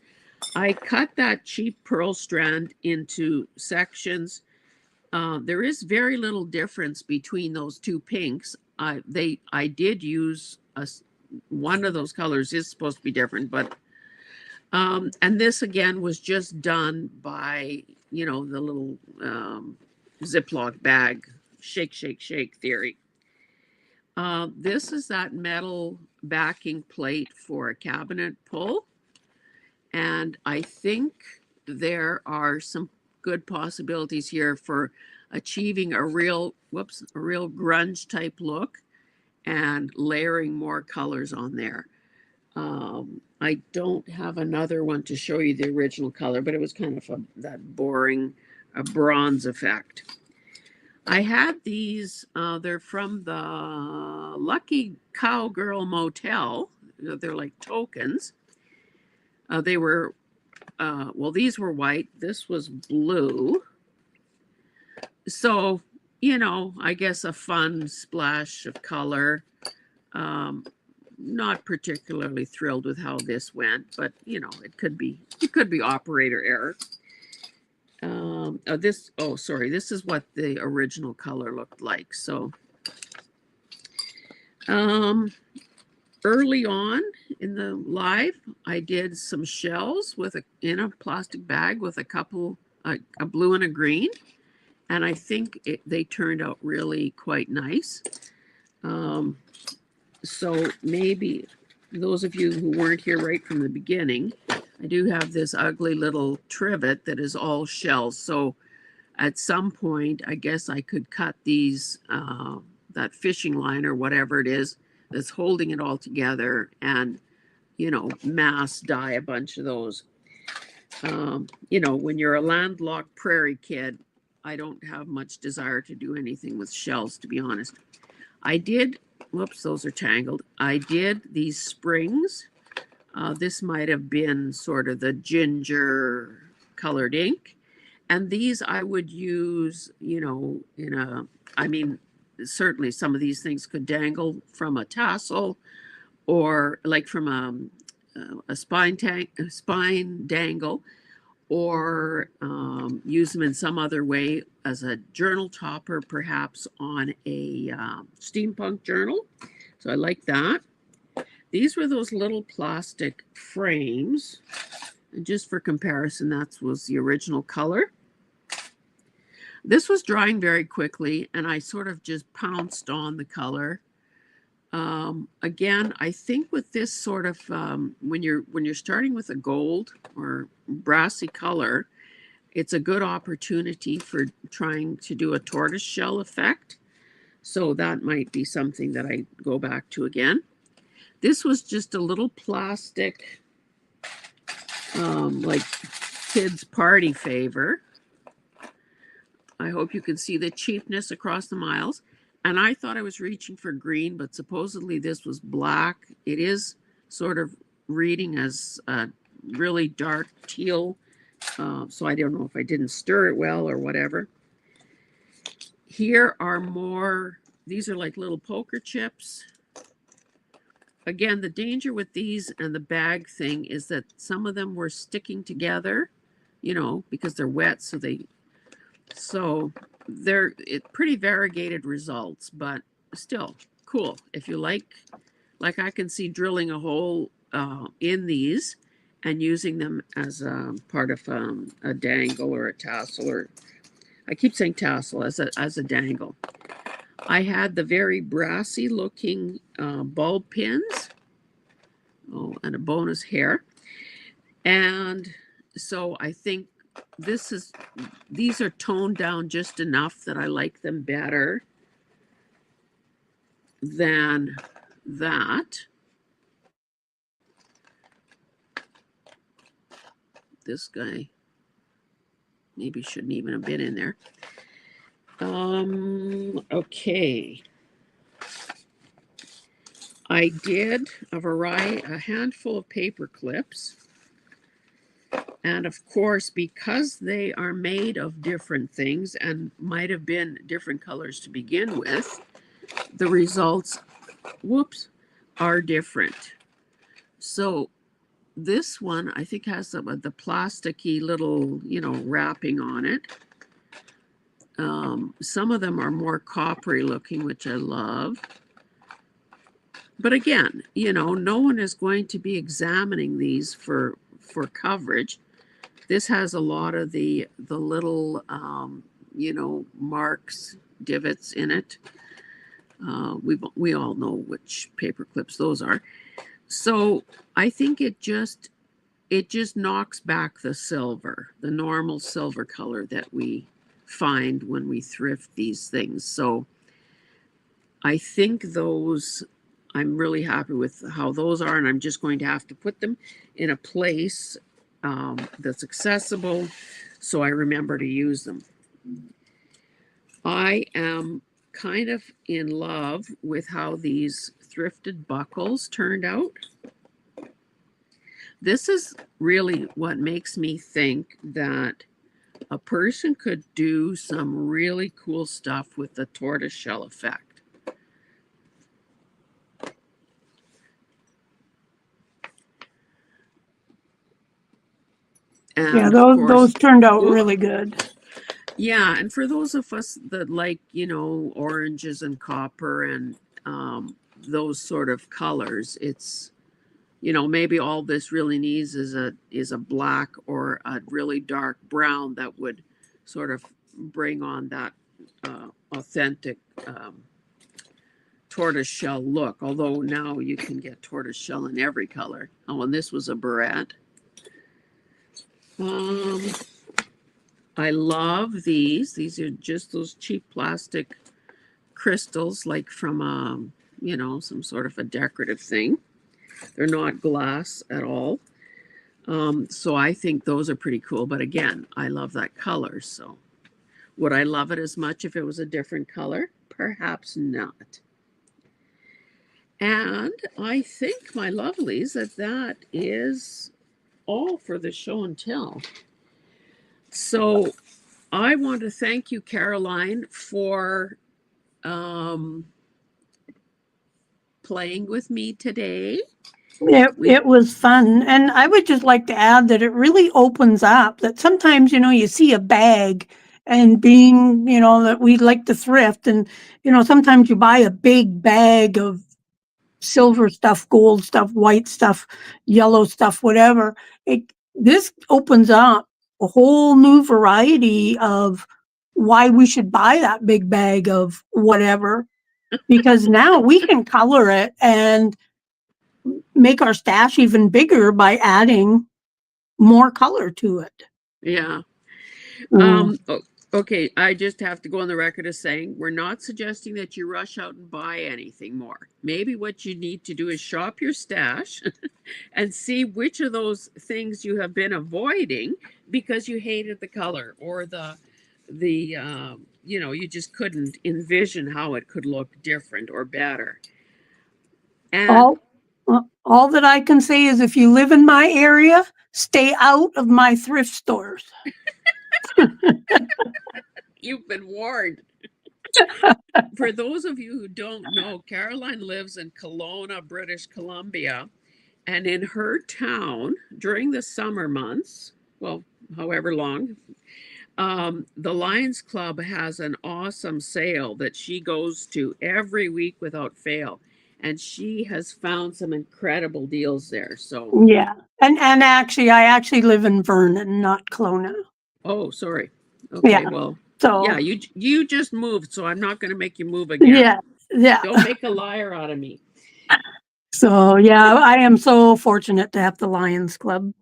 Speaker 1: I cut that cheap pearl strand into sections. There is very little difference between those two pinks. I did use one of those colors is supposed to be different, but and this again was just done by, you know, the little Ziploc bag, shake, shake, shake theory. This is that metal backing plate for a cabinet pull. And I think there are some good possibilities here for achieving a real grunge type look and layering more colors on there. I don't have another one to show you the original color, but it was kind of that boring bronze effect. I had these, they're from the Lucky Cowgirl Motel. They're like tokens. They were, well, these were white. This was blue. So, you know, I guess a fun splash of color. Not particularly thrilled with how this went, but you know, it could be operator error. This is what the original color looked like. So, early on in the live, I did some shells in a plastic bag with a couple, a blue and a green, and I think they turned out really quite nice. So maybe those of you who weren't here right from the beginning, I do have this ugly little trivet that is all shells. So at some point, I guess I could cut these, that fishing line or whatever it is that's holding it all together and, you know, mass dye a bunch of those. You know, when you're a landlocked prairie kid, I don't have much desire to do anything with shells, to be honest. I did, whoops, those are tangled. I did these springs. This might have been sort of the ginger colored ink. And these I would use, you know, I mean, certainly some of these things could dangle from a tassel or like from a spine dangle, or use them in some other way as a journal topper, perhaps on a steampunk journal. So I like that. These were those little plastic frames. And just for comparison, that was the original color. This was drying very quickly, and I sort of just pounced on the color. Again, I think with this sort of when you're starting with a gold or brassy color, it's a good opportunity for trying to do a tortoise shell effect. So that might be something that I go back to again. This was just a little plastic, like kids' party favor. I hope you can see the cheapness across the miles. And I thought I was reaching for green, but supposedly this was black. It is sort of reading as really dark teal. So I don't know if I didn't stir it well or whatever. Here are more, these are like little poker chips. Again, the danger with these and the bag thing is that some of them were sticking together, you know, because they're wet. So they're pretty variegated results, but still cool. If you like I can see drilling a hole in these and using them as part of a dangle or a tassel, or I keep saying tassel, as a dangle. I had the very brassy looking bulb pins. Oh, and a bonus hair. And so I think these are toned down just enough that I like them better than that. This guy maybe shouldn't even have been in there. Okay. I did a handful of paper clips. And of course, because they are made of different things and might have been different colors to begin with, the results, whoops, are different. So this one, I think, has some of the plasticky little, wrapping on it. Some of them are more coppery looking, which I love. But again, no one is going to be examining these for coverage. This has a lot of the little, marks, divots in it. We all know which paper clips those are. So I think it just knocks back the silver, the normal silver color that we find when we thrift these things. So I think I'm really happy with how those are, and I'm just going to have to put them in a place that's accessible so I remember to use them. I am kind of in love with how these thrifted buckles turned out. This is really what makes me think that a person could do some really cool stuff with the tortoise shell effect.
Speaker 2: Yeah,
Speaker 1: And of
Speaker 2: those
Speaker 1: course,
Speaker 2: turned out
Speaker 1: whoop,
Speaker 2: really good.
Speaker 1: yeah, and for those of us that like, oranges and copper and those sort of colors, it's maybe all this really needs is a black or a really dark brown that would sort of bring on that authentic tortoise shell look. Although now you can get tortoise shell in every color. Oh, and this was a barrette. Um, I love these. These are just those cheap plastic crystals, like from some sort of a decorative thing. They're not glass at all. So I think those are pretty cool. But again, I love that color. So would I love it as much if it was a different color? Perhaps not. And I think, my lovelies, that is all for the show and tell. So I want to thank you, Caroline, for um, playing with me today. We
Speaker 2: It was fun. And I would just like to add that it really opens up that sometimes, you see a bag and being, that we like to thrift and, sometimes you buy a big bag of silver stuff, gold stuff, white stuff, yellow stuff, whatever. This opens up a whole new variety of why we should buy that big bag of whatever, because now we can color it and make our stash even bigger by adding more color to it.
Speaker 1: Yeah.
Speaker 2: Mm.
Speaker 1: Okay, I just have to go on the record as saying we're not suggesting that you rush out and buy anything more. Maybe what you need to do is shop your stash and see which of those things you have been avoiding because you hated the color or you just couldn't envision how it could look different or better. And
Speaker 2: All, all that I can say is if you live in my area, stay out of my thrift stores.
Speaker 1: you've been warned. For those of you who don't know, Caroline lives in Kelowna, British Columbia. And in her town, during the summer months, well, however long, the Lions Club has an awesome sale that she goes to every week without fail. And she has found some incredible deals there. So,
Speaker 2: Yeah. And actually I actually live in Vernon, not Kelowna.
Speaker 1: oh, sorry. Okay,
Speaker 2: Yeah.
Speaker 1: well, yeah,
Speaker 2: So
Speaker 1: you just moved, so I'm not going to make you move again.
Speaker 2: yeah. Yeah.
Speaker 1: Don't make a liar out of me.
Speaker 2: So yeah, I am so fortunate to have the Lions Club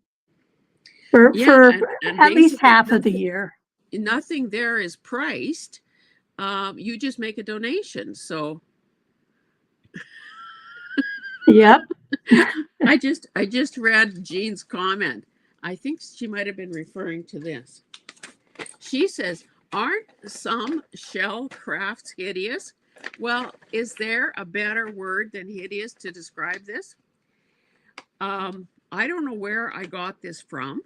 Speaker 1: Yeah,
Speaker 2: for
Speaker 1: and
Speaker 2: at least
Speaker 1: basically
Speaker 2: half of the year.
Speaker 1: nothing there is priced. You just make a donation. So
Speaker 2: Yep.
Speaker 1: I just read Jean's comment. I think she might have been referring to this. She says, "Aren't some shell crafts hideous?" Well, is there a better word than hideous to describe this? I don't know where I got this from,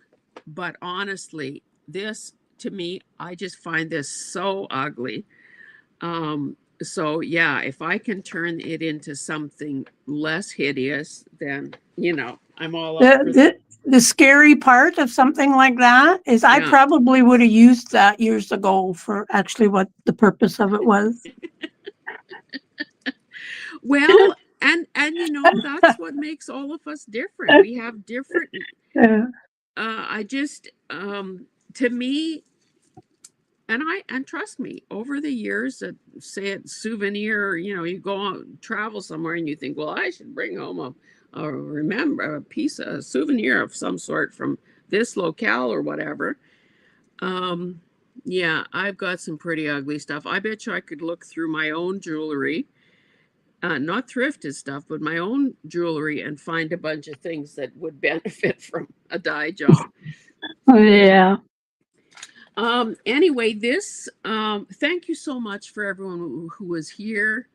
Speaker 1: but honestly, this to me, I just find this so ugly. So yeah, if I can turn it into something less hideous, then I'm all up for that.
Speaker 2: The scary part of something like that is I
Speaker 1: Yeah.
Speaker 2: probably would have used that years ago for actually what the purpose of it was.
Speaker 1: Well, and that's what makes all of us different. We have different
Speaker 2: Yeah.
Speaker 1: I just to me, and trust me, over the years, say it's souvenir, you go on travel somewhere and you think, well, I should bring home a piece, a souvenir of some sort from this locale or whatever. Um, yeah, I've got some pretty ugly stuff. I bet you I could look through my own jewelry, not thrifted stuff, but my own jewelry, and find a bunch of things that would benefit from a dye job.
Speaker 2: Yeah.
Speaker 1: Anyway, thank you so much for everyone who was here.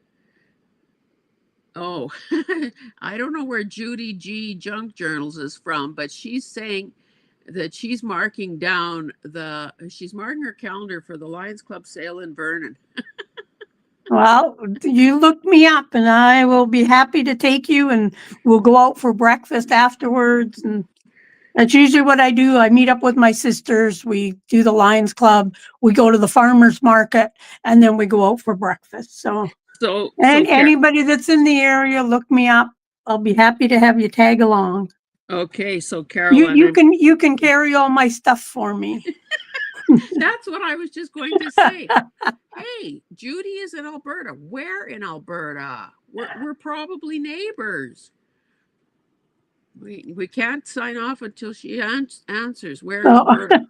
Speaker 1: Oh, I don't know where Judy G Junk Journals is from, but she's saying that she's marking her calendar for the Lions Club sale in Vernon.
Speaker 2: Well, you look me up and I will be happy to take you, and we'll go out for breakfast afterwards. And that's usually what I do. I meet up with my sisters. We do the Lions Club. We go to the farmer's market, and then we go out for breakfast. So,
Speaker 1: So,
Speaker 2: and
Speaker 1: so Car-
Speaker 2: anybody that's in the area, look me up. I'll be happy to have you tag along.
Speaker 1: okay, so
Speaker 2: You
Speaker 1: Caroline,
Speaker 2: you can you can carry all my stuff for me.
Speaker 1: that's what I was just going to say. Hey, Judy is in Alberta. Where in Alberta? We're probably neighbors. We can't sign off until she answers. Where in
Speaker 2: Oh,
Speaker 1: Alberta?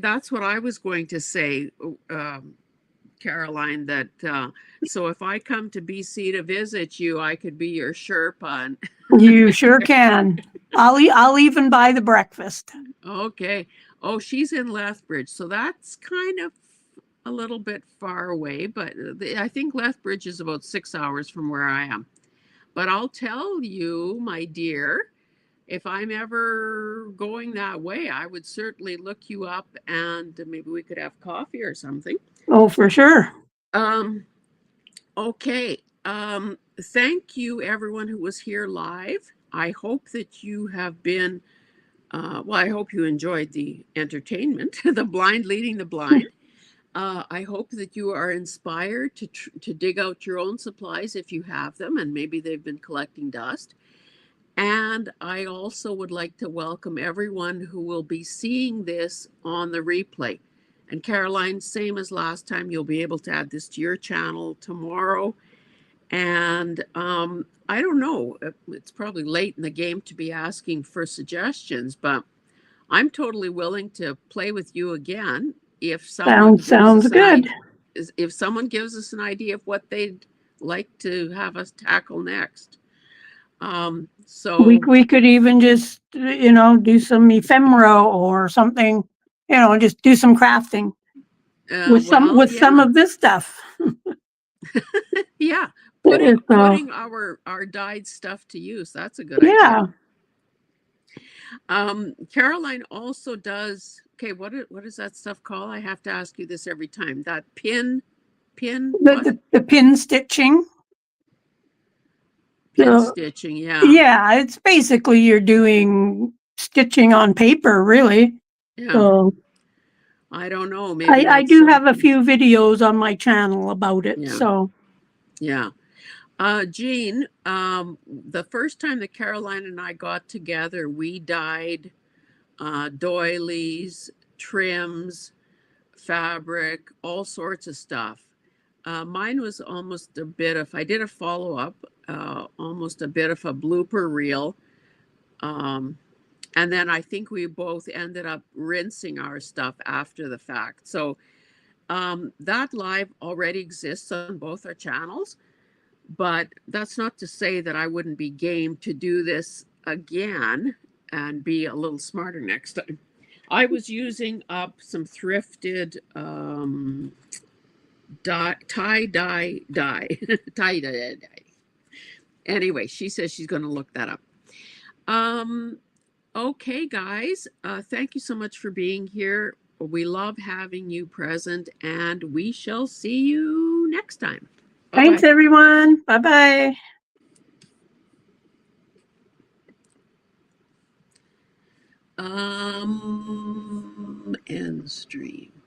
Speaker 1: That's what I was going to say, Caroline. So if I come to BC to visit you, I could be your Sherpa.
Speaker 2: you sure can. I'll even buy the breakfast.
Speaker 1: Okay. Oh, she's in Lethbridge, so that's kind of a little bit far away, but I think Lethbridge is about 6 hours from where I am. But I'll tell you, my dear, if I'm ever going that way, I would certainly look you up, and maybe we could have coffee or something.
Speaker 2: Oh, for sure.
Speaker 1: Um, okay. Thank you, everyone who was here live. I hope that you have been, I hope you enjoyed the entertainment, the blind leading the blind. I hope that you are inspired to dig out your own supplies if you have them, and maybe they've been collecting dust. And I also would like to welcome everyone who will be seeing this on the replay. And Caroline, same as last time, you'll be able to add this to your channel tomorrow. And I don't know, it's probably late in the game to be asking for suggestions, but I'm totally willing to play with you again if someone gives
Speaker 2: Sounds
Speaker 1: us an
Speaker 2: good.
Speaker 1: idea. If someone gives us an idea of what they'd like to have us tackle next. So
Speaker 2: We could even just do some ephemera or something. Just do some crafting with
Speaker 1: well,
Speaker 2: some
Speaker 1: yeah,
Speaker 2: of this stuff.
Speaker 1: yeah.
Speaker 2: So
Speaker 1: Putting our dyed stuff to use. That's a good idea.
Speaker 2: yeah,
Speaker 1: Caroline also does. Okay, what is that stuff called? I have to ask you this every time. That pin what?
Speaker 2: the pin stitching.
Speaker 1: Pin
Speaker 2: So
Speaker 1: stitching. Yeah,
Speaker 2: yeah, it's basically you're doing stitching on paper, really.
Speaker 1: yeah.
Speaker 2: So
Speaker 1: I don't know. Maybe
Speaker 2: I
Speaker 1: that's
Speaker 2: do have a
Speaker 1: something.
Speaker 2: few videos on my channel about it.
Speaker 1: Yeah,
Speaker 2: So
Speaker 1: yeah. Jean, the first time that Caroline and I got together, we dyed doilies, trims, fabric, all sorts of stuff. Mine was almost a bit of, I did a follow up, almost a bit of a blooper reel. Um, and then I think we both ended up rinsing our stuff after the fact. So that live already exists on both our channels. But that's not to say that I wouldn't be game to do this again and be a little smarter next time. I was using up some thrifted tie dye dye tie dye dye. Anyway, she says she's going to look that up. Um, okay, guys, thank you so much for being here. We love having you present, and we shall see you next time.
Speaker 2: Thanks,
Speaker 1: Bye-bye.
Speaker 2: everyone. Bye-bye.
Speaker 1: End stream.